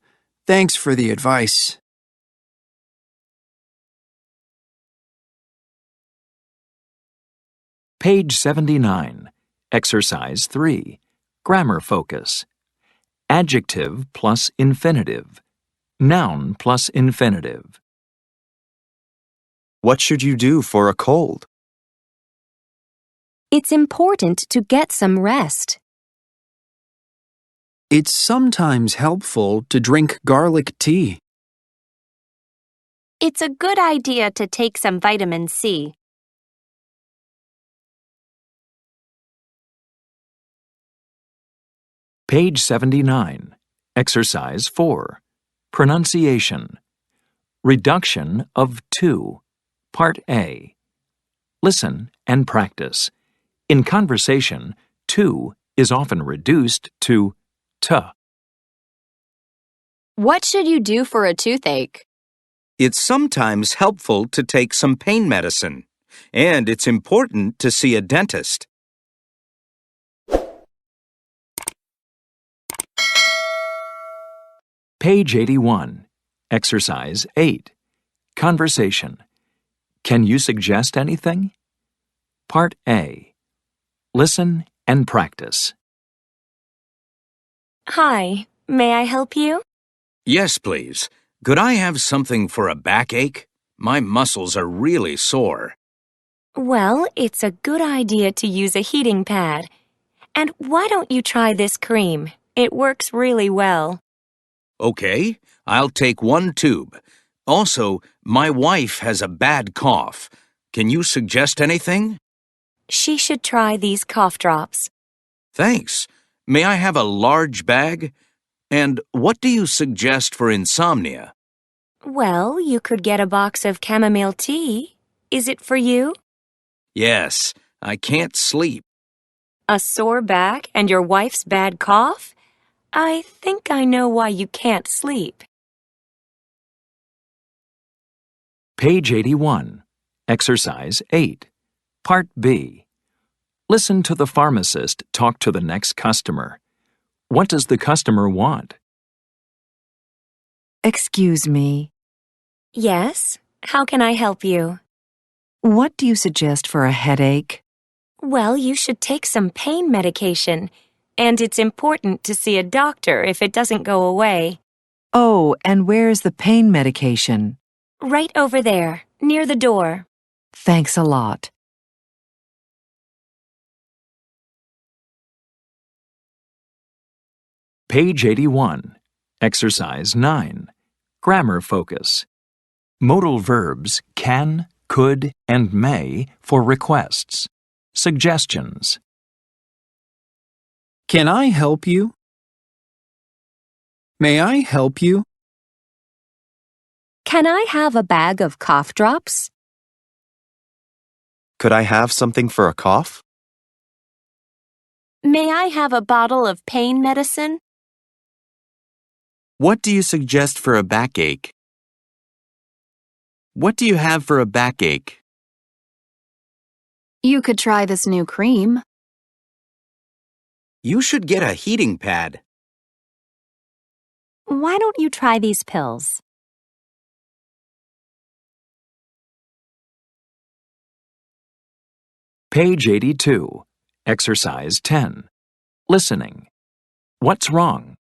Thanks for the advice. Page 79. Exercise 3. Grammar focus. Adjective plus infinitive. Noun plus infinitive. What should you do for a cold? It's important to get some rest. It's sometimes helpful to drink garlic tea. It's a good idea to take some vitamin C. Page 79. Exercise 4. Pronunciation. Reduction of to. Part A. Listen and practice. In conversation, to is often reduced to t. What should you do for a toothache? It's sometimes helpful to take some pain medicine, and it's important to see a dentist. Page 81. Exercise 8. Conversation. Can you suggest anything? Part A. Listen and practice. Hi, may I help you? Yes, please. Could I have something for a backache? My muscles are really sore. Well, it's a good idea to use a heating pad. And why don't you try this cream? It works really well. Okay, I'll take 1 tube. Also, my wife has a bad cough. Can you suggest anything? She should try these cough drops. Thanks. May I have a large bag? And what do you suggest for insomnia? Well, you could get a box of chamomile tea. Is it for you? Yes, I can't sleep. A sore back and your wife's bad cough? I think I know why you can't sleep. Page 81. Exercise 8. Part B. Listen to the pharmacist talk to the next customer. What does the customer want? Excuse me. Yes? How can I help you? What do you suggest for a headache? Well, you should take some pain medication. And it's important to see a doctor if it doesn't go away. Oh, and where's the pain medication? Right over there, near the door. Thanks a lot. Page 81. Exercise 9. Grammar focus. Modal verbs can, could, and may for requests. Suggestions. Can I help you? May I help you? Can I have a bag of cough drops? Could I have something for a cough? May I have a bottle of pain medicine? What do you suggest for a backache? What do you have for a backache? You could try this new cream. You should get a heating pad. Why don't you try these pills? Page 82. Exercise 10. Listening. What's wrong?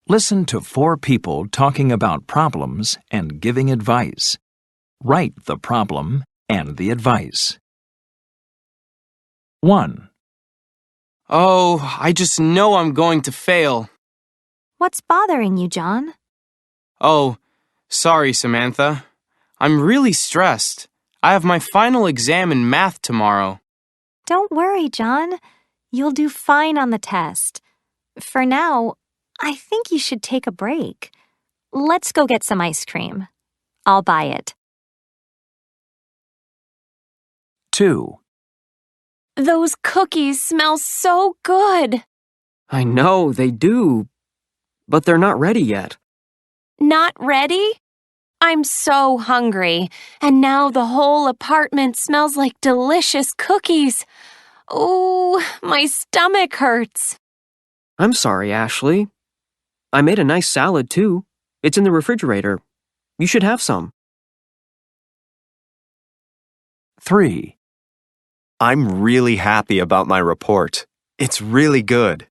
Listen to 4 people talking about problems and giving advice. Write the problem and the advice. 1. Oh, I just know I'm going to fail. What's bothering you, John? Oh, sorry, Samantha. I'm really stressed. I have my final exam in math tomorrow. Don't worry, John. You'll do fine on the test. For now, I think you should take a break. Let's go get some ice cream. I'll buy it. 2. Those cookies smell so good. I know, they do. But they're not ready yet. Not ready? I'm so hungry, and now the whole apartment smells like delicious cookies. Ooh, my stomach hurts. I'm sorry, Ashley. I made a nice salad, too. It's in the refrigerator. You should have some. 3. I'm really happy about my report. It's really good.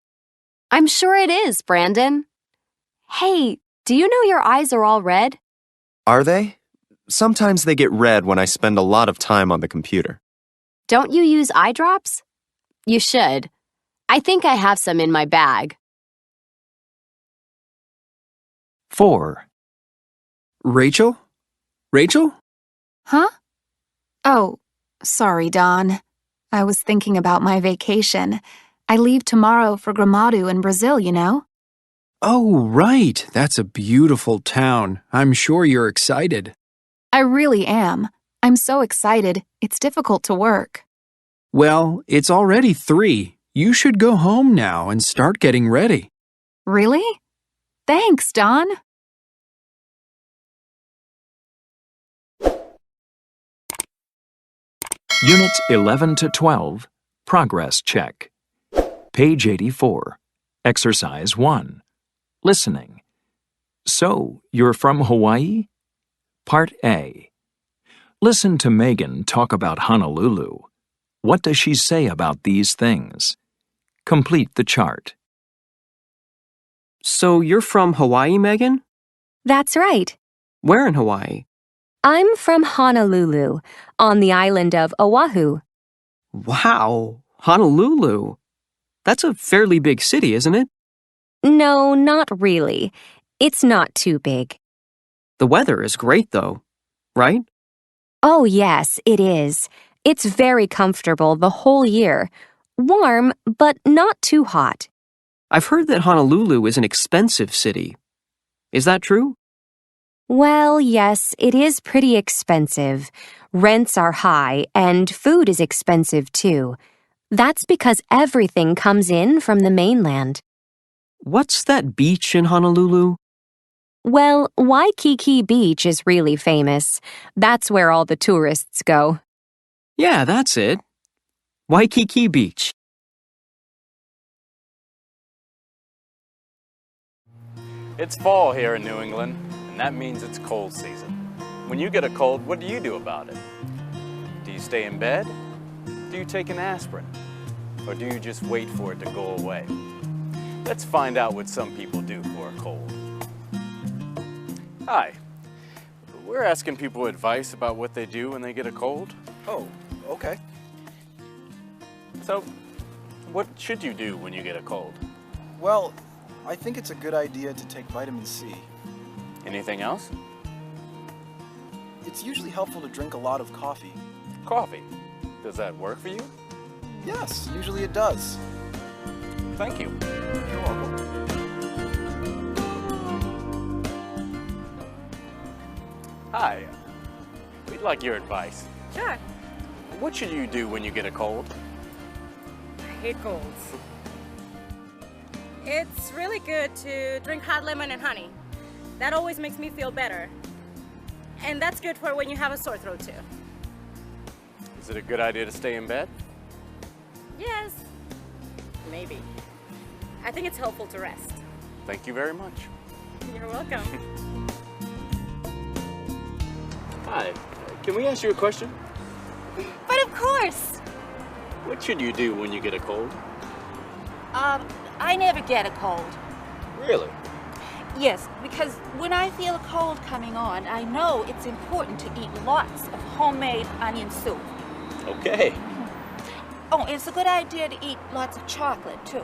I'm sure it is, Brandon. Hey, do you know your eyes are all red? Are they? Sometimes they get red when I spend a lot of time on the computer. Don't you use eye drops? You should. I think I have some in my bag. 4. Rachel? Rachel? Huh? Oh, sorry, Don. I was thinking about my vacation. I leave tomorrow for Gramado in Brazil, you know? Oh, right. That's a beautiful town. I'm sure you're excited. I really am. I'm so excited, it's difficult to work. Well, it's already 3. You should go home now and start getting ready. Really? Thanks, Don. Units 11 to 12, Progress Check. Page 84, Exercise 1. Listening. So, you're from Hawaii? Part A. Listen to Megan talk about Honolulu. What does she say about these things? Complete the chart. So you're from Hawaii, Megan? That's right. Where in Hawaii? I'm from Honolulu, on the island of Oahu. Wow, Honolulu. That's a fairly big city, isn't it? No, not really. It's not too big. The weather is great, though, right? Oh, yes, it is. It's very comfortable the whole year. Warm, but not too hot. I've heard that Honolulu is an expensive city. Is that true? Well, yes, it is pretty expensive. Rents are high, and food is expensive too. That's because everything comes in from the mainland. What's that beach in Honolulu? Well, Waikiki Beach is really famous. That's where all the tourists go. Yeah, that's it. Waikiki Beach. It's fall here in New England, and that means it's cold season. When you get a cold, what do you do about it? Do you stay in bed? Do you take an aspirin? Or do you just wait for it to go away? Let's find out what some people do for a cold. Hi. We're asking people advice about what they do when they get a cold. Oh, okay. So, what should you do when you get a cold? Well, I think it's a good idea to take vitamin C. Anything else? It's usually helpful to drink a lot of coffee. Coffee. Does that work for you? Yes, usually it does. Thank you. You're welcome. Hi. We'd like your advice. Sure. What should you do when you get a cold? I hate colds. It's really good to drink hot lemon and honey. That always makes me feel better. And that's good for when you have a sore throat too. Is it a good idea to stay in bed? Yes. Maybe. I think it's helpful to rest. Thank you very much. You're welcome. Hi. Can we ask you a question? But of course. What should you do when you get a cold? I never get a cold. Really? Yes, because when I feel a cold coming on, I know it's important to eat lots of homemade onion soup. Okay. Oh, it's a good idea to eat lots of chocolate, too.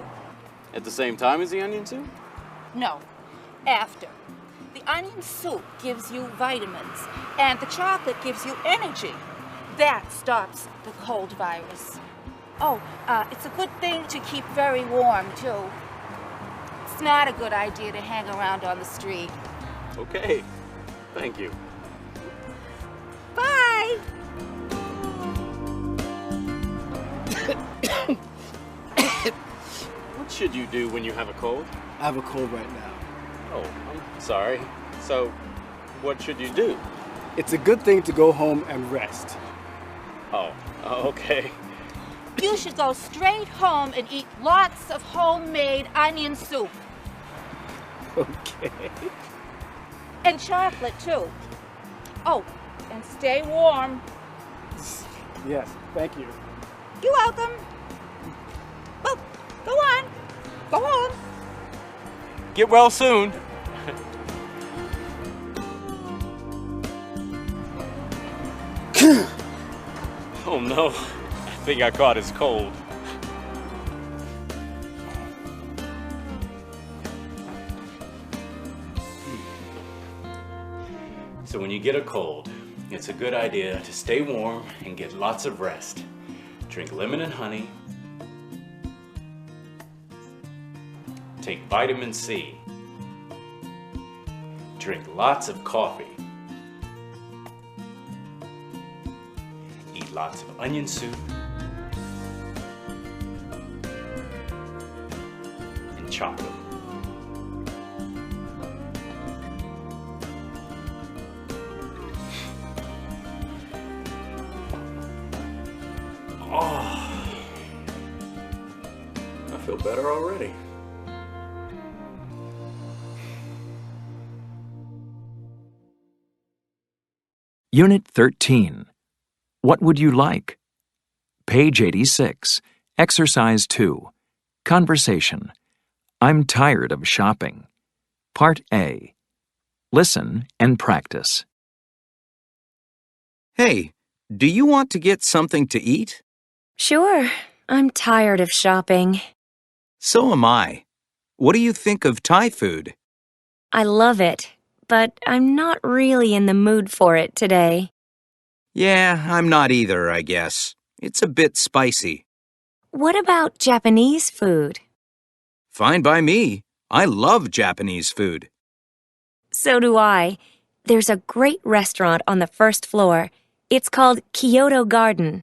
At the same time as the onion soup? No, after. The onion soup gives you vitamins, and the chocolate gives you energy. That stops the cold virus. Oh, it's a good thing to keep very warm, too. It's not a good idea to hang around on the street. Okay. Thank you. Bye! What should you do when you have a cold? I have a cold right now. Oh, I'm sorry. So, what should you do? It's a good thing to go home and rest. Oh, okay. You should go straight home and eat lots of homemade onion soup. Okay. And chocolate, too. Oh, and stay warm. Yes, thank you. You're welcome. Well, go on. Go home. Get well soon. Oh no, I think I caught his cold. So when you get a cold, it's a good idea to stay warm and get lots of rest. Drink lemon and honey. Take vitamin C. Drink lots of coffee. Eat lots of onion soup. And chocolate. Oh, I feel better already. Unit 13. What would you like? Page 86. Exercise 2. Conversation. I'm tired of shopping. Part A. Listen and practice. Hey, do you want to get something to eat? Sure, I'm tired of shopping. So am I. What do you think of Thai food? I love it, but I'm not really in the mood for it today. Yeah, I'm not either, I guess. It's a bit spicy. What about Japanese food? Fine by me. I love Japanese food. So do I. There's a great restaurant on the first floor. It's called Kyoto Garden.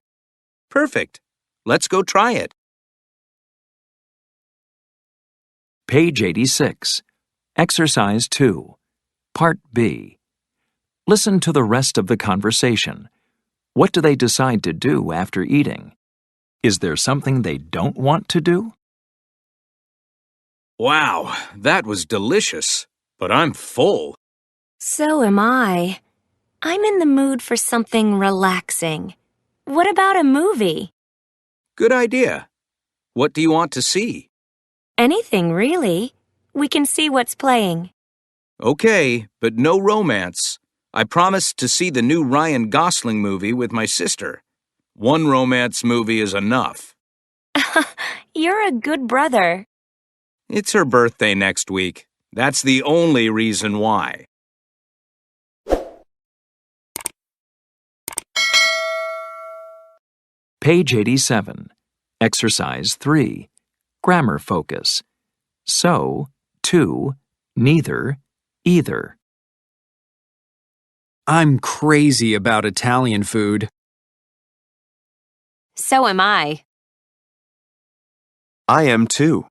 Perfect. Let's go try it. Page 86. Exercise 2. Part B. Listen to the rest of the conversation. What do they decide to do after eating? Is there something they don't want to do? Wow, that was delicious, but I'm full. So am I. I'm in the mood for something relaxing. What about a movie? Good idea. What do you want to see? Anything, really. We can see what's playing. Okay, but no romance. I promised to see the new Ryan Gosling movie with my sister. One romance movie is enough. You're a good brother. It's her birthday next week. That's the only reason why. Page 87. Exercise 3. Grammar focus. So, to, neither, either. I'm crazy about Italian food. So am I. I am too.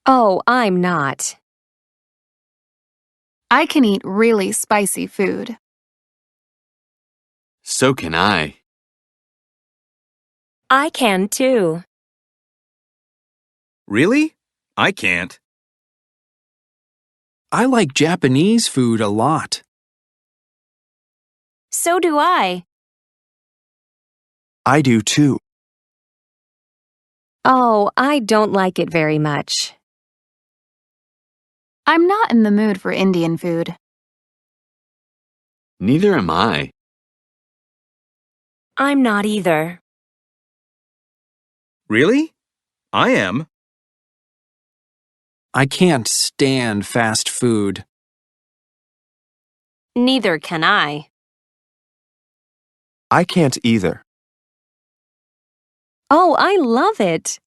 Oh, I'm not. I can eat really spicy food. So can I. I can too. Really? I can't. I like Japanese food a lot. So do I. I do too. Oh, I don't like it very much. I'm not in the mood for Indian food. Neither am I. I'm not either. Really? I am. I can't stand fast food. Neither can I. I can't either. Oh, I love it.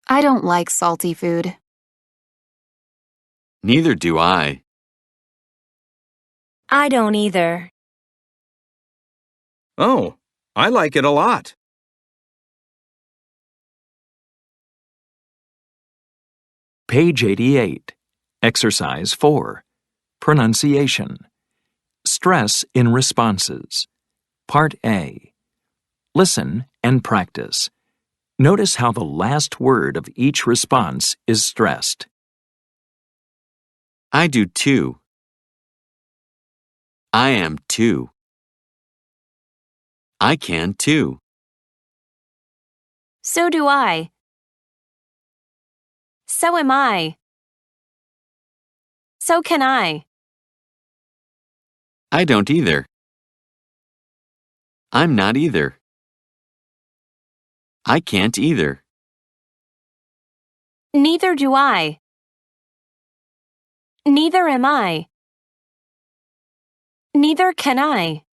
I don't like salty food. Neither do I. I don't either. Oh, I like it a lot. Page 88. Exercise 4. Pronunciation. Stress in responses. Part A. Listen and practice. Notice how the last word of each response is stressed. I do too. I am too. I can too. So do I. So am I. So can I. I don't either. I'm not either. I can't either. Neither do I. Neither am I. Neither can I.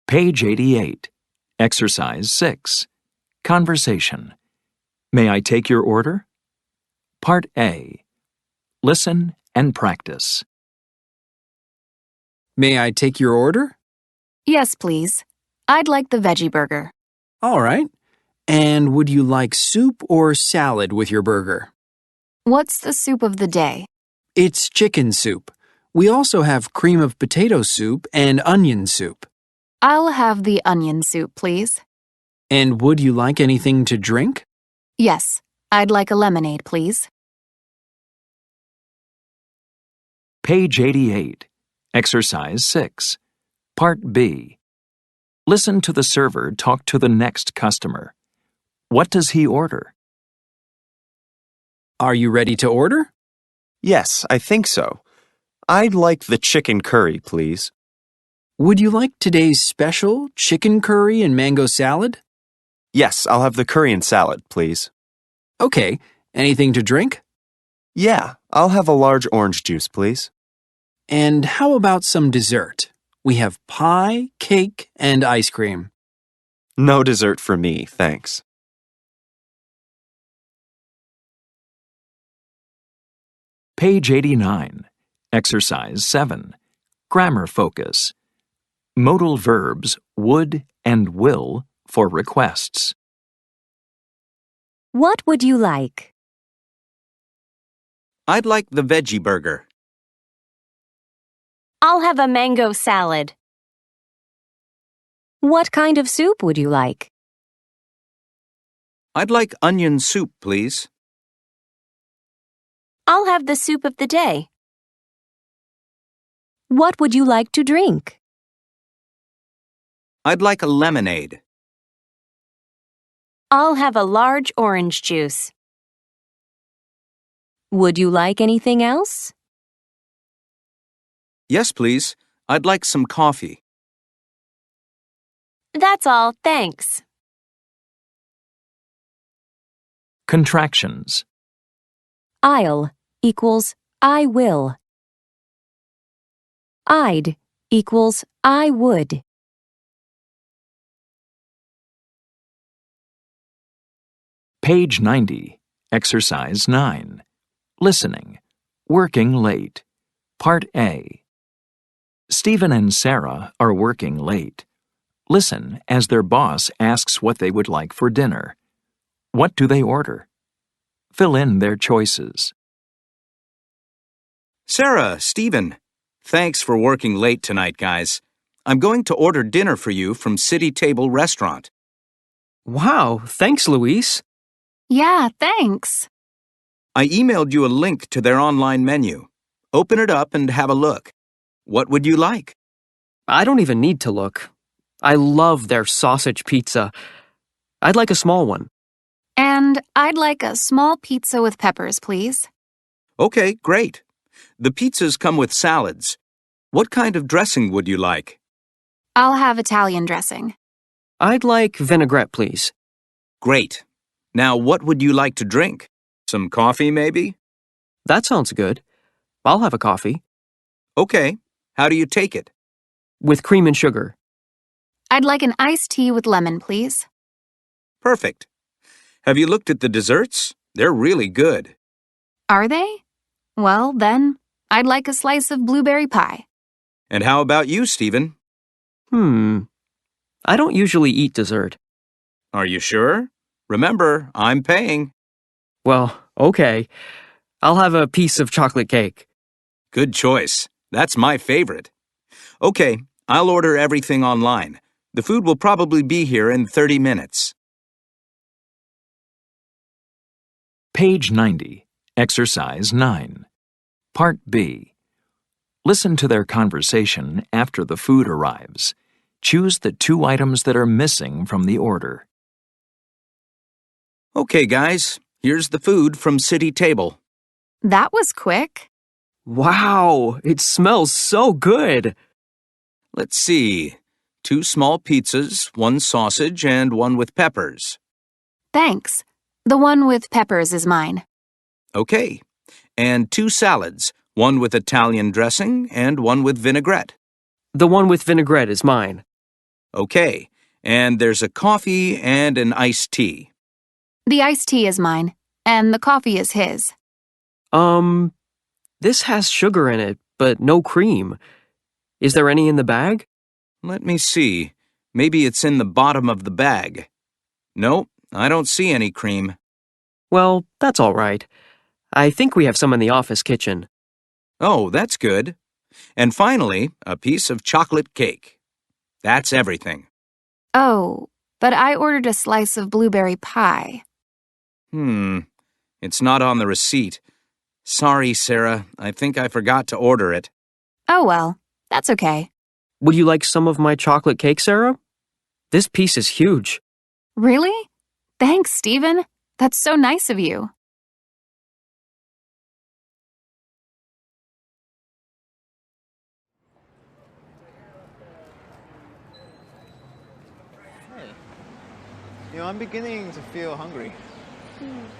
Page 88. Exercise 6. Conversation. May I take your order? Part A. Listen and practice. May I take your order? Yes, please. I'd like the veggie burger. All right. And would you like soup or salad with your burger? What's the soup of the day? It's chicken soup. We also have cream of potato soup and onion soup. I'll have the onion soup, please. And would you like anything to drink? Yes, I'd like a lemonade, please. Page 88. Exercise 6. Part B. Listen to the server talk to the next customer. What does he order? Are you ready to order? Yes, I think so. I'd like the chicken curry, please. Would you like today's special chicken curry and mango salad? Yes, I'll have the curry and salad, please. Okay. Anything to drink? Yeah, I'll have a large orange juice, please. And how about some dessert? We have pie, cake, and ice cream. No dessert for me, thanks. Page 89. Exercise 7. Grammar focus. Modal verbs would and will for requests. What would you like? I'd like the veggie burger. I'll have a mango salad. What kind of soup would you like? I'd like onion soup, please. I'll have the soup of the day. What would you like to drink? I'd like a lemonade. I'll have a large orange juice. Would you like anything else? Yes, please. I'd like some coffee. That's all, thanks. Contractions. I'll equals I will. I'd equals I would. Page 90. Exercise 9. Listening. Working late. Part A. Stephen and Sarah are working late. Listen as their boss asks what they would like for dinner. What do they order? Fill in their choices. Sarah, Stephen, thanks for working late tonight, guys. I'm going to order dinner for you from City Table Restaurant. Wow, thanks, Luis. Yeah, thanks. I emailed you a link to their online menu. Open it up and have a look. What would you like? I don't even need to look. I love their sausage pizza. I'd like a small one. And I'd like a small pizza with peppers, please. Okay, great. The pizzas come with salads. What kind of dressing would you like? I'll have Italian dressing. I'd like vinaigrette, please. Great. Now, what would you like to drink? Some coffee, maybe? That sounds good. I'll have a coffee. Okay. How do you take it? With cream and sugar. I'd like an iced tea with lemon, please. Perfect. Have you looked at the desserts? They're really good. Are they? Well, then, I'd like a slice of blueberry pie. And how about you, Stephen? I don't usually eat dessert. Are you sure? Remember, I'm paying. Well, okay. I'll have a piece of chocolate cake. Good choice. That's my favorite. Okay, I'll order everything online. The food will probably be here in 30 minutes. Page 90. Exercise 9. Part B. Listen to their conversation after the food arrives. Choose the 2 items that are missing from the order. Okay, guys, here's the food from City Table. That was quick. Wow, it smells so good. Let's see. 2 small pizzas, 1 sausage, and 1 with peppers. Thanks. The one with peppers is mine. Okay. And 2 salads, one with Italian dressing and one with vinaigrette. The one with vinaigrette is mine. Okay. And there's a coffee and an iced tea. The iced tea is mine, and the coffee is his. This has sugar in it, but no cream. Is there any in the bag? Let me see. Maybe it's in the bottom of the bag. No, I don't see any cream. Well, that's all right. I think we have some in the office kitchen. Oh, that's good. And finally, a piece of chocolate cake. That's everything. Oh, but I ordered a slice of blueberry pie. It's not on the receipt. Sorry, Sarah. I think I forgot to order it. Oh well, that's okay. Would you like some of my chocolate cake, Sarah? This piece is huge. Really? Thanks, Stephen. That's so nice of you. Hey. I'm beginning to feel hungry.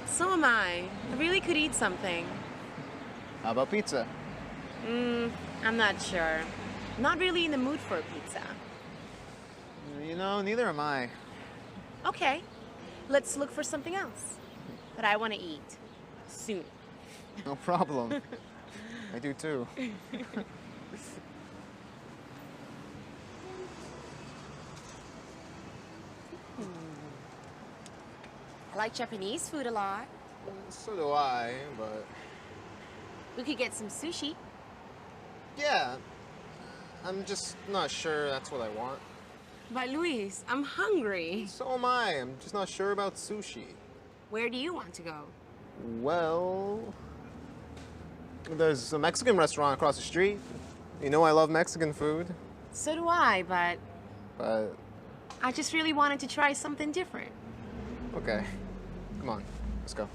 So am I. I really could eat something. How about pizza? I'm not sure. Not really in the mood for a pizza. Neither am I. Okay, let's look for something else that I want to eat soon. No problem. I do too. I like Japanese food a lot. So do I, but... We could get some sushi. Yeah, I'm just not sure that's what I want. But Luis, I'm hungry. So am I. I'm just not sure about sushi. Where do you want to go? Well... There's a Mexican restaurant across the street. I love Mexican food. So do I, but... But... I just really wanted to try something different. Okay. Come on. Let's go.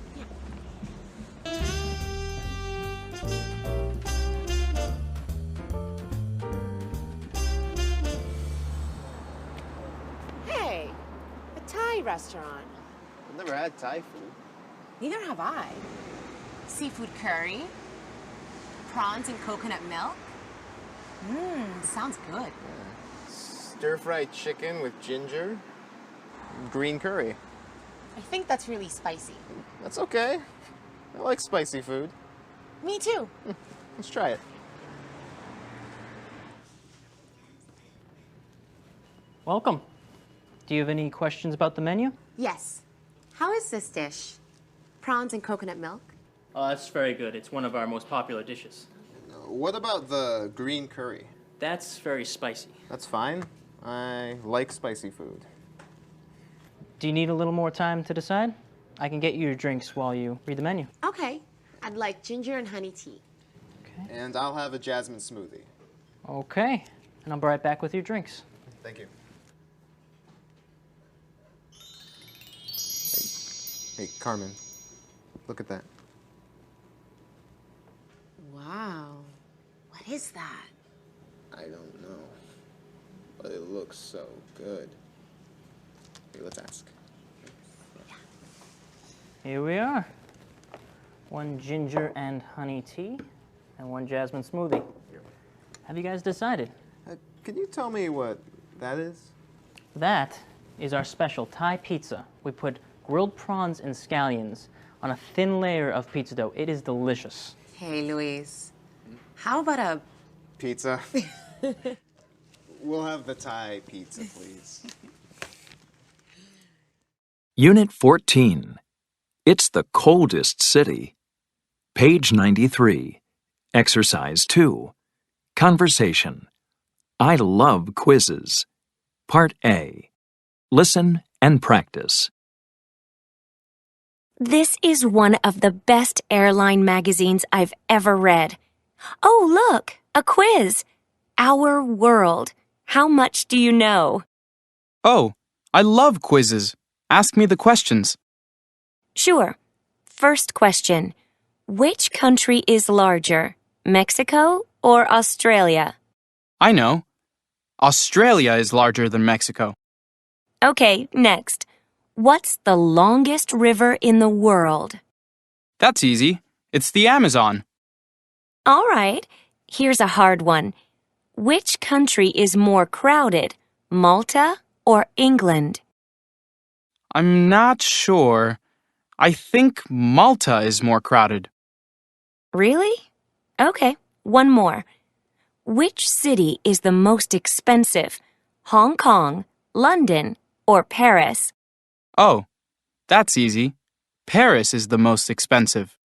Hey, a Thai restaurant. I've never had Thai food. Neither have I. Seafood curry, prawns and coconut milk. Sounds good. Yeah. Stir-fried chicken with ginger, green curry. I think that's really spicy. That's okay. I like spicy food. Me too. Let's try it. Welcome. Do you have any questions about the menu? Yes. How is this dish? Prawns and coconut milk? Oh, that's very good. It's one of our most popular dishes. What about the green curry? That's very spicy. That's fine. I like spicy food. Do you need a little more time to decide? I can get you your drinks while you read the menu. Okay. I'd like ginger and honey tea. Okay. And I'll have a jasmine smoothie. Okay. And I'll be right back with your drinks. Thank you. Hey, Carmen. Look at that. Wow. What is that? I don't know. But it looks so good. Hey, let's ask. Here we are. 1 ginger and honey tea and 1 jasmine smoothie. Have you guys decided? Can you tell me what that is? That is our special Thai pizza. We put grilled prawns and scallions on a thin layer of pizza dough. It is delicious. Hey, Luis. How about a... Pizza. We'll have the Thai pizza, please. Unit 14. It's the coldest city. Page 93. Exercise 2. Conversation. I love quizzes. Part A. Listen and practice. This is one of the best airline magazines I've ever read. Oh, look, a quiz. Our world. How much do you know? Oh, I love quizzes. Ask me the questions. Sure. First question. Which country is larger, Mexico or Australia? I know. Australia is larger than Mexico. Okay, next. What's the longest river in the world? That's easy. It's the Amazon. All right, here's a hard one. Which country is more crowded, Malta or England? I'm not sure. I think Malta is more crowded. Really? Okay, one more. Which city is the most expensive, Hong Kong, London, or Paris? Oh, that's easy. Paris is the most expensive.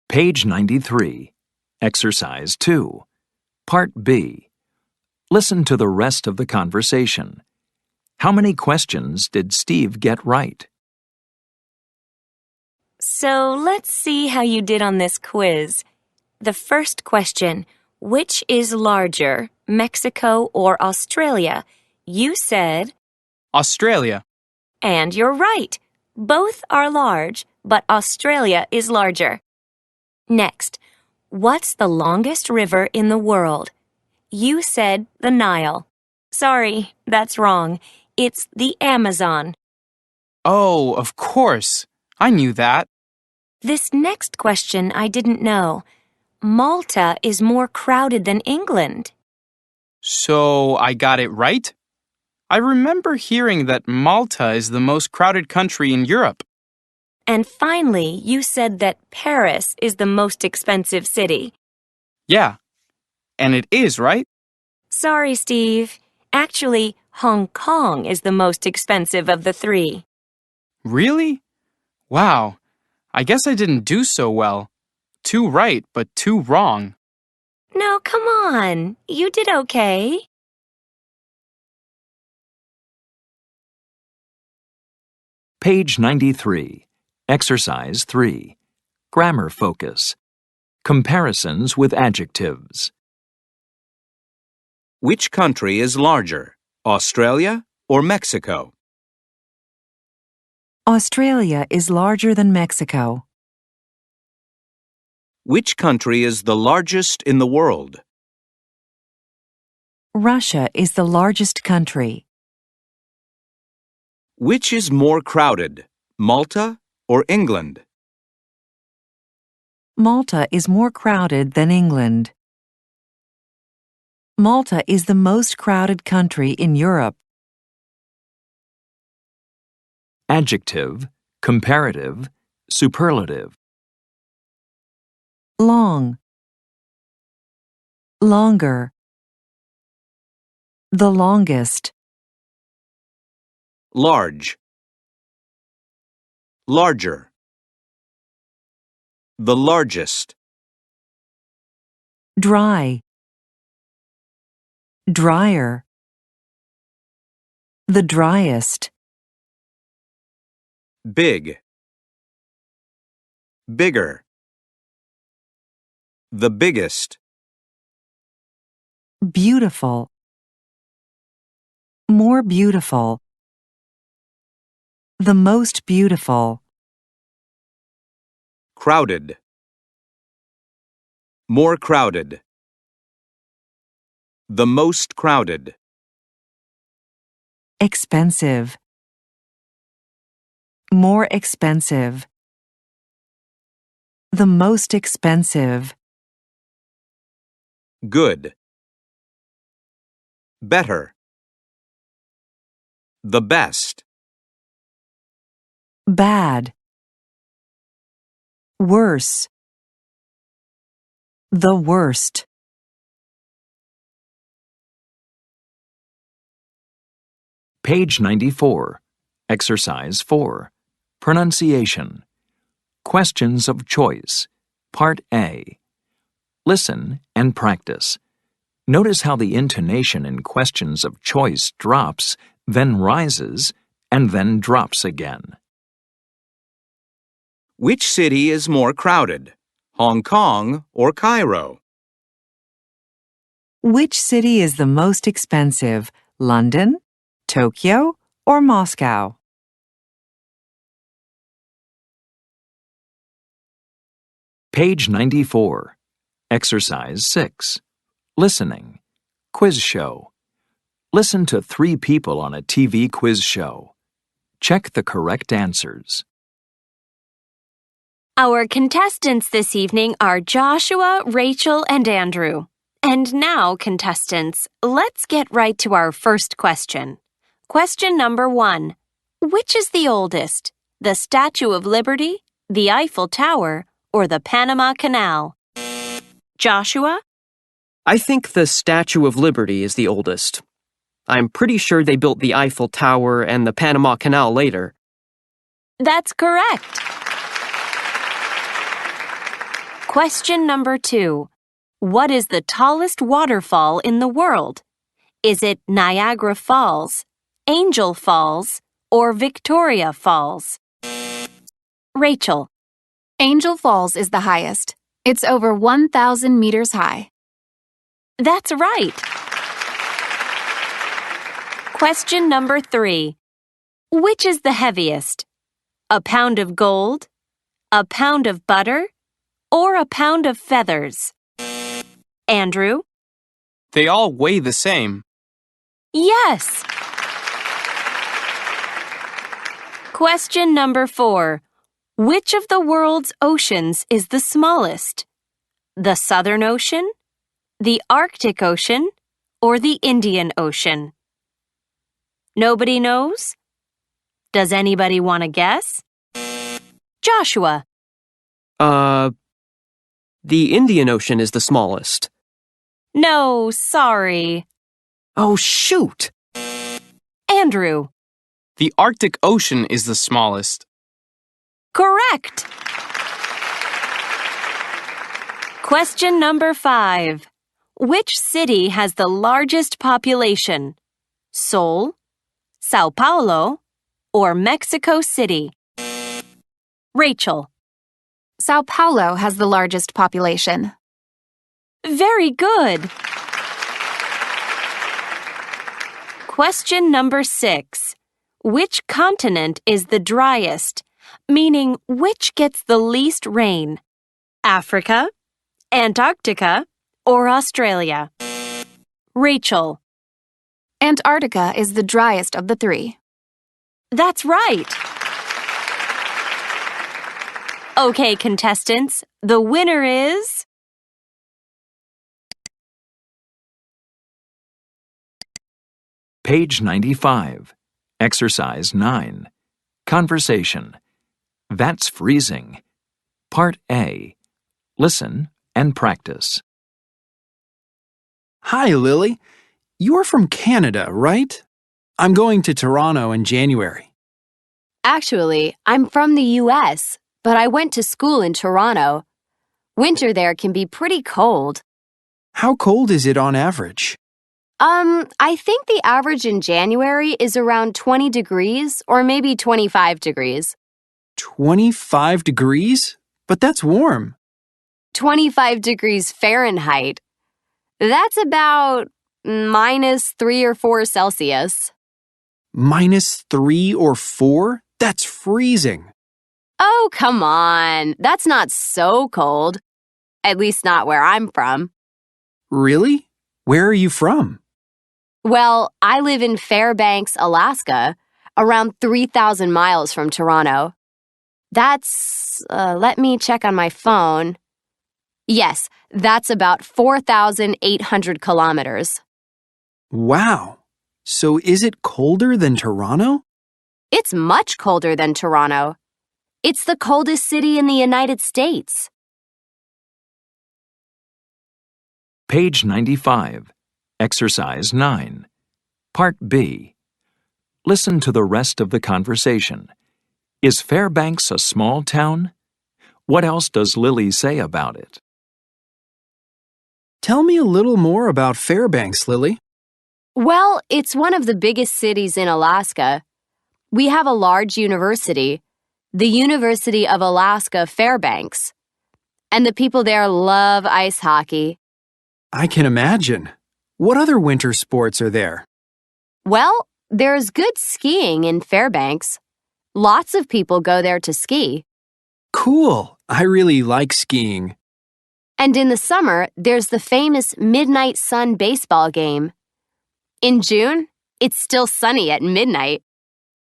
Page 93. Exercise 2. Part B. Listen to the rest of the conversation. How many questions did Steve get right? So let's see how you did on this quiz. The first question, which is larger, Mexico or Australia? You said, Australia. and you're right. Both are large, but Australia is larger. Next, what's the longest river in the world? You said the Nile. Sorry, that's wrong. It's the Amazon. Oh, of course. I knew that. This next question I didn't know. Malta is more crowded than England. So I got it right? I remember hearing that Malta is the most crowded country in Europe. And finally, you said that Paris is the most expensive city. Yeah, and it is, right? Sorry, Steve. Actually, Hong Kong is the most expensive of the three. Really? Wow. I guess I didn't do so well. 2 right, but 2 wrong. No, come on. You did okay. Page 93. Exercise 3. Grammar focus. Comparisons with adjectives. Which country is larger, Australia or Mexico? Australia is larger than Mexico. Which country is the largest in the world? Russia is the largest country. Which is more crowded, Malta or England? Malta is more crowded than England. Malta is the most crowded country in Europe. Adjective, comparative, superlative. Long. Longer. The longest. Large. Larger. The largest. Dry. Drier. The driest. Big. Bigger. The biggest. Beautiful. More beautiful. The most beautiful. Crowded. More crowded. The most crowded. Expensive. More expensive. The most expensive. Good. Better. The best. Bad. Worse. The worst. Page 94. Exercise 4. Pronunciation. Questions of choice. Part A. Listen and practice. Notice how the intonation in questions of choice drops, then rises, and then drops again. Which city is more crowded, Hong Kong or Cairo? Which city is the most expensive, London, Tokyo, or Moscow? Page 94. Exercise 6. Listening. Quiz show. Listen to 3 people on a TV quiz show. Check the correct answers. Our contestants this evening are Joshua, Rachel, and Andrew. And now, contestants, let's get right to our first question. Question number 1. Which is the oldest? The Statue of Liberty, the Eiffel Tower, or the Panama Canal? Joshua? I think the Statue of Liberty is the oldest. I'm pretty sure they built the Eiffel Tower and the Panama Canal later. That's correct. Question number 2. What is the tallest waterfall in the world? Is it Niagara Falls, Angel Falls, or Victoria Falls? Rachel. Angel Falls is the highest. It's over 1,000 meters high. That's right. Question number 3. Which is the heaviest? A pound of gold, a pound of butter, or a pound of feathers? Andrew? They all weigh the same. Yes. Question number 4. Which of the world's oceans is the smallest? The Southern Ocean, the Arctic Ocean, or the Indian Ocean? Nobody knows? Does anybody want to guess? Joshua. The Indian Ocean is the smallest. No, sorry. Oh, shoot! Andrew. The Arctic Ocean is the smallest. Correct. Question number 5. Which city has the largest population? Seoul, Sao Paulo, or Mexico City? Rachel. Sao Paulo has the largest population. Very good. Question number 6. Which continent is the driest? Meaning, which gets the least rain? Africa, Antarctica, or Australia? Rachel. Antarctica is the driest of the 3. That's right. Okay, contestants, the winner is... Page 95. Exercise 9. Conversation. That's freezing. Part A. Listen and practice. Hi, Lily. You're from Canada, right? I'm going to Toronto in January. Actually, I'm from the U.S., but I went to school in Toronto. Winter there can be pretty cold. How cold is it on average? I think the average in January is around 20 degrees or maybe 25 degrees. 25 degrees? But that's warm. 25 degrees Fahrenheit. That's about -3 or 4 Celsius. -3 or 4? That's freezing. Oh, come on. That's not so cold. At least not where I'm from. Really? Where are you from? Well, I live in Fairbanks, Alaska, around 3,000 miles from Toronto. That's, let me check on my phone. Yes, that's about 4,800 kilometers. Wow. So is it colder than Toronto? It's much colder than Toronto. It's the coldest city in the United States. Page 95. Exercise 9. Part B. Listen to the rest of the conversation. Is Fairbanks a small town? What else does Lily say about it? Tell me a little more about Fairbanks, Lily. Well, it's one of the biggest cities in Alaska. We have a large university, the University of Alaska Fairbanks. And the people there love ice hockey. I can imagine. What other winter sports are there? Well, there's good skiing in Fairbanks. Lots of people go there to ski. Cool. I really like skiing. And in the summer, there's the famous Midnight Sun baseball game. In June, it's still sunny at midnight.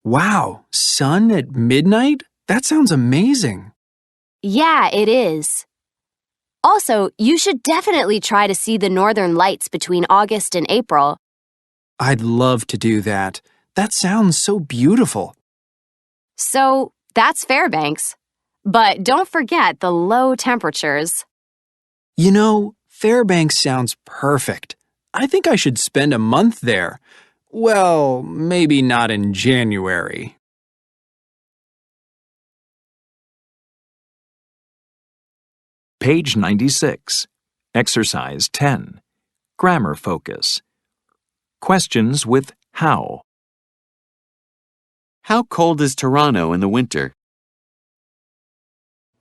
Wow, sun at midnight? That sounds amazing. Yeah, it is. Also, you should definitely try to see the northern lights between August and April. I'd love to do that. That sounds so beautiful. So, that's Fairbanks. But don't forget the low temperatures. You know, Fairbanks sounds perfect. I think I should spend a month there. Well, maybe not in January. Page 96. Exercise 10. Grammar focus. Questions with how. How cold is Toronto in the winter?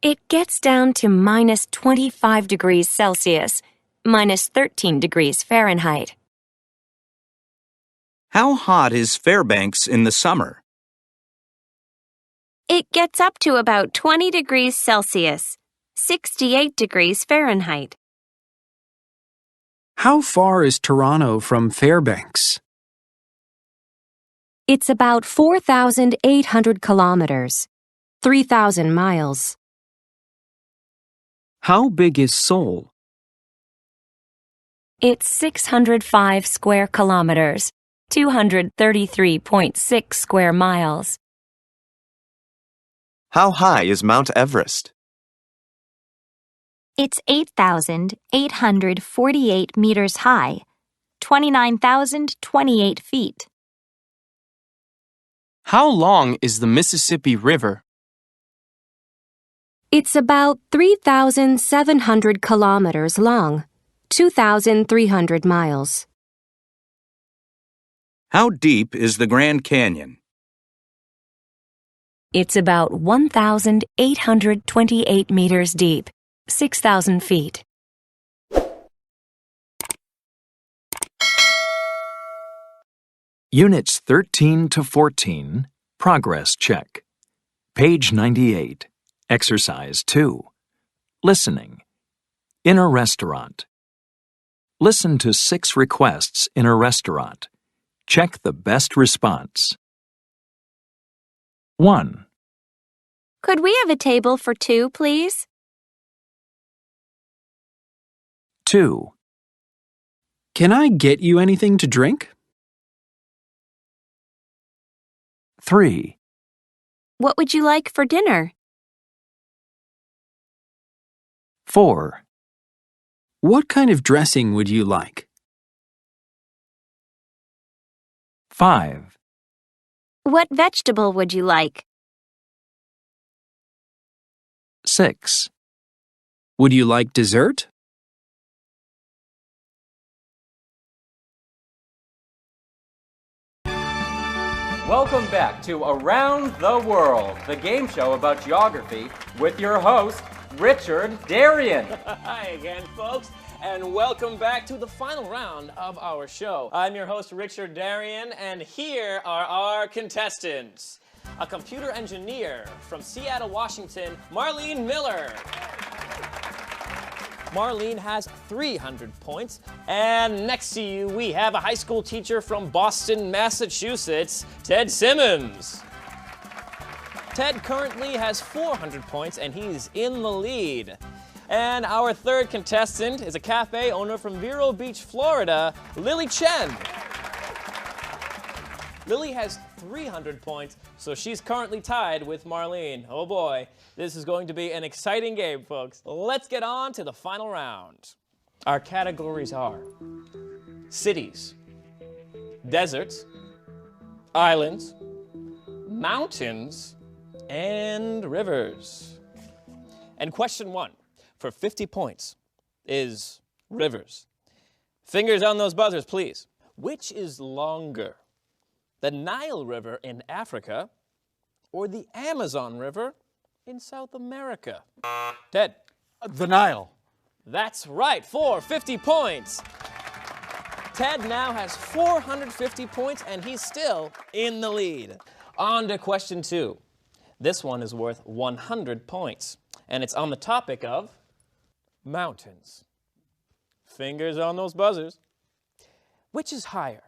It gets down to minus 25 degrees Celsius, minus 13 degrees Fahrenheit. How hot is Fairbanks in the summer? It gets up to about 20 degrees Celsius, 68 degrees Fahrenheit. How far is Toronto from Fairbanks? It's about 4,800 kilometers, 3,000 miles. How big is Seoul? It's 605 square kilometers, 233.6 square miles. How high is Mount Everest? It's 8,848 meters high, 29,028 feet. How long is the Mississippi River? It's about 3,700 kilometers long, 2,300 miles. How deep is the Grand Canyon? It's about 1,828 meters deep, 6,000 feet. Units 13 to 14, Progress Check. Page 98, Exercise 2. Listening. In a restaurant. Listen to 6 requests in a restaurant. Check the best response. 1. Could we have a table for 2, please? 2. Can I get you anything to drink? 3. What would you like for dinner? 4. What kind of dressing would you like? 5. What vegetable would you like? 6. Would you like dessert? Welcome back to Around the World, the game show about geography with your host, Richard Darien. Hi again, folks, and welcome back to the final round of our show. I'm your host, Richard Darien, and here are our contestants. A computer engineer from Seattle, Washington, Marlene Miller. Marlene has 300 points. And next to you, we have a high school teacher from Boston, Massachusetts, Ted Simmons. Ted currently has 400 points, and he's in the lead. And our third contestant is a cafe owner from Vero Beach, Florida, Lily Chen. Lily has 300 points, so she's currently tied with Marlene. Oh boy, this is going to be an exciting game, folks. Let's get on to the final round. Our categories are cities, deserts, islands, mountains, and rivers. And question 1 for 50 points is rivers. Fingers on those buzzers, please. Which is longer? The Nile River in Africa or the Amazon River in South America? Ted. The Nile. That's right, for 50 points. Ted now has 450 points, and he's still in the lead. On to question 2. This one is worth 100 points, and it's on the topic of mountains. Fingers on those buzzers. Which is higher,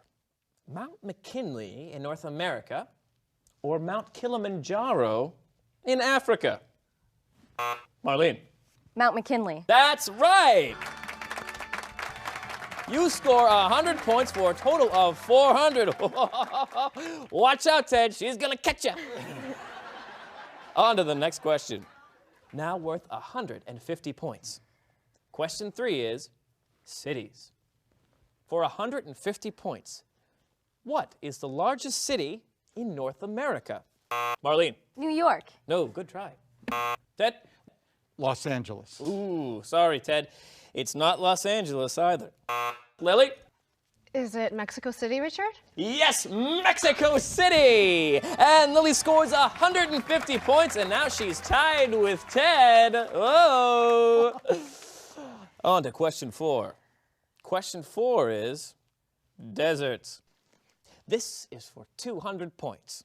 Mount McKinley in North America or Mount Kilimanjaro in Africa? Marlene. Mount McKinley. That's right! You score 100 points for a total of 400. Watch out, Ted. She's going to catch you. On to the next question. Now worth 150 points. Question 3 is cities. For 150 points, what is the largest city in North America? Marlene. New York. No, good try. Ted? Los Angeles. Ooh, sorry, Ted. It's not Los Angeles either. Lily? Is it Mexico City, Richard? Yes, Mexico City! And Lily scores 150 points, and now she's tied with Ted. Oh! On to question 4. Question 4 is deserts. This is for 200 points.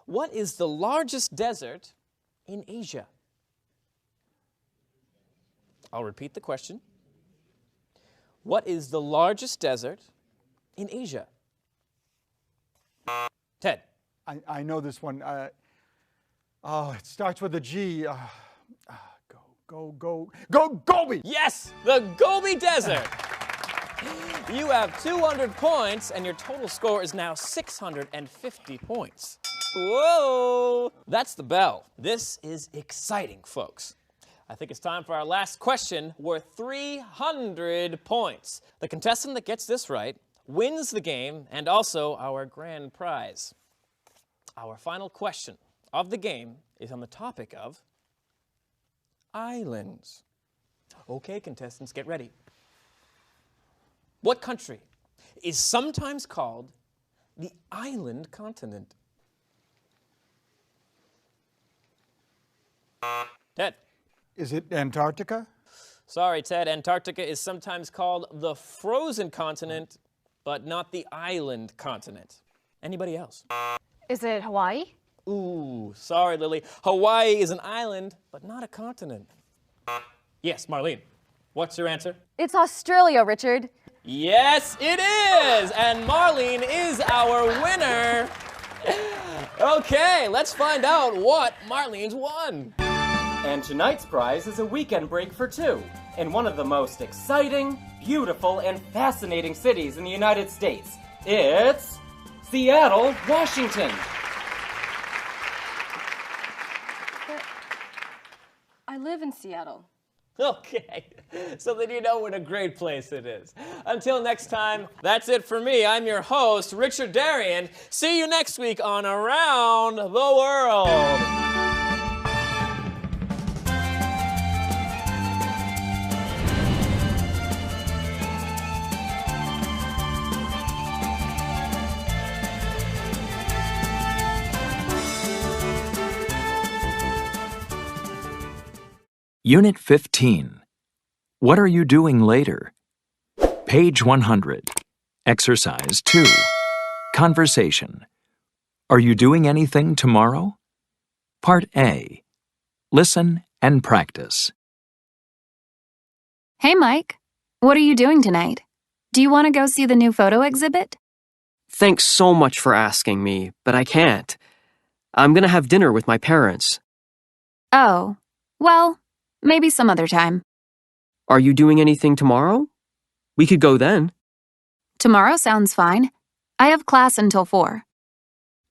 What is the largest desert in Asia? I'll repeat the question. What is the largest desert in Asia? Ted. I know this one. It starts with a G. Gobi! Yes, the Gobi Desert. You have 200 points, and your total score is now 650 points. Whoa! That's the bell. This is exciting, folks. I think it's time for our last question, worth 300 points. The contestant that gets this right wins the game and also our grand prize. Our final question of the game is on the topic of islands. Okay, contestants, get ready. What country is sometimes called the island continent? Ted. Is it Antarctica? Sorry, Ted. Antarctica is sometimes called the frozen continent, but not the island continent. Anybody else? Is it Hawaii? Ooh, sorry, Lily. Hawaii is an island, but not a continent. Yes, Marlene. What's your answer? It's Australia, Richard. Yes, it is! And Marlene is our winner. Okay, let's find out what Marlene's won. And tonight's prize is a weekend break for 2 in one of the most exciting, beautiful, and fascinating cities in the United States. It's Seattle, Washington. But I live in Seattle. Okay, so then you know what a great place it is. Until next time, that's it for me. I'm your host, Richard Darien. See you next week on Around the World. Unit 15. What are you doing later? Page 100. Exercise 2. Conversation. Are you doing anything tomorrow? Part A. Listen and practice. Hey, Mike. What are you doing tonight? Do you want to go see the new photo exhibit? Thanks so much for asking me, but I can't. I'm gonna have dinner with my parents. Oh, well, maybe some other time. Are you doing anything tomorrow? We could go then. Tomorrow sounds fine. I have class until 4.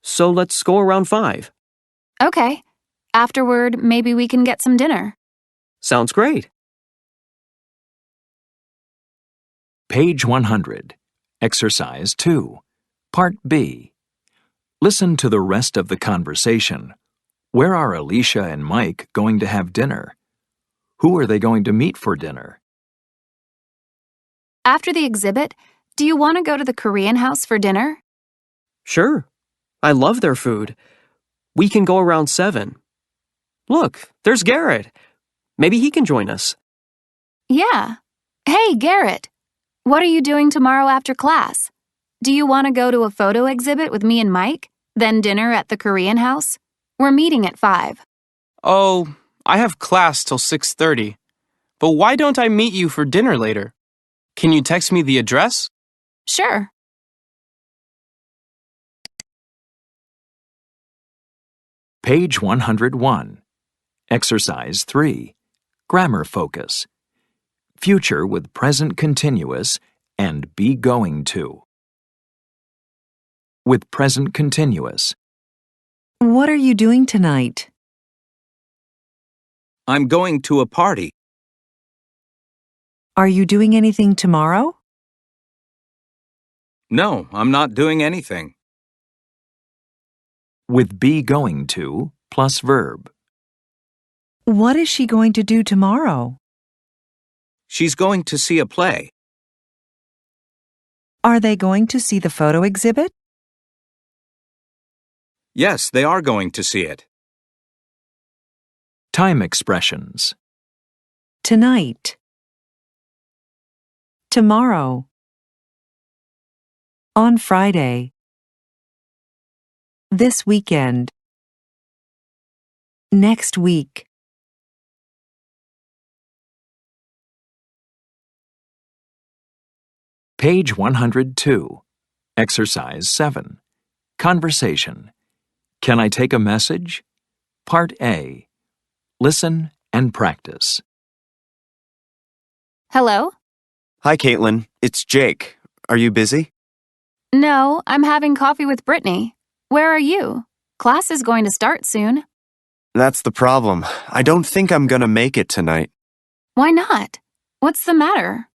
So let's go around 5. Okay. Afterward, maybe we can get some dinner. Sounds great. Page 100. Exercise 2. Part B. Listen to the rest of the conversation. Where are Alicia and Mike going to have dinner? Who are they going to meet for dinner? After the exhibit, do you want to go to the Korean house for dinner? Sure. I love their food. We can go around 7. Look, there's Garrett. Maybe he can join us. Yeah. Hey, Garrett. What are you doing tomorrow after class? Do you want to go to a photo exhibit with me and Mike, then dinner at the Korean house? We're meeting at 5. Oh, I have class till 6:30. But why don't I meet you for dinner later? Can you text me the address? Sure. Page 101. Exercise 3. Grammar focus. Future with present continuous and be going to. With present continuous. What are you doing tonight? I'm going to a party. Are you doing anything tomorrow? No, I'm not doing anything. With be going to plus verb. What is she going to do tomorrow? She's going to see a play. Are they going to see the photo exhibit? Yes, they are going to see it. Time expressions. Tonight. Tomorrow. On Friday. This weekend. Next week. Page 102. Exercise 7. Conversation. Can I take a message? Part A. Listen and practice. Hello? Hi, Caitlin. It's Jake. Are you busy? No, I'm having coffee with Brittany. Where are you? Class is going to start soon. That's the problem. I don't think I'm gonna make it tonight. Why not? What's the matter?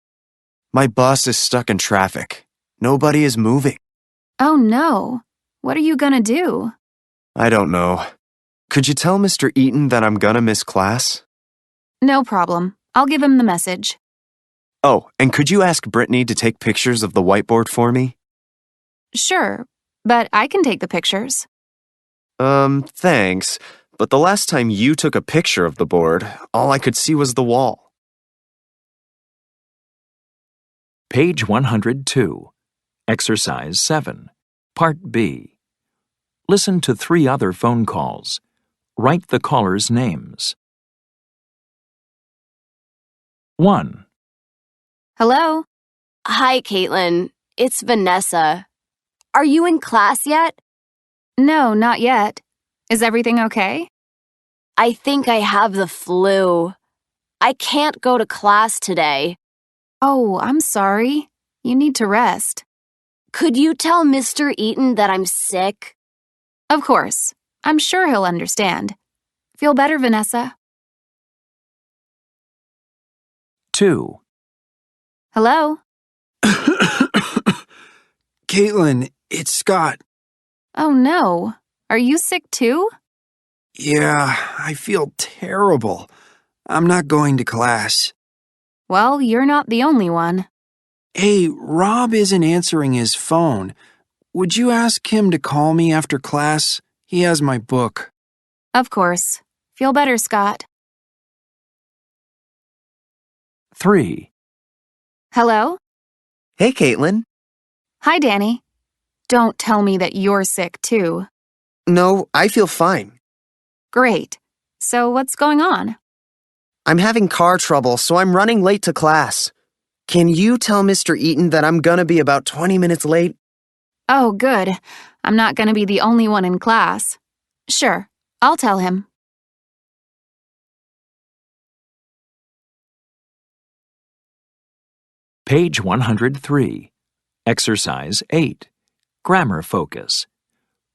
My bus is stuck in traffic. Nobody is moving. Oh no. What are you gonna do? I don't know. Could you tell Mr. Eaton that I'm gonna miss class? No problem. I'll give him the message. Oh, and could you ask Brittany to take pictures of the whiteboard for me? Sure, but I can take the pictures. Thanks. But the last time you took a picture of the board, all I could see was the wall. Page 102. Exercise 7. Part B. Listen to 3 other phone calls. Write the callers' names. 1. Hello? Hi, Caitlin. It's Vanessa. Are you in class yet? No, not yet. Is everything okay? I think I have the flu. I can't go to class today. Oh, I'm sorry. You need to rest. Could you tell Mr. Eaton that I'm sick? Of course. I'm sure he'll understand. Feel better, Vanessa? 2. Hello? Caitlin, it's Scott. Oh no. Are you sick too? Yeah, I feel terrible. I'm not going to class. Well, you're not the only one. Hey, Rob isn't answering his phone. Would you ask him to call me after class? He has my book. Of course. Feel better, Scott. 3. Hello? Hey, Caitlin. Hi, Danny. Don't tell me that you're sick too. No, I feel fine. Great. So what's going on? I'm having car trouble, so I'm running late to class. Can you tell Mr. Eaton that I'm gonna be about 20 minutes late? Oh, good. I'm not going to be the only one in class. Sure, I'll tell him. Page 103. Exercise 8. Grammar focus.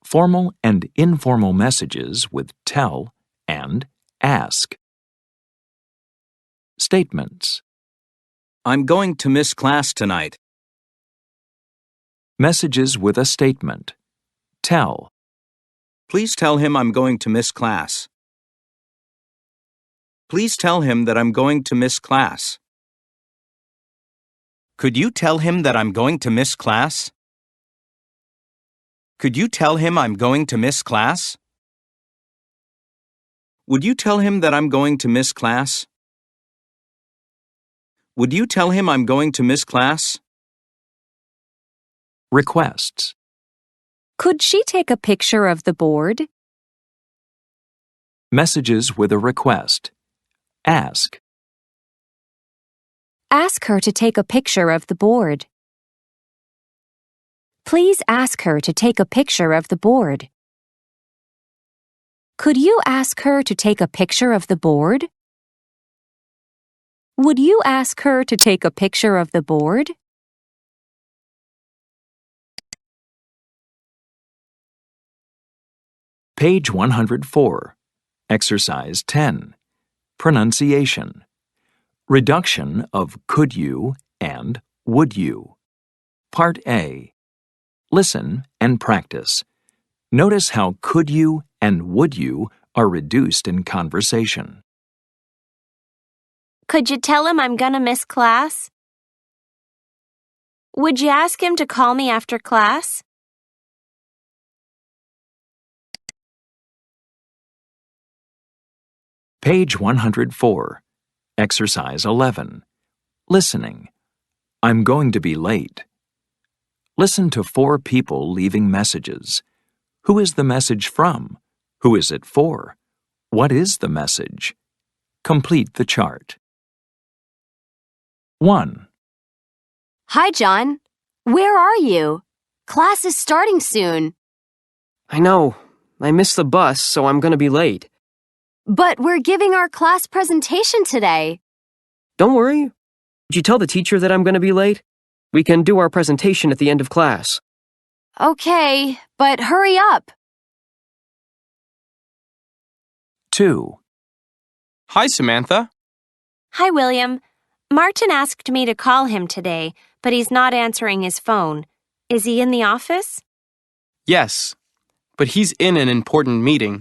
Formal and informal messages with tell and ask. Statements. I'm going to miss class tonight. Messages with a statement. Tell. Please tell him I'm going to miss class. Please tell him that I'm going to miss class. Could you tell him that I'm going to miss class? Could you tell him I'm going to miss class? Would you tell him that I'm going to miss class? Would you tell him I'm going to miss class? Requests. Could she take a picture of the board? Messages with a request. Ask. Ask her to take a picture of the board. Please ask her to take a picture of the board. Could you ask her to take a picture of the board? Would you ask her to take a picture of the board? Page 104. Exercise 10. Pronunciation. Reduction of could you and would you. Part A. Listen and practice. Notice how could you and would you are reduced in conversation. Could you tell him I'm gonna miss class? Would you ask him to call me after class? Page 104. Exercise 11. Listening. I'm going to be late. Listen to 4 people leaving messages. Who is the message from? Who is it for? What is the message? Complete the chart. 1. Hi, John. Where are you? Class is starting soon. I know. I missed the bus, so I'm gonna be late. But we're giving our class presentation today. Don't worry. Did you tell the teacher that I'm gonna be late? We can do our presentation at the end of class. Okay, but hurry up. 2. Hi, Samantha. Hi, William. Martin asked me to call him today, but he's not answering his phone. Is he in the office? Yes, but he's in an important meeting.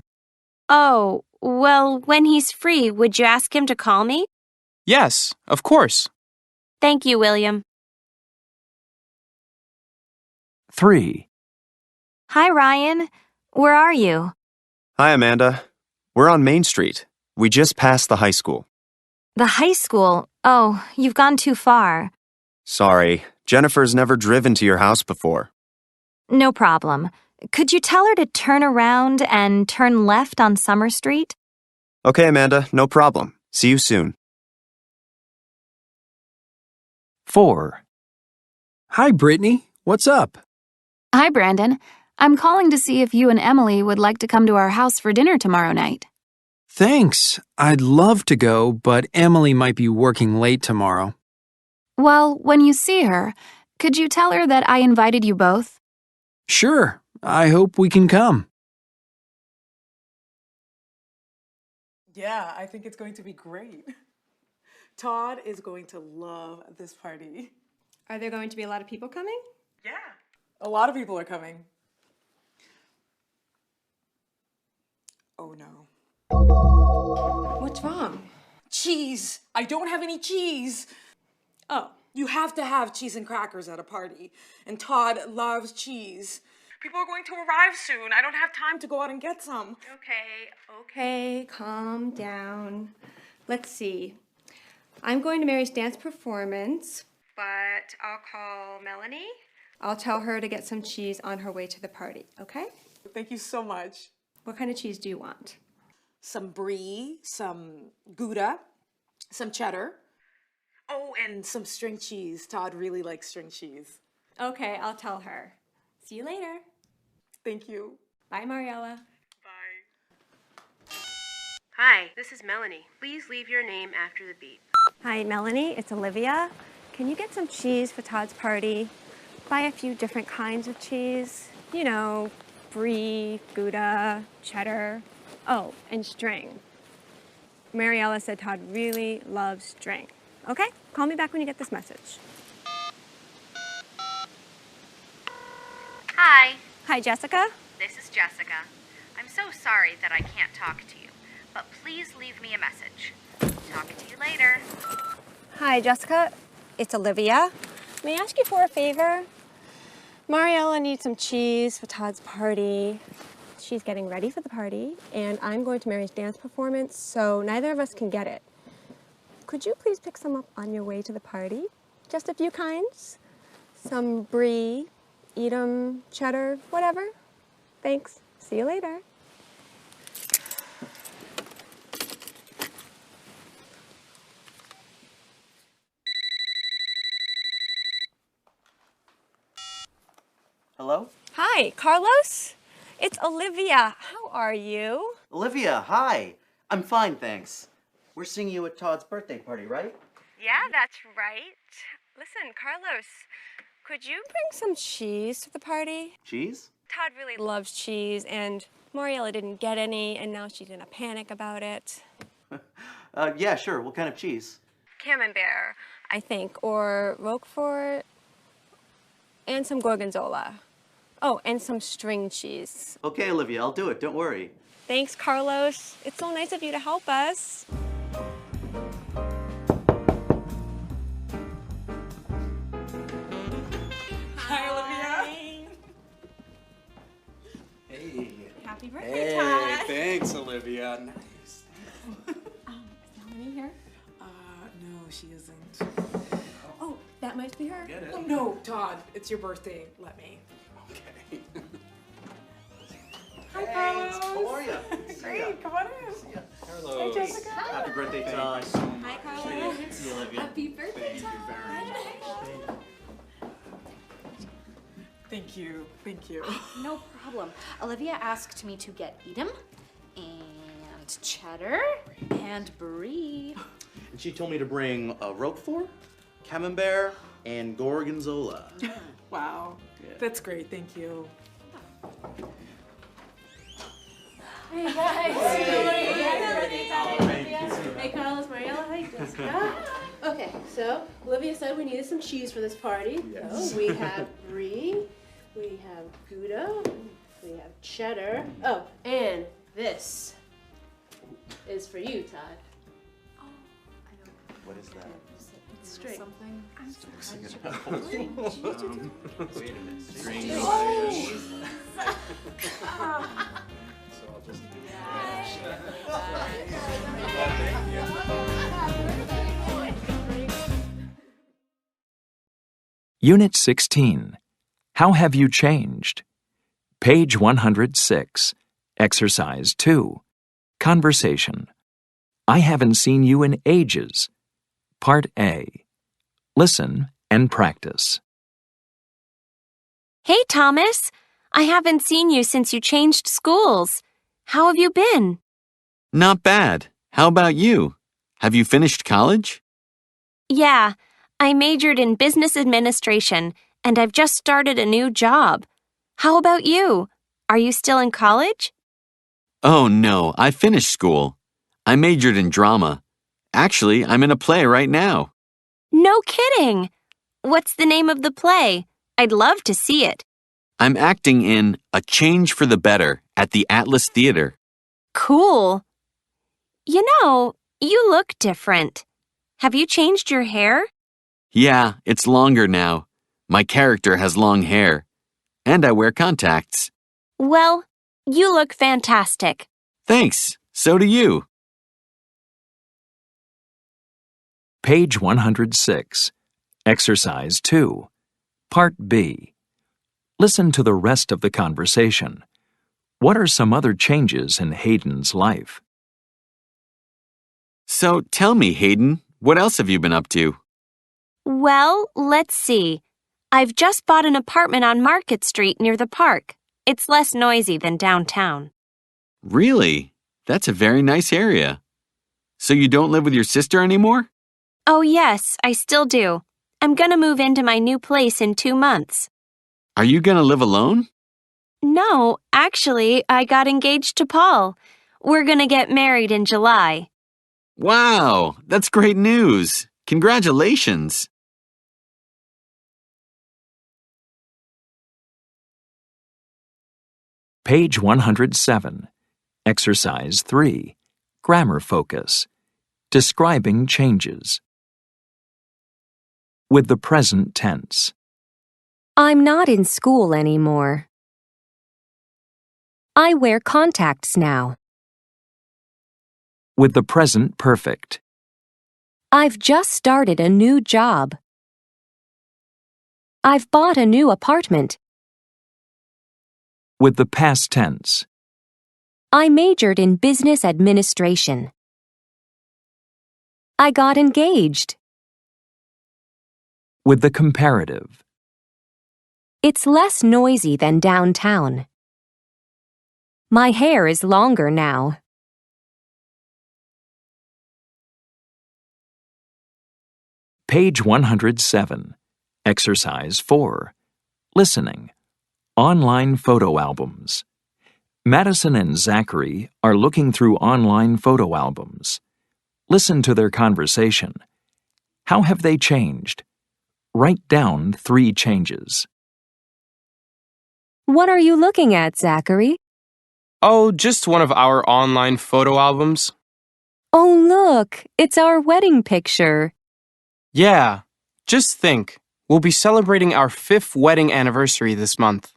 Oh, well, when he's free, would you ask him to call me? Yes, of course. Thank you, William. 3. Hi, Ryan. Where are you? Hi, Amanda. We're on Main Street. We just passed the high school. The high school? Oh, you've gone too far. Sorry, Jennifer's never driven to your house before. No problem. Could you tell her to turn around and turn left on Summer Street? Okay, Amanda, no problem. See you soon. 4. Hi, Brittany. What's up? Hi, Brandon. I'm calling to see if you and Emily would like to come to our house for dinner tomorrow night. Thanks. I'd love to go, but Emily might be working late tomorrow. Well, when you see her, could you tell her that I invited you both? Sure. I hope we can come. Yeah, I think it's going to be great. Todd is going to love this party. Are there going to be a lot of people coming? Yeah. A lot of people are coming. Oh no. What's wrong? Cheese! I don't have any cheese! Oh. You have to have cheese and crackers at a party. And Todd loves cheese. People are going to arrive soon. I don't have time to go out and get some. Okay, calm down. Let's see. I'm going to Mary's dance performance, but I'll call Melanie. I'll tell her to get some cheese on her way to the party, okay? Thank you so much. What kind of cheese do you want? Some brie, some Gouda, some cheddar. Oh, and some string cheese. Todd really likes string cheese. Okay, I'll tell her. See you later. Thank you. Bye, Mariella. Bye. Hi, this is Melanie. Please leave your name after the beep. Hi, Melanie. It's Olivia. Can you get some cheese for Todd's party? Buy a few different kinds of cheese. You know, brie, Gouda, cheddar. Oh, and string. Mariella said Todd really loves string. Okay? Call me back when you get this message. Hi. Hi, Jessica. This is Jessica. I'm so sorry that I can't talk to you, but please leave me a message. Talk to you later. Hi, Jessica. It's Olivia. May I ask you for a favor? Mariella needs some cheese for Todd's party. She's getting ready for the party, and I'm going to Mary's dance performance, so neither of us can get it. Could you please pick some up on your way to the party? Just a few kinds. Some brie, Edam, cheddar, whatever. Thanks. See you later. Hello? Hi, Carlos. It's Olivia. How are you? Olivia, hi. I'm fine, thanks. We're seeing you at Todd's birthday party, right? Yeah, that's right. Listen, Carlos, could you bring some cheese to the party? Cheese? Todd really loves cheese, and Mariella didn't get any, and now she's in a panic about it. Yeah, sure. What kind of cheese? Camembert, I think, or Roquefort, and some Gorgonzola. Oh, and some string cheese. Okay, Olivia, I'll do it. Don't worry. Thanks, Carlos. It's so nice of you to help us. Hi, Olivia. Hey. Happy birthday, Todd. Thanks, Olivia. Nice. Is Melanie here? No, she isn't. Oh, that might be her. Get it? Oh, no, Todd, it's your birthday. Let me. Okay. Hi, Carlos. How are you? Great, come on in. Carlos. Hey, Jessica. Happy birthday, Todd. Hi, Carlos. See you, Olivia. Happy birthday, Todd. Thank you. Thank you. No problem. Olivia asked me to get Edam and cheddar and brie. And she told me to bring Roquefort, Camembert, and Gorgonzola. Wow. Yeah. That's great. Thank you. Hey guys! Hey Carlos, Mariella, hi Jessica. Okay, so Olivia said we needed some cheese for this party. Yes. So we have brie, we have Gouda, we have cheddar. Oh, and this is for you, Todd. What is that? It's string. Something. Wait a minute. String. So I'll just do Unit 16. How have you changed? Page 106. Exercise 2. Conversation. I haven't seen you in ages. Part A. Listen and practice. Hey, Thomas. I haven't seen you since you changed schools. How have you been? Not bad. How about you? Have you finished college? Yeah, I majored in business administration, and I've just started a new job. How about you? Are you still in college? Oh, no, I finished school. I majored in drama. Actually, I'm in a play right now. No kidding. What's the name of the play? I'd love to see it. I'm acting in A Change for the Better at the Atlas Theater. Cool. You know, you look different. Have you changed your hair? Yeah, it's longer now. My character has long hair. And I wear contacts. Well, you look fantastic. Thanks. So do you. Page 106. Exercise 2. Part B. Listen to the rest of the conversation. What are some other changes in Hayden's life? So tell me, Hayden, what else have you been up to? Well, let's see. I've just bought an apartment on Market Street near the park. It's less noisy than downtown. Really? That's a very nice area. So you don't live with your sister anymore? Oh, yes, I still do. I'm gonna move into my new place in 2 months. Are you gonna live alone? No, actually, I got engaged to Paul. We're gonna get married in July. Wow, that's great news. Congratulations. Page 107. Exercise 3. Grammar focus. Describing changes. With the present tense. I'm not in school anymore. I wear contacts now. With the present perfect. I've just started a new job. I've bought a new apartment. With the past tense. I majored in business administration. I got engaged. With the comparative. It's less noisy than downtown. My hair is longer now. Page 107. Exercise 4. Listening. Online photo albums. Madison and Zachary are looking through online photo albums. Listen to their conversation. How have they changed? Write down 3 changes. What are you looking at, Zachary? Oh, just one of our online photo albums. Oh, look, it's our wedding picture. Yeah, just think. We'll be celebrating our 5th wedding anniversary this month.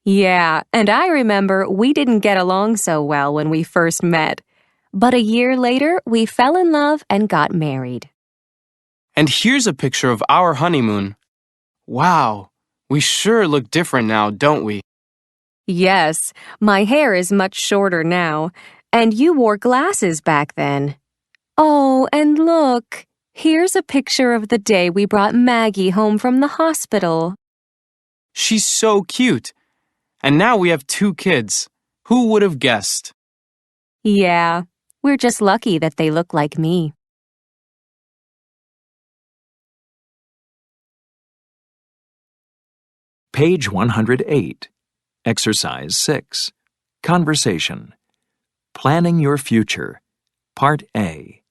Yeah, and I remember we didn't get along so well when we first met. But a year later, we fell in love and got married. And here's a picture of our honeymoon. Wow, we sure look different now, don't we? Yes, my hair is much shorter now, and you wore glasses back then. Oh, and look, here's a picture of the day we brought Maggie home from the hospital. She's so cute. And now we have 2 kids. Who would have guessed? Yeah, we're just lucky that they look like me. Page 108. Exercise 6. Conversation. Planning your future. Part A.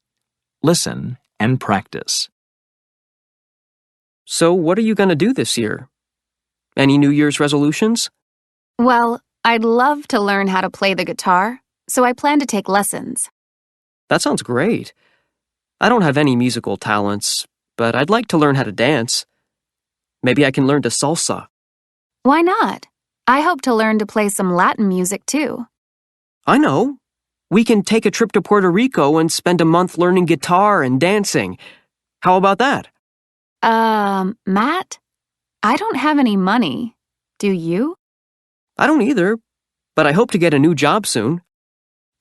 Listen and practice. So, what are you going to do this year? Any New Year's resolutions? Well, I'd love to learn how to play the guitar, so I plan to take lessons. That sounds great. I don't have any musical talents, but I'd like to learn how to dance. Maybe I can learn to salsa. Why not? I hope to learn to play some Latin music too. I know. We can take a trip to Puerto Rico and spend a month learning guitar and dancing. How about that? Matt? I don't have any money. Do you? I don't either, but I hope to get a new job soon.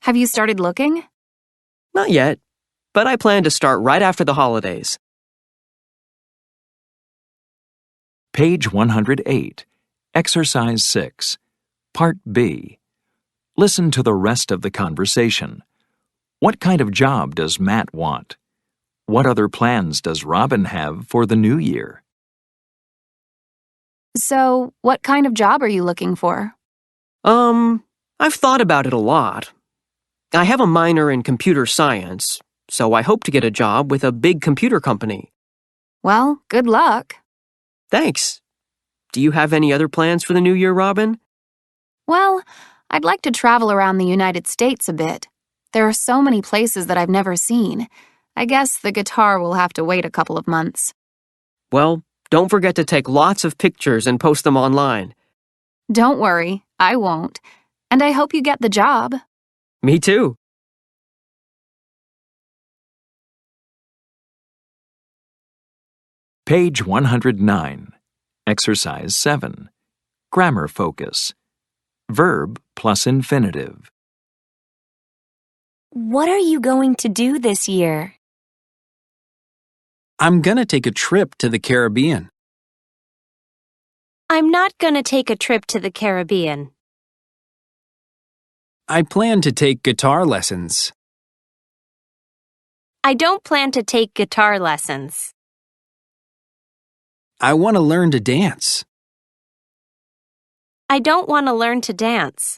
Have you started looking? Not yet, but I plan to start right after the holidays. Page 108. Exercise 6. Part B. Listen to the rest of the conversation. What kind of job does Matt want? What other plans does Robin have for the new year? So, what kind of job are you looking for? I've thought about it a lot. I have a minor in computer science, so I hope to get a job with a big computer company. Well, good luck. Thanks. Do you have any other plans for the new year, Robin? Well, I'd like to travel around the United States a bit. There are so many places that I've never seen. I guess the guitar will have to wait a couple of months. Well, don't forget to take lots of pictures and post them online. Don't worry, I won't. And I hope you get the job. Me too. Page 109. Exercise 7. Grammar focus. Verb plus infinitive. What are you going to do this year? I'm gonna take a trip to the Caribbean. I'm not going to take a trip to the Caribbean. I plan to take guitar lessons. I don't plan to take guitar lessons. I want to learn to dance. I don't want to learn to dance.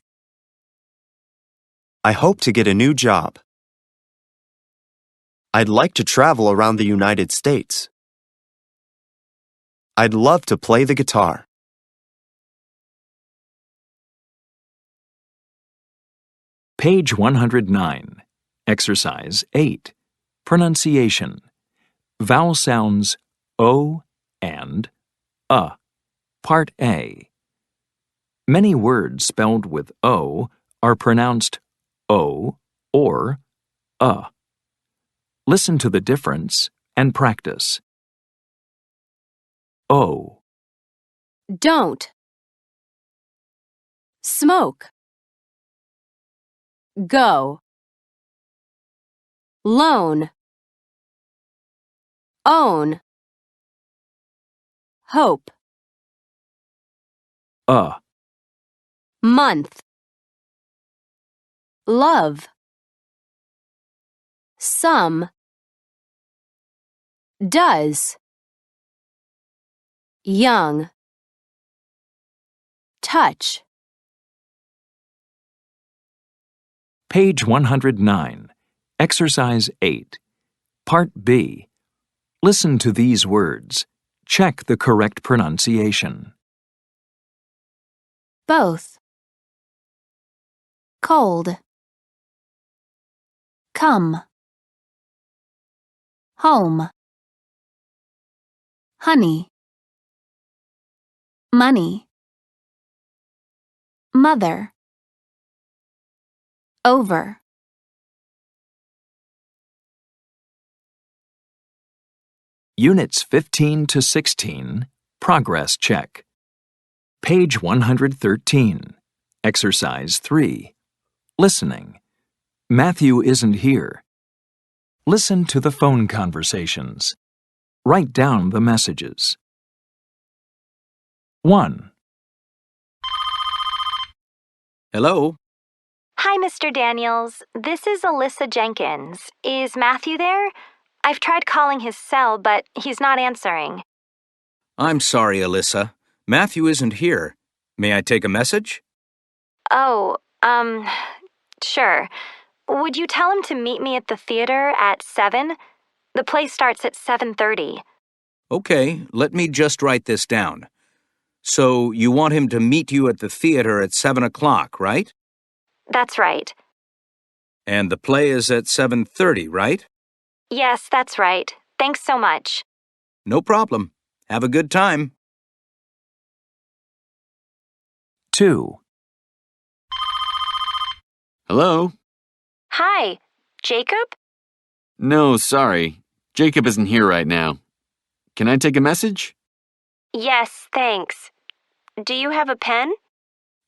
I hope to get a new job. I'd like to travel around the United States. I'd love to play the guitar. Page 109. Exercise 8. Pronunciation. Vowel sounds O and Part A. Many words spelled with O are pronounced O or Listen to the difference and practice. O. Don't. Smoke. Go. Loan. Own. Hope. A. Month. love, some, does, young, touch. Page 109, Exercise 8, Part B. Listen to these words. Check the correct pronunciation. Both. Cold. Come. Home. Honey. Money. Mother. Over. Units 15 to 16, Progress Check. Page 113, Exercise 3. Listening. Matthew isn't here. Listen to the phone conversations. Write down the messages. 1. Hello? Hi, Mr. Daniels. This is Alyssa Jenkins. Is Matthew there? I've tried calling his cell, but he's not answering. I'm sorry, Alyssa. Matthew isn't here. May I take a message? Oh, sure. Would you tell him to meet me at the theater at 7? The play starts at 7:30. Okay, let me just write this down. So you want him to meet you at the theater at 7 o'clock, right? That's right. And the play is at 7:30, right? Yes, that's right. Thanks so much. No problem. Have a good time. 2. Hello? Hi, Jacob? No, sorry. Jacob isn't here right now. Can I take a message? Yes, thanks. Do you have a pen?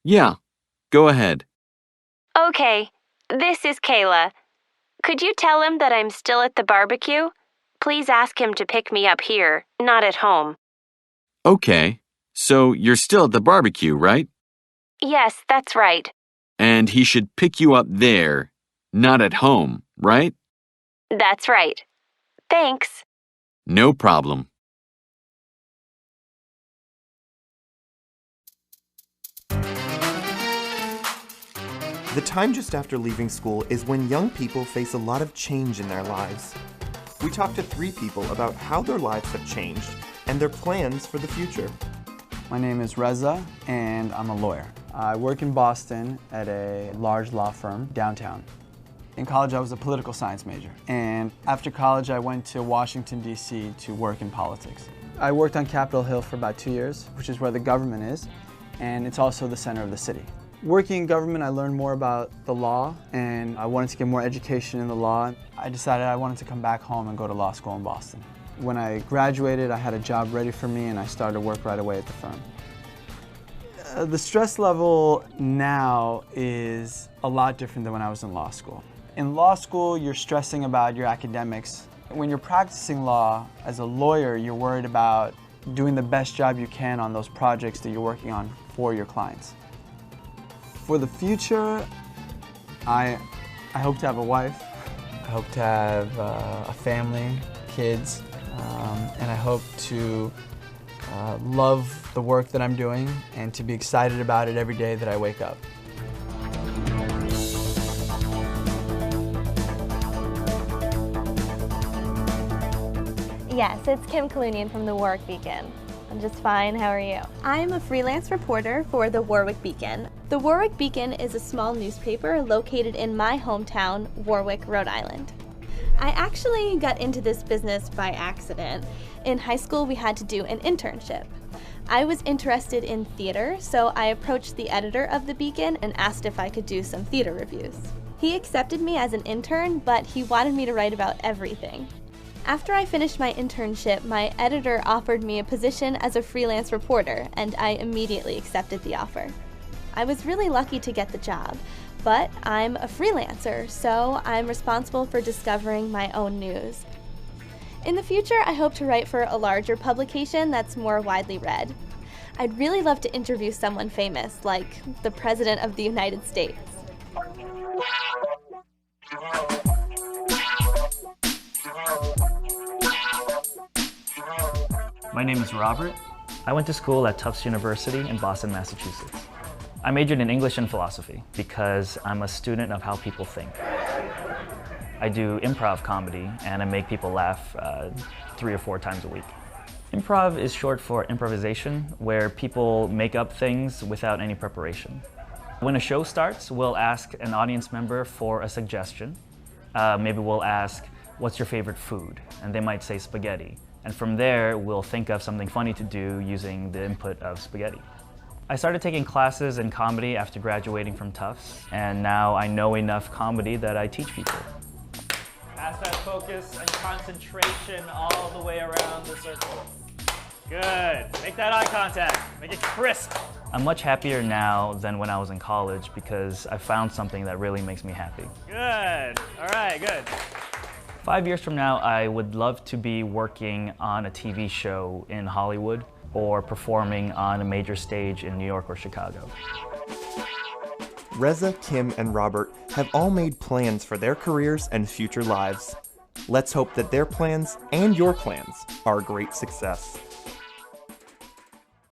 Yeah, go ahead. Okay, this is Kayla. Could you tell him that I'm still at the barbecue? Please ask him to pick me up here, not at home. Okay, so you're still at the barbecue, right? Yes, that's right. And he should pick you up there, not at home, right? That's right. Thanks. No problem. The time just after leaving school is when young people face a lot of change in their lives. We talked to 3 people about how their lives have changed and their plans for the future. My name is Reza, and I'm a lawyer. I work in Boston at a large law firm downtown. In college, I was a political science major, and after college, I went to Washington, D.C. to work in politics. I worked on Capitol Hill for about 2 years, which is where the government is, and it's also the center of the city. Working in government, I learned more about the law, and I wanted to get more education in the law. I decided I wanted to come back home and go to law school in Boston. When I graduated, I had a job ready for me, and I started work right away at the firm. The stress level now is a lot different than when I was in law school. In law school, you're stressing about your academics. When you're practicing law, as a lawyer, you're worried about doing the best job you can on those projects that you're working on for your clients. For the future, I hope to have a wife. I hope to have a family, kids, and I hope to love the work that I'm doing and to be excited about it every day that I wake up. Yes, it's Kim Kalunian from the Warwick Beacon. I'm just fine, how are you? I'm a freelance reporter for the Warwick Beacon. The Warwick Beacon is a small newspaper located in my hometown, Warwick, Rhode Island. I actually got into this business by accident. In high school, we had to do an internship. I was interested in theater, so I approached the editor of the Beacon and asked if I could do some theater reviews. He accepted me as an intern, but he wanted me to write about everything. After I finished my internship, my editor offered me a position as a freelance reporter, and I immediately accepted the offer. I was really lucky to get the job, but I'm a freelancer, so I'm responsible for discovering my own news. In the future, I hope to write for a larger publication that's more widely read. I'd really love to interview someone famous, like the President of the United States. My name is Robert. I went to school at Tufts University in Boston, Massachusetts. I majored in English and philosophy because I'm a student of how people think. I do improv comedy and I make people laugh 3 or 4 times a week. Improv is short for improvisation, where people make up things without any preparation. When a show starts, we'll ask an audience member for a suggestion. Maybe we'll ask, what's your favorite food? And they might say spaghetti. And from there, we'll think of something funny to do using the input of spaghetti. I started taking classes in comedy after graduating from Tufts, and now I know enough comedy that I teach people. Pass that focus and concentration all the way around the circle. Good. Make that eye contact. Make it crisp. I'm much happier now than when I was in college because I found something that really makes me happy. Good. All right, good. 5 years from now, I would love to be working on a TV show in Hollywood or performing on a major stage in New York or Chicago. Reza, Kim, and Robert have all made plans for their careers and future lives. Let's hope that their plans and your plans are a great success.